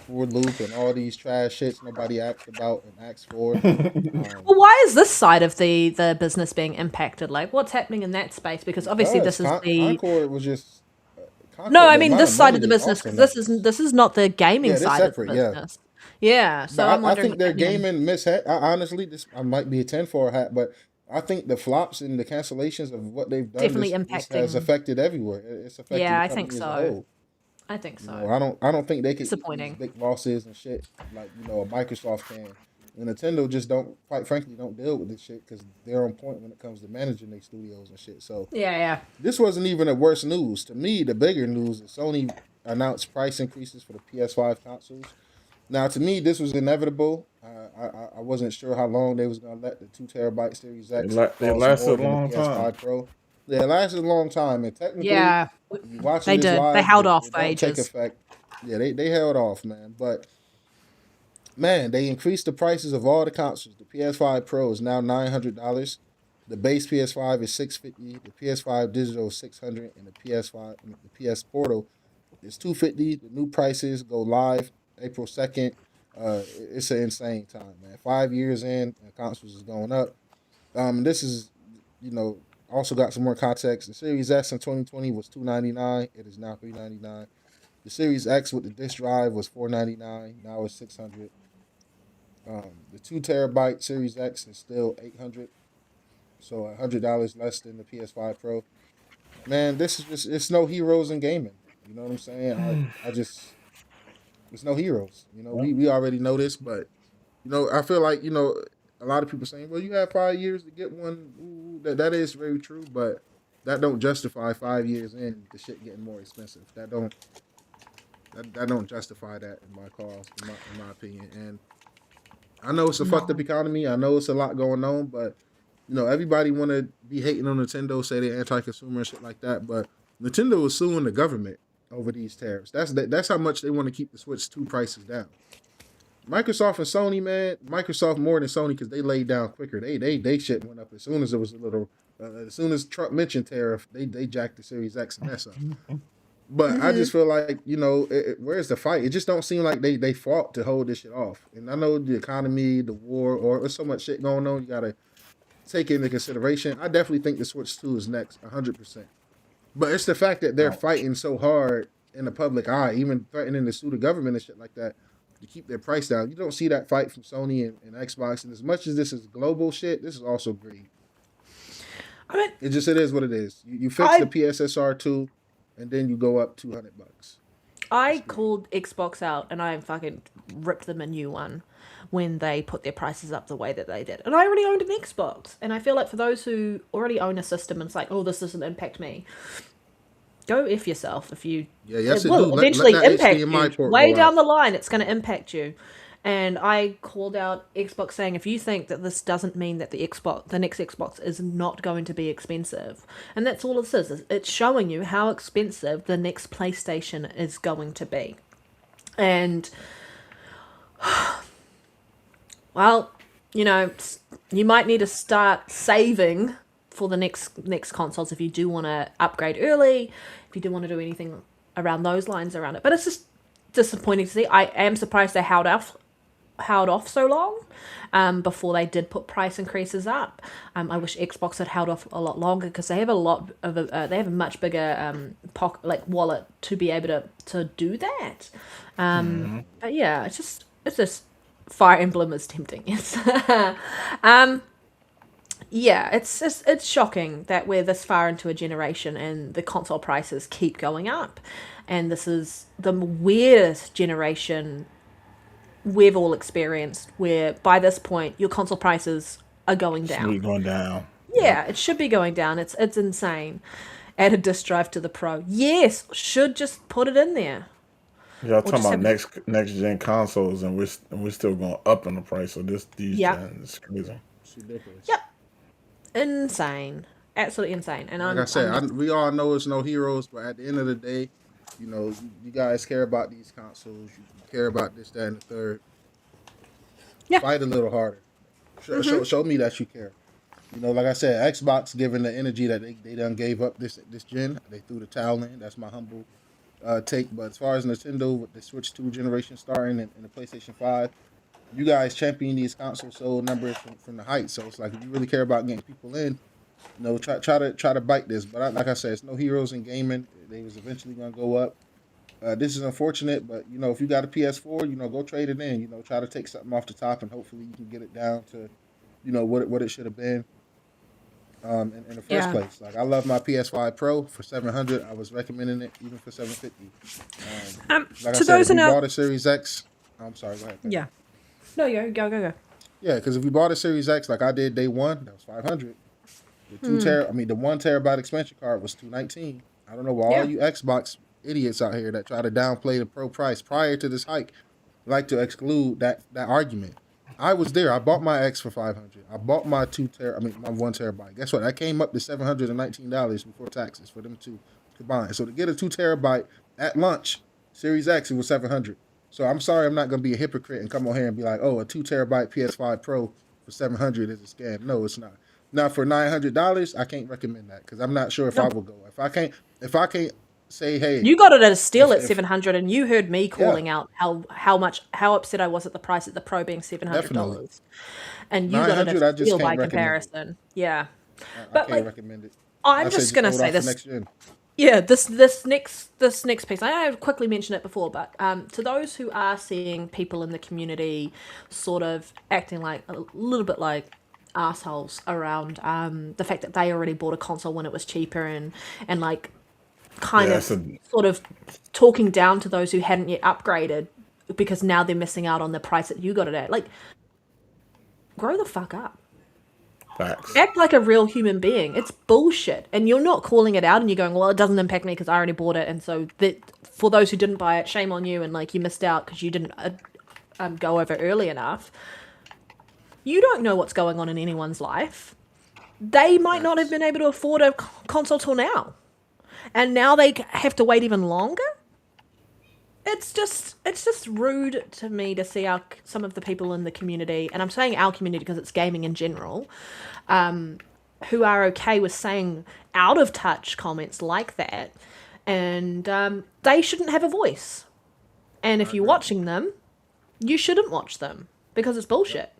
Ford Loop and all these trash shits nobody asked about and asked for. Well, why is this side of the business being impacted? Like, what's happening in that space? Because obviously this is Concord was just no, I mean this side of the business. Awesome. This is not the gaming side separate, of the business. Yeah, so but I'm wondering. I think their gaming honestly, I might be a 10 for a hat, but I think the flops and the cancellations of what they've done Definitely this has affected everywhere. It's affected Yeah, the I think company as a so. whole. I think so. I don't think they can Disappointing. big losses and shit like a Microsoft can. And Nintendo just quite frankly don't deal with this shit because they're on point when it comes to managing their studios and shit. So Yeah. this wasn't even the worst news. To me, the bigger news is Sony announced price increases for the PS5 consoles. Now, to me, this was inevitable. I wasn't sure how long they was going to let the 2 terabyte Series X It lasted a long time. Pro. Yeah, it lasted a long time. And technically, Yeah, you watching they this did. live, They held off it for don't take ages. effect. Yeah, they held off, man. But, man, they increased the prices of all the consoles. The PS5 Pro is now $900. The base PS5 is $650. The PS5 Digital is $600, and the PS Portal is $250. The new prices go live April 2nd. It's an insane time, man. 5 years in, and consoles is going up. This is, also got some more context. The Series S in 2020 was $299. It is now $399. The Series X with the disc drive was $499. Now it's $600. The 2 terabyte Series X is still $800. So $100 less than the PS5 Pro. Man, this is just, it's no heroes in gaming. You know what I'm saying? There's no heroes. We already know this, but I feel like a lot of people saying, well, you have 5 years to get one. Ooh, that is very true, but that don't justify 5 years in the shit getting more expensive. That don't justify that in my cause, in my opinion. And I know it's a fucked up No. economy. I know it's a lot going on, but everybody want to be hating on Nintendo, say they're anti-consumer and shit like that. But Nintendo is suing the government over these tariffs. That's how much they want to keep the Switch 2 prices down. Microsoft and Sony, man, Microsoft more than Sony because they laid down quicker. They shit went up as soon as it was a little. As soon as Trump mentioned tariff, they jacked the Series X and that's up. But I just feel like where's the fight? It just don't seem like they fought to hold this shit off. And I know the economy, the war, or there's so much shit going on. You gotta take it into consideration. I definitely think the Switch 2 is next, 100%. But it's the fact that they're fighting so hard in the public eye, even threatening to sue the government and shit like that to keep their price down. You don't see that fight from Sony and Xbox. And as much as this is global shit, this is also greed. I mean, It is what it is. You fix the PSSR 2, and then you go up $200. I called Xbox out and I fucking ripped them a new one when they put their prices up the way that they did. And I already owned an Xbox. And I feel like for those who already own a system and it's like, oh, this doesn't impact me, go F yourself. If you Yes, it it will do. eventually Let that impact HDMI you. port Way go down out. the line, it's going to impact you. And I called out Xbox saying, if you think that this doesn't mean that the next Xbox is not going to be expensive, and that's all it is. It's showing you how expensive the next PlayStation is going to be. And, well, you might need to start saving for the next consoles if you do want to upgrade early, if you do want to do anything around those lines around it. But it's just disappointing to see. I am surprised they held off so long before they did put price increases up. I wish Xbox had held off a lot longer because they have a much bigger wallet to be able to do that. But yeah, it's just Fire Emblem is tempting. It's yeah, it's shocking that we're this far into a generation and the console prices keep going up, and this is the weirdest generation we've all experienced where by this point your console prices are going down. Sweet going down. Yeah, it should be going down. It's insane. Add a disk drive to the Pro. Yes, should just put it in there. Y'all just talking about have- next gen consoles, and we're still going up in the price. So these Yeah. gens is crazy. It's ridiculous. Yep. Insane. Absolutely insane. And Like I said, we all know it's no heroes, but at the end of the day, you guys care about these consoles. You care about this, that, and the third. Yeah. Fight a little harder. Show me that you care. Like I said, Xbox, given the energy that they done gave up this gen, they threw the towel in. That's my humble take. But as far as Nintendo with the Switch 2 generation starting and the PlayStation 5, you guys champion these console sold numbers from the heights. So it's like if you really care about getting people in, try to bite this. But like I said, it's no heroes in gaming. They was eventually gonna go up. This is unfortunate, but if you got a PS4, go trade it in. Try to take something off the top, and hopefully you can get it down to, what it should have been. In the first place, like I love my PS5 Pro for $700. I was recommending it even for $750. Like to I said, those if we who know, bought a Series X, I'm sorry, go ahead. yeah. No, go. Yeah, because if we bought a Series X like I did day one, that was $500. The 1 terabyte expansion card was $219. I don't know why all you Xbox idiots out here that try to downplay the Pro price prior to this hike like to exclude that argument. I was there. I bought my X for $500. I bought my my 1 terabyte. Guess what? That came up to $719 before taxes for them two combined. So to get a 2 terabyte at launch, Series X, it was $700. So I'm sorry, I'm not gonna be a hypocrite and come on here and be like, oh, a 2 terabyte PS5 Pro for $700 is a scam. No, it's not. Now for $900, I can't recommend that because I'm not sure if I will go. If I can't say, hey, You got it at a steal at 700, and you heard me calling out how upset I was at the price at the Pro being $700, Definitely. and you got it $900, I at a just steal can't by recommend it. comparison. Yeah, I but can't recommend it. I'm I just said gonna hold say off for this. next gen. Yeah, this next piece. I quickly mentioned it before, but to those who are seeing people in the community sort of acting like a little bit like assholes around the fact that they already bought a console when it was cheaper and like kind Yeah, of sort of talking down to those who hadn't yet upgraded because now they're missing out on the price that you got it at. Like, grow the fuck up. Facts. Act like a real human being. It's bullshit. And you're not calling it out and you're going, well, it doesn't impact me because I already bought it. And so that for those who didn't buy it, shame on you. And like you missed out because you didn't go over early enough. You don't know what's going on in anyone's life. They might not have been able to afford a console till now. And now they have to wait even longer. It's just rude to me to see some of the people in the community, and I'm saying our community because it's gaming in general, who are okay with saying out of touch comments like that, and they shouldn't have a voice. And if you're watching them, you shouldn't watch them because it's bullshit.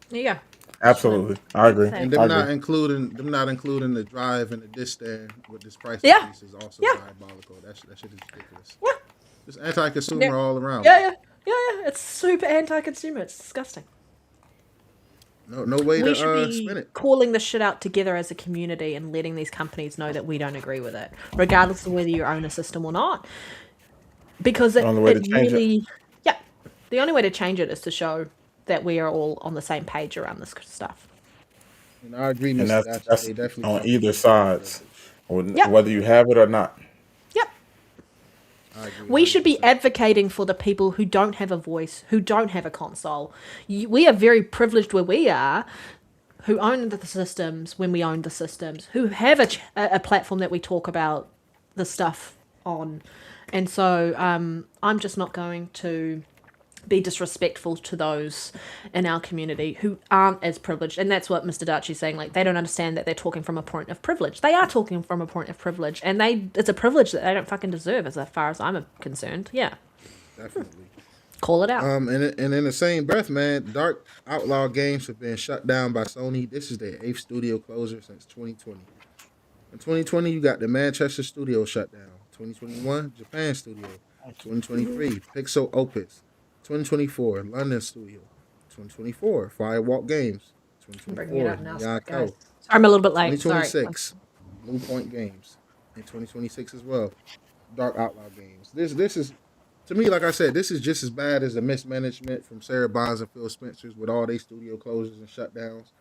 There you go. Absolutely, I agree. And them not including the drive and the disc stand with this price Yeah. increase is also Yeah. diabolical. That shit is ridiculous. Yeah. Just anti-consumer all around. Yeah. It's super anti-consumer. It's disgusting. No way We to should spin be it. calling this shit out together as a community and letting these companies know that we don't agree with it, regardless of whether you own a system or not. Because it Only way to change it. really, yeah, the only way to change it is to show that we are all on the same page around this stuff. And I agree, And Mr. that's Thatcher, they definitely on come either with sides, Yep. whether you have it or not. Yep. I agree. We should be 100%. advocating for the people who don't have a voice, who don't have a console. We are very privileged where we are, who own the systems when we own the systems, who have a platform that we talk about the stuff on. And so I'm just not going to be disrespectful to those in our community who aren't as privileged. And that's what Mr. Darchie's saying. Like, they don't understand that they're talking from a point of privilege. They are talking from a point of privilege. And it's a privilege that they don't fucking deserve as far as I'm concerned. Yeah. Definitely. Call it out. And in the same breath, man, Dark Outlaw Games have been shut down by Sony. This is their 8th studio closure since 2020. In 2020, you got the Manchester studio shut down. 2021, Japan studio. 2023, Pixel Opus. 2024, London studio. 2024, Firewalk Games. Bringing it 2024, up now, Nyan guys. Co. I'm a little bit late. Sorry. 2026, Blue Point Games. In 2026 as well, Dark Outlaw Games. This is, to me, like I said, this is just as bad as the mismanagement from Sarah Bonds and Phil Spencer's with all their studio closures and shutdowns.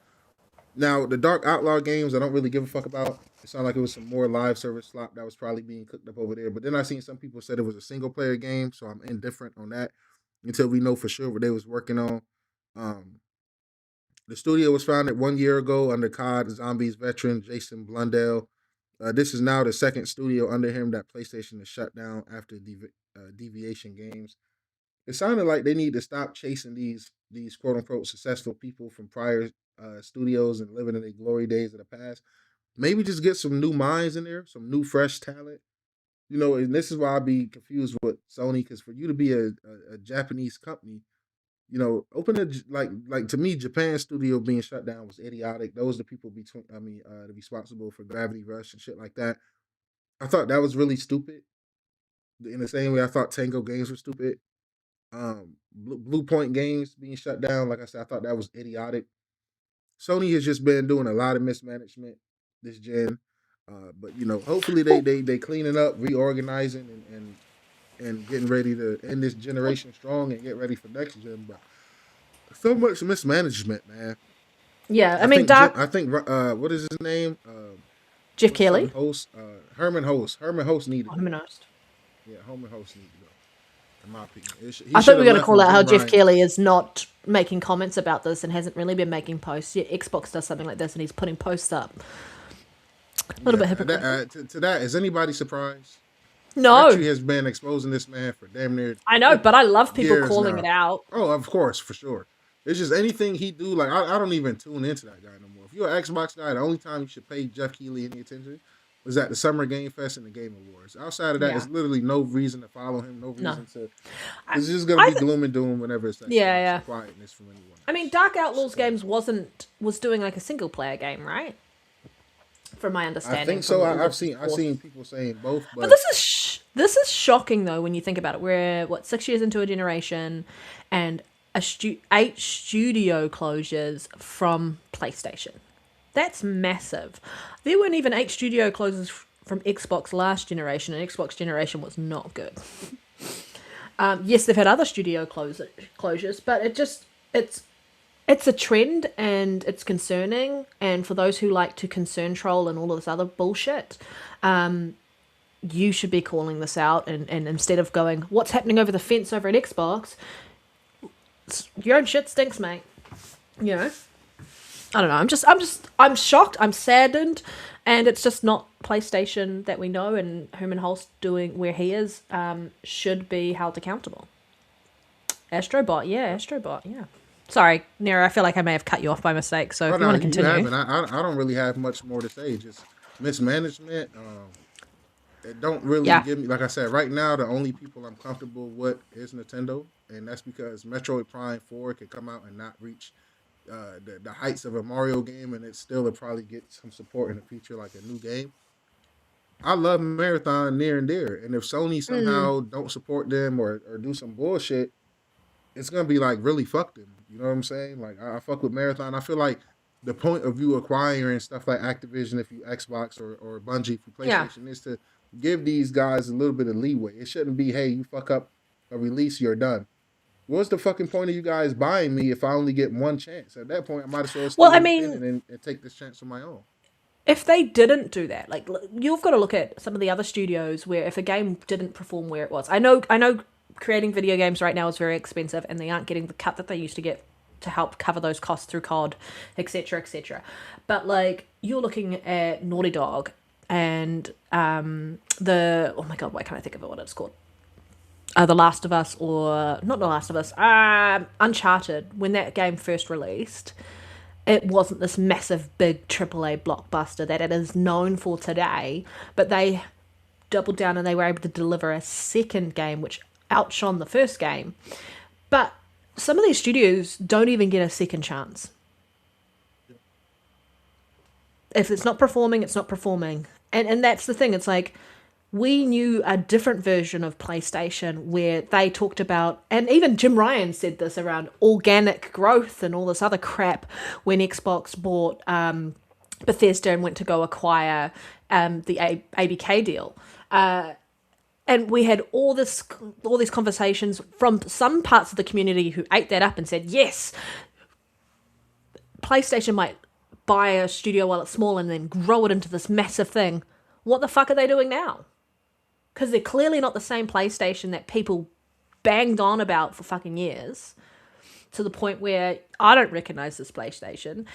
Now, the Dark Outlaw Games, I don't really give a fuck about. It sounded like it was some more live service slop that was probably being cooked up over there. But then I seen some people said it was a single player game, so I'm indifferent on that until we know for sure what they was working on. The studio was founded 1 year ago under COD Zombies veteran Jason Blundell. This is now the second studio under him that PlayStation has shut down after Deviation Games. It sounded like they need to stop chasing these quote unquote successful people from prior studios and living in the glory days of the past. Maybe just get some new minds in there, some new fresh talent. You know, and this is why I be confused with Sony, because for you to be a Japanese company, you know, open a like to me, Japan studio being shut down was idiotic. Those are the people responsible for Gravity Rush and shit like that. I thought that was really stupid. In the same way I thought Tango Games were stupid. Blue Point Games being shut down, like I said, I thought that was idiotic. Sony has just been doing a lot of mismanagement this gen. But you know, hopefully they cleaning up, reorganizing, and getting ready to end this generation strong and get ready for next gen. But so much mismanagement, man. Yeah, I think mean, Dark. I think what is his name? Jeff Keighley. Host, Herman Host. Herman Host needed. I'm honest. Yeah, Herman Host needed to go. In my opinion, I thought we were going to call out how Jeff Ryan. Keighley is not making comments about this and hasn't really been making posts. Yeah, Xbox does something like this and he's putting posts up. A little bit hypocritical. To that, is anybody surprised? No, Archie has been exposing this man for damn near. I know, but I love people years calling now. it out. Oh, of course, for sure. It's just anything he do. Like I don't even tune into that guy no more. If you're an Xbox guy, the only time you should pay Jeff Keighley any attention was at the Summer Game Fest and the Game Awards. Outside of that, Yeah. there's literally no reason to follow him. No No. reason to. It's just gonna be gloom and doom whenever it's like Yeah. quietness from anyone. I mean, Dark Outlaws Games was doing like a single player game, right? From my understanding. I think so. I've seen people saying both, But this is shocking though when you think about it. We're 6 years into a generation, and 8 studio closures from PlayStation. That's massive. There weren't even 8 studio closures from Xbox last generation, and Xbox generation was not good. Yes, they've had other studio closures, but it's a trend and it's concerning. And for those who like to concern troll and all of this other bullshit, you should be calling this out. And instead of going, what's happening over the fence over at Xbox, your own shit stinks, mate. You know? I don't know. I'm shocked. I'm saddened. And it's just not PlayStation that we know, and Herman Holst doing where he is should be held accountable. Astrobot, yeah. Sorry, Nero, I feel like I may have cut you off by mistake, so if you want to continue. You haven't. I don't really have much more to say. Just mismanagement. It don't really give me, like I said, right now, the only people I'm comfortable with is Nintendo, and that's because Metroid Prime 4 could come out and not reach the heights of a Mario game, and it still would probably get some support in the future, like a new game. I love Marathon near and dear, and if Sony somehow don't support them or do some bullshit, it's gonna be like really fuck them. You know what I'm saying? Like I fuck with Marathon. I feel like the point of you acquiring stuff like Activision if you Xbox or Bungie for PlayStation is to give these guys a little bit of leeway. It shouldn't be, hey, you fuck up a release, you're done. What's the fucking point of you guys buying me if I only get one chance? At that point, I might as well stay independent and take this chance on my own. If they didn't do that, like, you've got to look at some of the other studios where if a game didn't perform where it was. I know creating video games right now is very expensive, and they aren't getting the cut that they used to get to help cover those costs through COD, etc., etc. But like, you're looking at Naughty Dog and oh my god, why can't I think of what it's called? The Last of Us, or not The Last of Us, Uncharted. When that game first released, it wasn't this massive, big AAA blockbuster that it is known for today, but they doubled down and they were able to deliver a second game which outshone the first game. But some of these studios don't even get a second chance. If it's not performing, it's not performing. And that's the thing. It's like, we knew a different version of PlayStation where they talked about, and even Jim Ryan said this around organic growth and all this other crap when Xbox bought Bethesda and went to go acquire the ABK deal. And we had all these conversations from some parts of the community who ate that up and said, yes, PlayStation might buy a studio while it's small and then grow it into this massive thing. What the fuck are they doing now? Because they're clearly not the same PlayStation that people banged on about for fucking years, to the point where I don't recognize this PlayStation.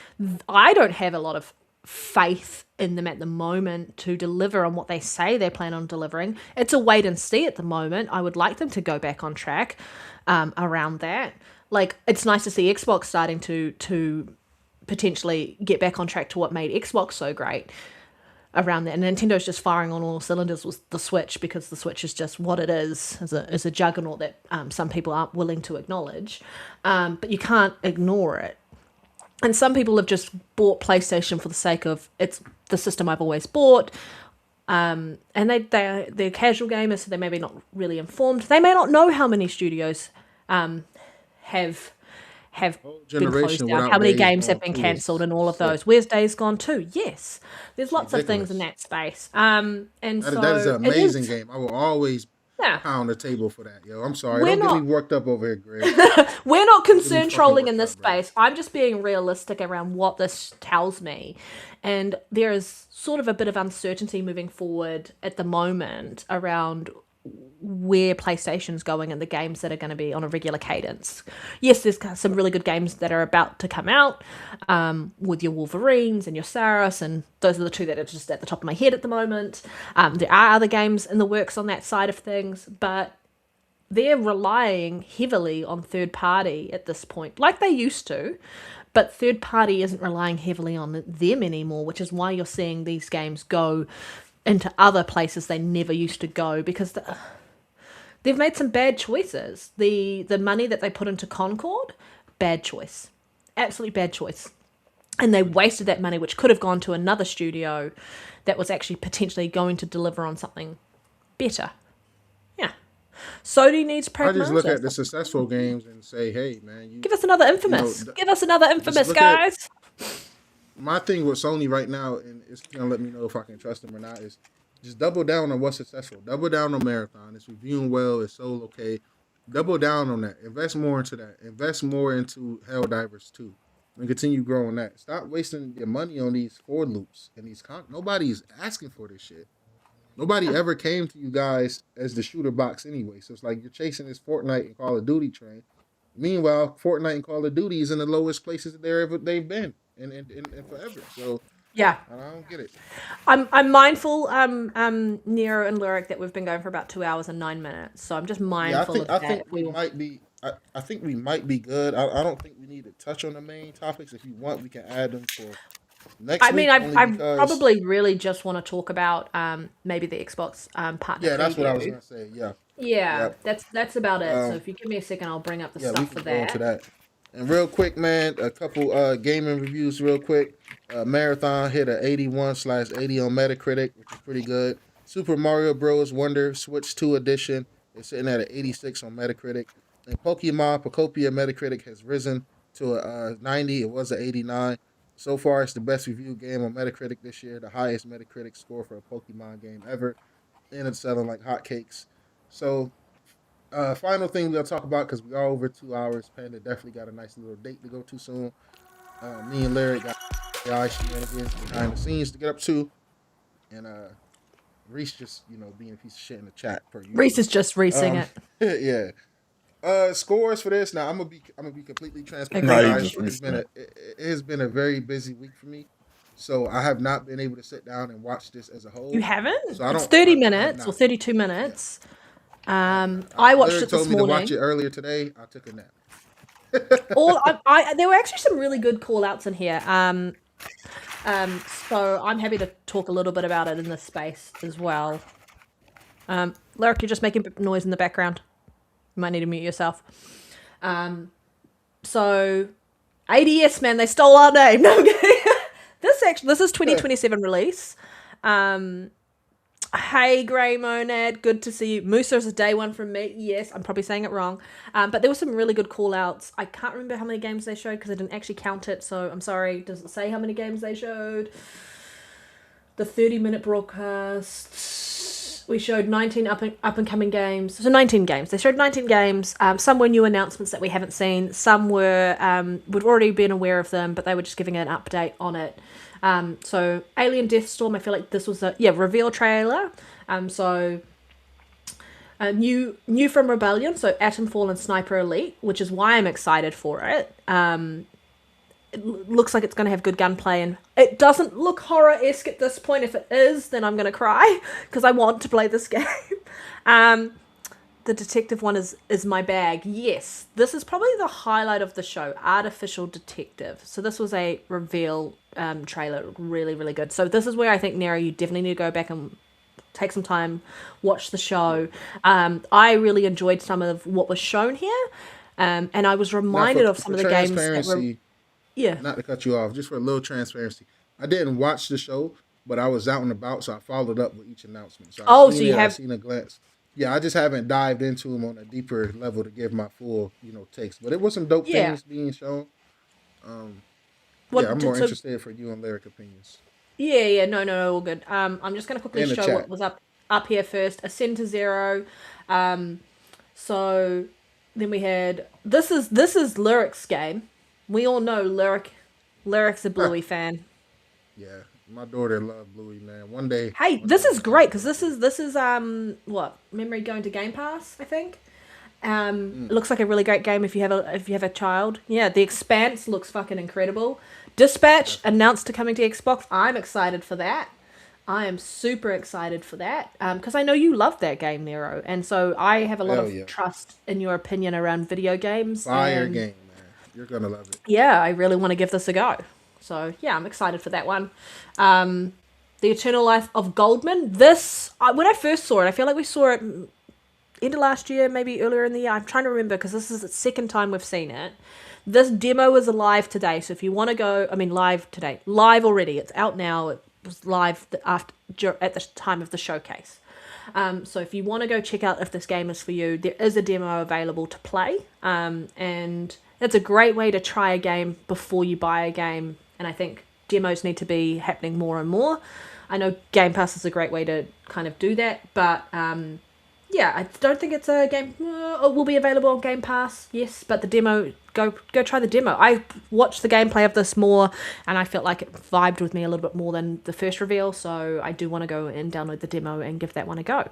I don't have a lot of faith in them at the moment to deliver on what they say they plan on delivering. It's a wait and see at the moment. I would like them to go back on track around that. Like, it's nice to see Xbox starting to potentially get back on track to what made Xbox so great around that. And Nintendo's just firing on all cylinders with the Switch, because the Switch is just what it is a juggernaut that some people aren't willing to acknowledge. But you can't ignore it. And some people have just bought PlayStation for the sake of, it's the system I've always bought. And they're casual gamers, so they may be not really informed. They may not know how many studios have been closed down, how many games have been cancelled, and all of those. Where's Days Gone 2? Yes. There's lots of things in that space. And that is an amazing game. I will always pound the table for that. Yo, I'm sorry. Don't get me worked up over here, Greg. We're not concerned trolling in this space. I'm just being realistic around what this tells me. And there is sort of a bit of uncertainty moving forward at the moment around where PlayStation's going and the games that are going to be on a regular cadence. Yes, there's some really good games that are about to come out with your Wolverines and your Saros, and those are the two that are just at the top of my head at the moment. There are other games in the works on that side of things, but they're relying heavily on third party at this point, like they used to, but third party isn't relying heavily on them anymore, which is why you're seeing these games go into other places they never used to go, because they've made some bad choices. The money that they put into Concord, bad choice. Absolutely bad choice. And they wasted that money, which could have gone to another studio that was actually potentially going to deliver on something better. Yeah. Sony needs pragmatism. I just look at the successful games and say, hey, man. Give us another Infamous. Give us another Infamous, guys. My thing with Sony right now, and it's going to let me know if I can trust them or not, is just double down on what's successful. Double down on Marathon. It's reviewing well. It's sold okay. double down on that. Invest more into that. Invest more into Helldivers 2. And continue growing that. Stop wasting your money on these for loops and these nobody's asking for this shit. Nobody ever came to you guys as the shooter box anyway. So it's like you're chasing this Fortnite and Call of Duty train. Meanwhile, Fortnite and Call of Duty is in the lowest places that they've been in forever. So Yeah. I don't get it. I'm mindful, Nero and Lyric, that we've been going for about 2 hours and 9 minutes. So I'm just Yeah, mindful of I that. think we might be. I think we might be good. I don't think we need to touch on the main topics. If you want, we can add them for next I mean, week. Only I because probably really just want to talk about maybe the Xbox partner yeah, that's what I was preview. gonna say. Yeah, Yeah, yep. that's about it. So Um, if you give me a second, I'll bring up the yeah, we stuff for can go into that. that. And real quick, man, a couple gaming reviews real quick. Marathon hit a 81/80 on Metacritic, which is pretty good. Super Mario Bros. Wonder Switch 2 Edition is sitting at an 86 on Metacritic. And Pokemon Pocopia Metacritic has risen to a 90. It was an 89. So far, it's the best reviewed game on Metacritic this year, the highest Metacritic score for a Pokemon game ever, and it's selling like hotcakes. So final thing we'll talk about because we are over 2 hours. Panda definitely got a nice little date to go to soon. Me and Larry got AI shenanigans behind the scenes to get up to, and Reese just being a piece of shit in the chat per Reese usual. is just reesing Um, it. yeah. Scores for this. Now I'm gonna be completely transparent, No, you Agreed. guys. just reset. It has been a very busy week for me, so I have not been able to sit down and watch this as a You whole. haven't? So I It's don't. 30 I have minutes or not. 32 Yeah. minutes. I have not. I watched Lyric it this told me to watch morning. it earlier today. I took a nap. There were actually some really good call outs in here. So I'm happy to talk a little bit about it in this space as well. Lyric, you're just making noise in the background. You might need to mute yourself. So ADS, man, they stole our name. No, I'm kidding. This is 2027 release. Hey, Grey Monad, good to see you. Musa is a day one from me. Yes, I'm probably saying it wrong. But there were some really good call outs. I can't remember how many games they showed because I didn't actually count it, so I'm sorry. Does it say how many games they showed? The 30-minute broadcast. We showed 19 up and coming games. So 19 games. They showed 19 games. Some were new announcements that we haven't seen. Some were we'd already been aware of them, but they were just giving an update on it. So Alien Deathstorm, I feel like this was a reveal trailer. So new from Rebellion, so Atomfall and Sniper Elite, which is why I'm excited for it. It looks like it's going to have good gunplay, and it doesn't look horror-esque at this point. If it is, then I'm going to cry because I want to play this game. The detective one is my bag. Yes, this is probably the highlight of the show, Artificial Detective. So this was a reveal trailer, really, really good. So this is where I think, Nero, you definitely need to go back and take some time, watch the show. I really enjoyed some of what was shown here, and I was reminded of some of the games that were... Yeah. Not to cut you off, just for a little transparency. I didn't watch the show, but I was out and about, so I followed up with each announcement. So Oh, so you I have... seen a glance. Yeah, I just haven't dived into them on a deeper level to give my full, takes. But it was some dope Yeah. things being shown. What Yeah, I'm did- more so- interested for you and Lyric opinions. Yeah, no, all good. I'm just gonna quickly In the show chat. what was up here first. Ascend to Zero. So then we had this is Lyric's game. We all know Lyric's a Bluey fan. Yeah, my daughter loved Bluey, man. One day. Hey, one this day is I'll great have because to- this is what Memory going to Game Pass, I think. It looks like a really great game if you have a child. Yeah, The Expanse looks fucking incredible. Dispatch announced to coming to Xbox. I'm excited for that. I am super excited for that because I know you love that game, Nero, and so I have a lot Hell of yeah. trust in your opinion around video games. Fire and game, man. You're gonna love it. yeah, I really want to give this a go. So yeah, I'm excited for that one. The Eternal Life of Goldman. This when I first saw it, I feel like we saw it end of last year, maybe earlier in the year. I'm trying to remember because this is the second time we've seen it. This demo is live today, so if you want to go, live today, live already. It's out now. It was live at the time of the showcase. So if you want to go check out if this game is for you, there is a demo available to play, and it's a great way to try a game before you buy a game. And I think demos need to be happening more and more. I know Game Pass is a great way to kind of do that, but Yeah, I don't think it's a game. It will be available on Game Pass, yes, but the demo, go try the demo. I watched the gameplay of this more, and I felt like it vibed with me a little bit more than the first reveal, so I do want to go and download the demo and give that one a go.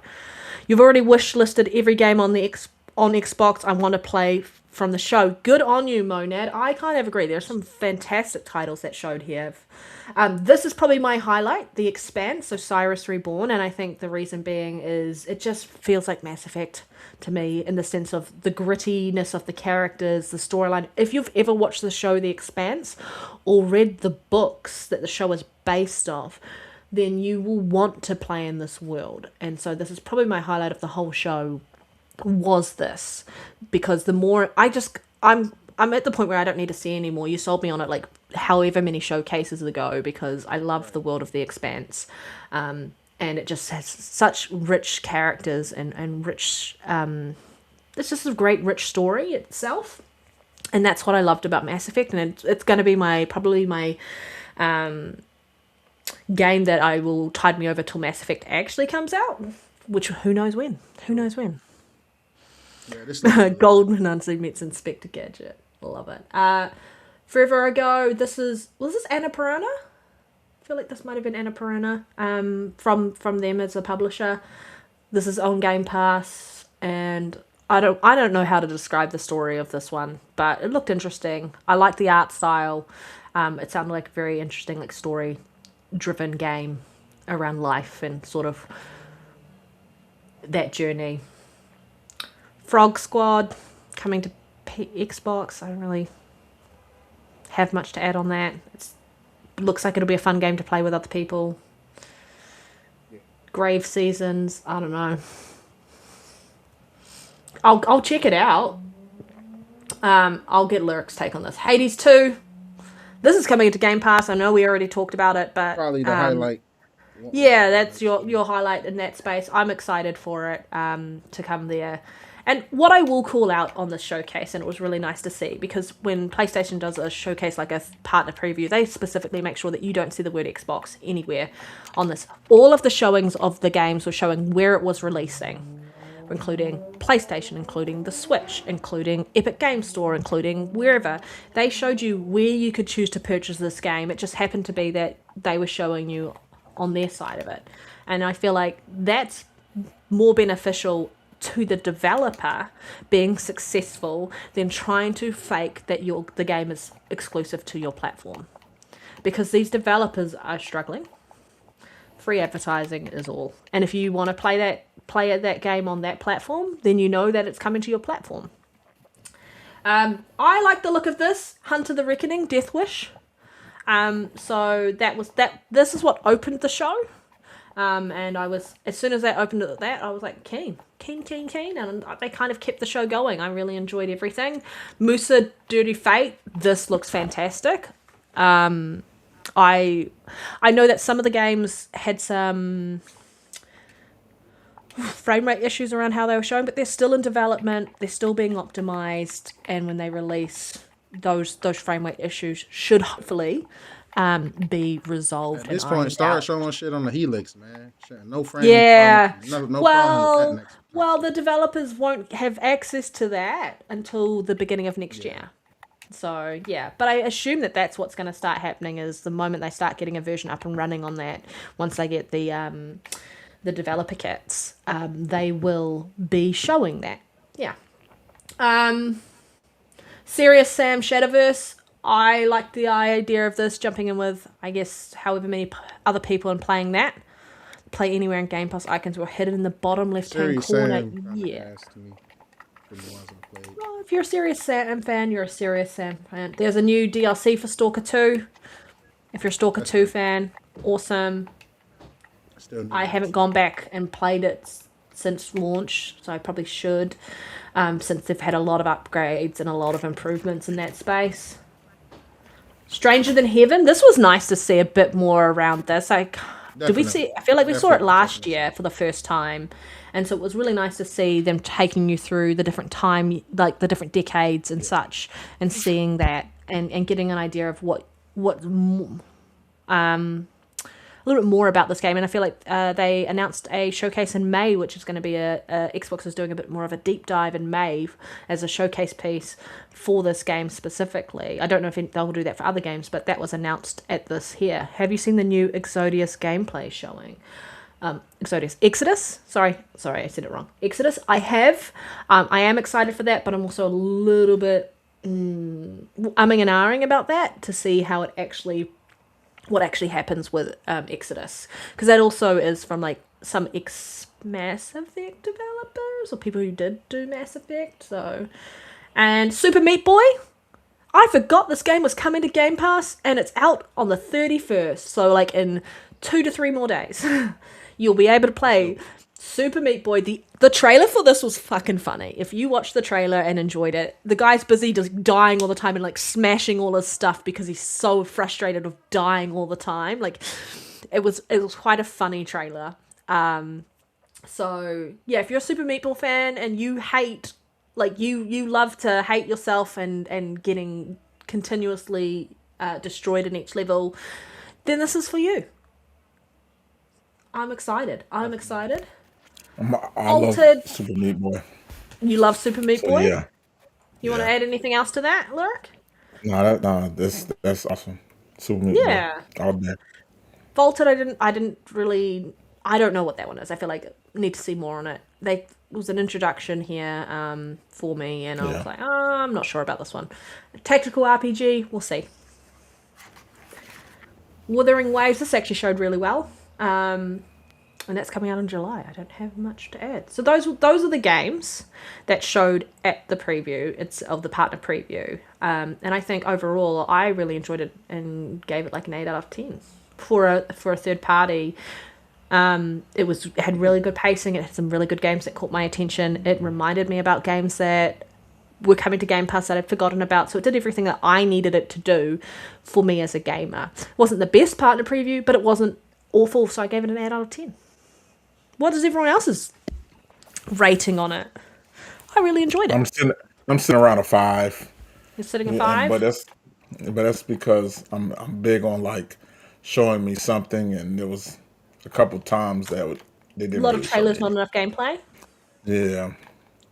You've already wish listed every game on the on Xbox I want to play from the show. Good on you, Monad. I kind of agree. There's some fantastic titles that showed here. This is probably my highlight, The Expanse, so Cyrus Reborn, and I think the reason being is it just feels like Mass Effect to me in the sense of the grittiness of the characters, the storyline. If you've ever watched the show The Expanse or read the books that the show is based off, then you will want to play in this world. And so this is probably my highlight of the whole show was this, because the more I'm at the point where I don't need to see anymore. You sold me on it like however many showcases ago, because I love the world of The Expanse. And it just has such rich characters and rich, it's just a great rich story itself. And that's what I loved about Mass Effect. And it's going to be probably my game that I will tide me over till Mass Effect actually comes out, which who knows when. Yeah, this Golden Unseen meets Inspector Gadget. Love it. Forever Ago, was this Annapurna? I feel like this might have been Annapurna from them as a publisher. This is on Game Pass, and I don't know how to describe the story of this one, but it looked interesting. I like the art style. It sounded like a very interesting, like, story driven game around life and sort of that journey. Frog Squad coming to Xbox. I don't really have much to add on that. It looks like it'll be a fun game to play with other people. Grave Seasons, I don't know. I'll check it out. I'll get Lyric's take on this. Hades 2. This is coming into Game Pass. I know we already talked about it, but probably the highlight. Yeah, that's your highlight in that space. I'm excited for it to come there. And what I will call out on this showcase, and it was really nice to see, because when PlayStation does a showcase like a partner preview, they specifically make sure that you don't see the word Xbox anywhere on this. All of the showings of the games were showing where it was releasing, including PlayStation, including the Switch, including Epic Game Store, including wherever. They showed you where you could choose to purchase this game. It just happened to be that they were showing you on their side of it. And I feel like that's more beneficial to the developer being successful than trying to fake that the game is exclusive to your platform, because these developers are struggling. Free advertising is all, and if you want to play that game on that platform, then you know that it's coming to your platform. I like the look of this Hunter the Reckoning Death Wish. So this is what opened the show. And I was, as soon as they opened it, I was like, keen. And they kind of kept the show going. I really enjoyed everything. Musa Dirty Fate, this looks fantastic. I know that some of the games had some frame rate issues around how they were showing, but they're still in development. They're still being optimized. And when they release, those frame rate issues should hopefully be resolved. At this point, start showing shit on the Helix, man. No frame. Yeah. No problem with that next. Well, the developers won't have access to that until the beginning of next year. So, yeah. But I assume that that's what's going to start happening, is the moment they start getting a version up and running on that, once they get the developer kits, they will be showing that. Yeah. Serious Sam Shadowverse. I like the idea of this, jumping in with, I guess, however many other people and playing that. Play anywhere in Game Pass icons were hidden in the bottom left-hand corner. Yeah. Well, if you're a Serious Sam fan, you're a Serious Sam fan. There's a new DLC for Stalker 2. If you're a Stalker 2 fan, awesome. I haven't gone back and played it since launch, so I probably should, since they've had a lot of upgrades and a lot of improvements in that space. Stranger Than Heaven. This was nice to see a bit more around this. I feel like we saw it last year for the first time, and so it was really nice to see them taking you through the different time, like the different decades and such, and seeing that and getting an idea of what little bit more about this game, and I feel like they announced a showcase in May, which is going to be Xbox is doing a bit more of a deep dive in May as a showcase piece for this game specifically. I don't know if they'll do that for other games, but that was announced at this here. Have you seen the new Exodus gameplay showing? Exodus. Sorry, I said it wrong. Exodus. I have. I am excited for that, but I'm also a little bit umming and ahhing about that to see how what actually happens with Exodus, because that also is from like some Mass Effect developers or people who did do Mass Effect. So, and Super Meat Boy. I forgot this game was coming to Game Pass, and it's out on the 31st. So like in 2 to 3 more days. You'll be able to play Super Meat Boy. The trailer for this was fucking funny. If you watched the trailer and enjoyed it, the guy's busy just dying all the time and like smashing all his stuff because he's so frustrated of dying all the time. Like it was quite a funny trailer. So yeah, if you're a Super Meat Boy fan and you hate, like you love to hate yourself and getting continuously destroyed in each level, then this is for you. I'm excited. I love Super Meat Boy. You love Super Meat Boy? Yeah. You want to add anything else to that, Lyric? No, that's awesome. Super Meat Yeah. Boy. All day. Vaulted, I don't know what that one is. I feel like I need to see more on it. It was an introduction here for me, and I was like, I'm not sure about this one. A tactical RPG, we'll see. Wuthering Waves, this actually showed really well. And that's coming out in July. I don't have much to add. So those are the games that showed at the preview. It's of the partner preview. And I think overall I really enjoyed it and gave it like an 8 out of 10 for a third party. It had really good pacing. It had some really good games that caught my attention. It reminded me about games that were coming to Game Pass that I'd forgotten about. So it did everything that I needed it to do for me as a gamer. It wasn't the best partner preview, but it wasn't awful, so I gave it an 8 out of 10. What is everyone else's rating on it? I really enjoyed it. I'm sitting around a 5. You're sitting at 5? But that's because I'm big on like showing me something, and there was a couple times that they didn't. A lot really of trailers, show me. not enough gameplay. Yeah.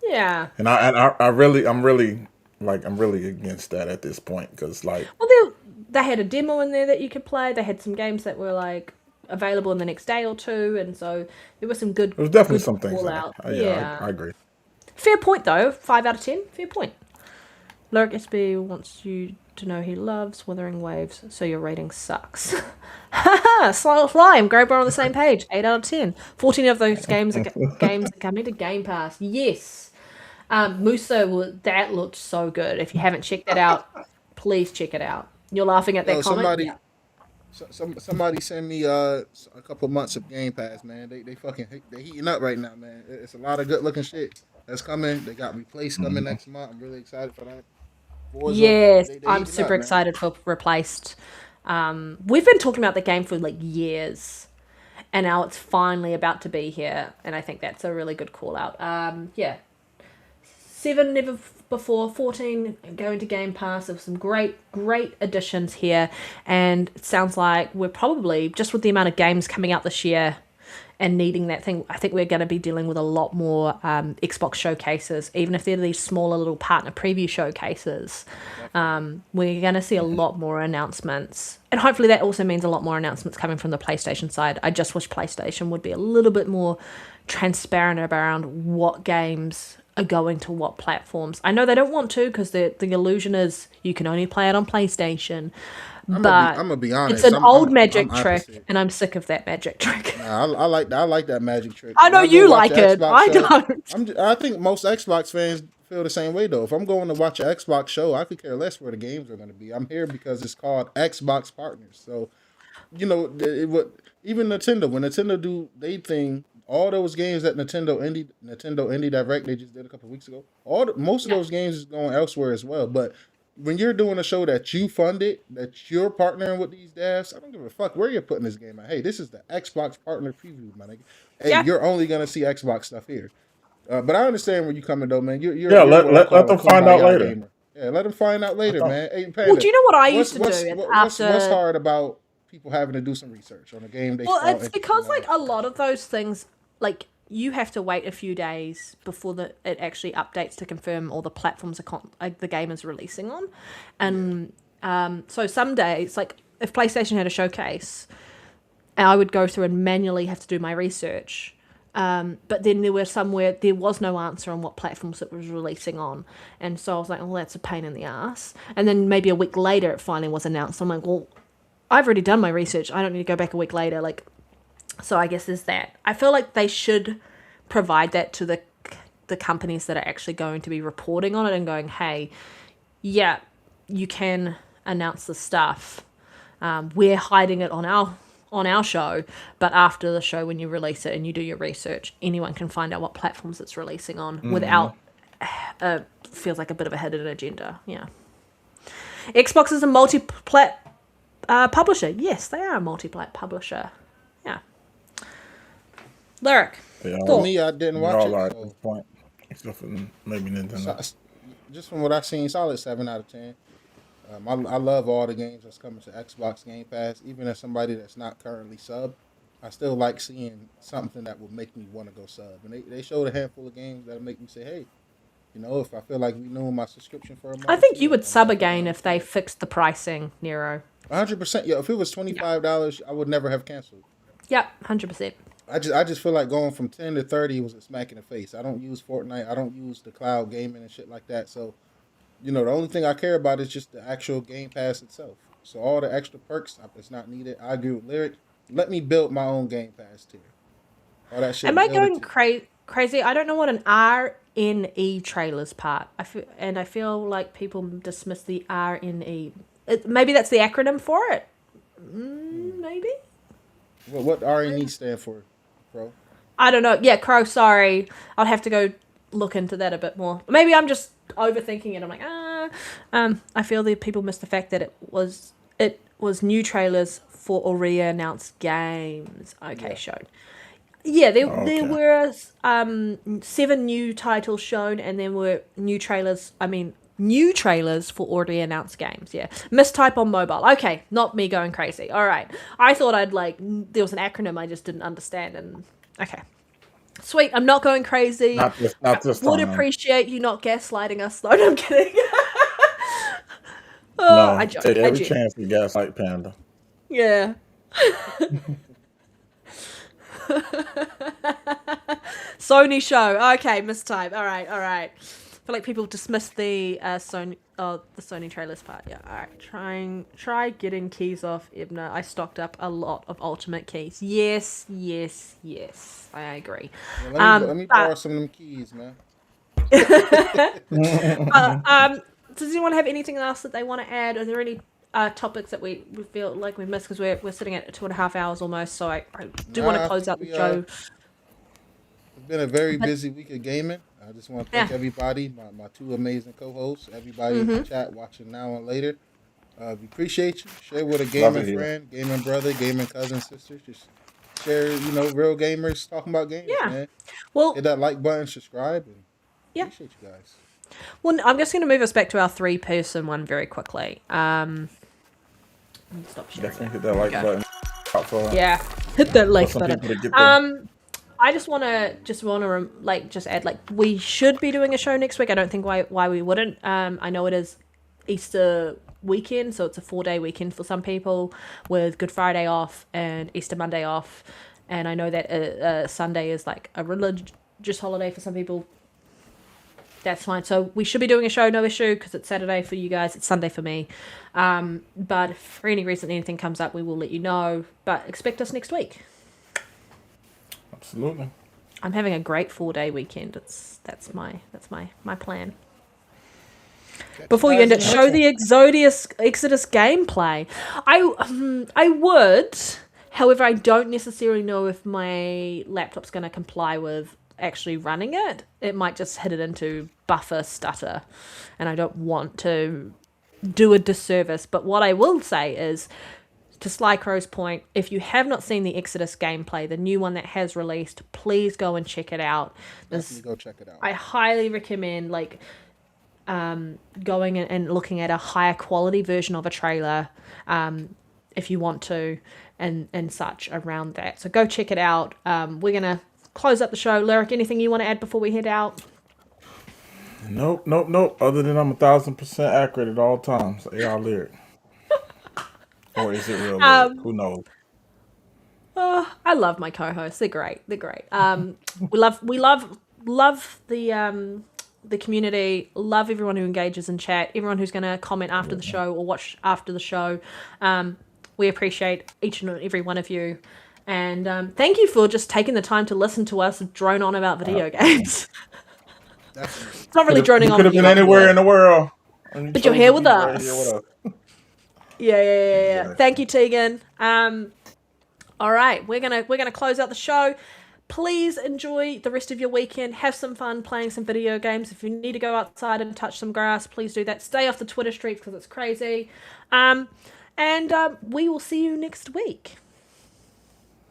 Yeah. And I'm really against that at this point, because like, Well, they had a demo in there that you could play. They had some games that were like available in the next day or two, and so there were some good. There's definitely good some things. Yeah, I agree. Fair point though. 5 out of 10. Fair point. Lyric SB wants you to know he loves Wuthering Waves, so your rating sucks. Haha, Fly and Growbar on the same page. 8 out of 10. 14 of those games are coming to Game Pass. Yes. Musa, that looked so good. If you haven't checked that out, please check it out. You're laughing at that comment. Somebody send me a couple months of Game Pass, man. They heating up right now, man. It's a lot of good looking shit that's coming. They got Replaced coming next month. I'm really excited for that. Forza, yes, they I'm super excited for Replaced. We've been talking about the game for like years, and now it's finally about to be here, and I think that's a really good call out. 7 never before, 14 going to Game Pass. There were some great additions here, and it sounds like we're probably, just with the amount of games coming out this year and needing that thing, I think we're going to be dealing with a lot more Xbox showcases, even if they're these smaller little partner preview showcases. We're going to see a lot more announcements, and hopefully that also means a lot more announcements coming from the PlayStation side. I just wish PlayStation would be a little bit more transparent around what games are going to what platforms. I know they don't want to, because the illusion is you can only play it on PlayStation. I'm gonna be honest. It's an old magic trick, and I'm sick of that magic trick. Nah, I like that magic trick. I know you like it. I don't. I think most Xbox fans feel the same way though. If I'm going to watch an Xbox show, I could care less where the games are going to be. I'm here because it's called Xbox Partners. So, even Nintendo, when Nintendo do their thing, all those games that Nintendo Indie Direct they just did a couple of weeks ago, most of those games is going elsewhere as well. But when you're doing a show that you funded, that you're partnering with these devs, I don't give a fuck where you're putting this game at. Hey, this is the Xbox partner preview, my nigga. Hey, you're only gonna see Xbox stuff here. But I understand where you're coming though, man. Let them find out later. Gamer. Yeah, let them find out later, man. Hey, Panda, well, do you know what I used to do? What's hard about people having to do some research on a game they Well, saw it's because interesting. like a lot of those things, like you have to wait a few days before it actually updates to confirm all the platforms the game is releasing on, and so some days, like if PlayStation had a showcase, I would go through and manually have to do my research. But then there were some where there was no answer on what platforms it was releasing on, and so I was like, "Oh, that's a pain in the ass." And then maybe a week later, it finally was announced. I'm like, "Well, I've already done my research. I don't need to go back a week later." Like, so I guess there's that. I feel like they should provide that to the companies that are actually going to be reporting on it and going, "Hey, yeah, you can announce the stuff. We're hiding it on our show, but after the show, when you release it and you do your research, anyone can find out what platforms it's releasing on without feels like a bit of a hidden agenda." Yeah. Xbox is a multi-plat publisher. Yes, they are a multi-plat publisher. Yeah. Lyric. They For all, me, I didn't they watch all it. are at So, this point, except for maybe Nintendo. just from what I've seen, solid 7 out of 10. I love all the games that's coming to Xbox Game Pass. Even as somebody that's not currently sub, I still like seeing something that will make me want to go sub. And they showed a handful of games that'll make me say, hey, if I feel like renewing my subscription for a month, I think you yeah, would I'm sub definitely again gonna if they do it. fixed the pricing, Nero. 100%. Yeah, if it was $25, I would never have canceled. Yep, 100%. I just feel like going from 10 to 30 was a smack in the face. I don't use Fortnite. I don't use the cloud gaming and shit like that. So, the only thing I care about is just the actual Game Pass itself. So all the extra perks, it's not needed. I agree with Lyric. Let me build my own Game Pass tier. All that shit, Am I build it going tier. crazy? I don't know what an RNE trailer's part. I feel like people dismiss the RNE. Maybe that's the acronym for it. Maybe. What RNE stand for, bro? I don't know. Yeah, Crow. Sorry, I'd have to go look into that a bit more. Maybe I'm just overthinking it. I'm like, I feel that people miss the fact that it was new trailers for already announced games. Okay, Yeah. shown. Yeah, there Okay. were 7 new titles shown, and there were new trailers. I mean, new trailers for already announced games. Yeah, mistype on mobile. Okay, not me going crazy. All right, I thought there was an acronym I just didn't understand, and okay, sweet. I'm not going crazy. Not this Would time. appreciate you not gaslighting us, though. No, I'm kidding. No, I joke. take I every joke. chance to gaslight Panda. Yeah. Sony show. Okay, mistype. All right. I feel like people dismiss the Sony trailers part. Yeah. All right. Try getting keys off Ibna. I stocked up a lot of ultimate keys. Yes. I agree. Yeah, let me borrow some of them keys, man. Does anyone have anything else that they want to add? Are there any topics that we feel like we missed, because we're sitting at 2.5 hours almost? So I do want to Nah, I close think out the show. It's been a very busy week of gaming. I just want to thank Yeah. everybody, my 2 amazing co-hosts, everybody in the chat watching now and later. We appreciate you. Share with a Love gaming it here. friend, gaming brother, gaming cousin, sister. Just share, real gamers talking about games, Yeah. man. Well, Hit that like button, subscribe, and yeah. appreciate you guys. Well, I'm just going to move us back to our 3-person one very quickly. Stop sharing. Definitely hit that like Go. button. Out for Yeah, hit that like some button. people to get there. I just want to just add, we should be doing a show next week. I don't think why we wouldn't. I know it is Easter weekend, so it's a 4-day weekend for some people, with Good Friday off and Easter Monday off. And I know that Sunday is like a religious holiday for some people. That's fine. So we should be doing a show, no issue, because it's Saturday for you guys, it's Sunday for me. But if for any reason anything comes up, we will let you know. But expect us next week. Absolutely. I'm having a great 4-day weekend. That's my plan. Before you end it, show the Exodus gameplay. I would, however, I don't necessarily know if my laptop's going to comply with actually running it. It might just hit it into buffer stutter, and I don't want to do a disservice. But what I will say is, to Sly Crow's point, if you have not seen the Exodus gameplay, the new one that has released, please go and check it out. Definitely go check it out. I highly recommend going and looking at a higher quality version of a trailer. if you want to, and such around that. So go check it out. We're gonna close up the show. Lyric, anything you want to add before we head out? Nope. Other than I'm 1,000% accurate at all times. AR Lyric. Or is it real Lyric? Who knows? I love my co-hosts. They're great. We love the community. Love everyone who engages in chat. Everyone who's going to comment after the show or watch after the show. We appreciate each and every one of you. And thank you for just taking the time to listen to us drone on about video games. It's not really droning on. You could have been anywhere in the world, but you're here with us. Right here with us. Yeah. Exactly. Thank you, Tegan. All right, we're gonna close out the show. Please enjoy the rest of your weekend. Have some fun playing some video games. If you need to go outside and touch some grass, please do that. Stay off the Twitter streets because it's crazy. And we will see you next week.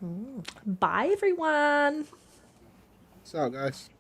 Bye, everyone. What's up, guys?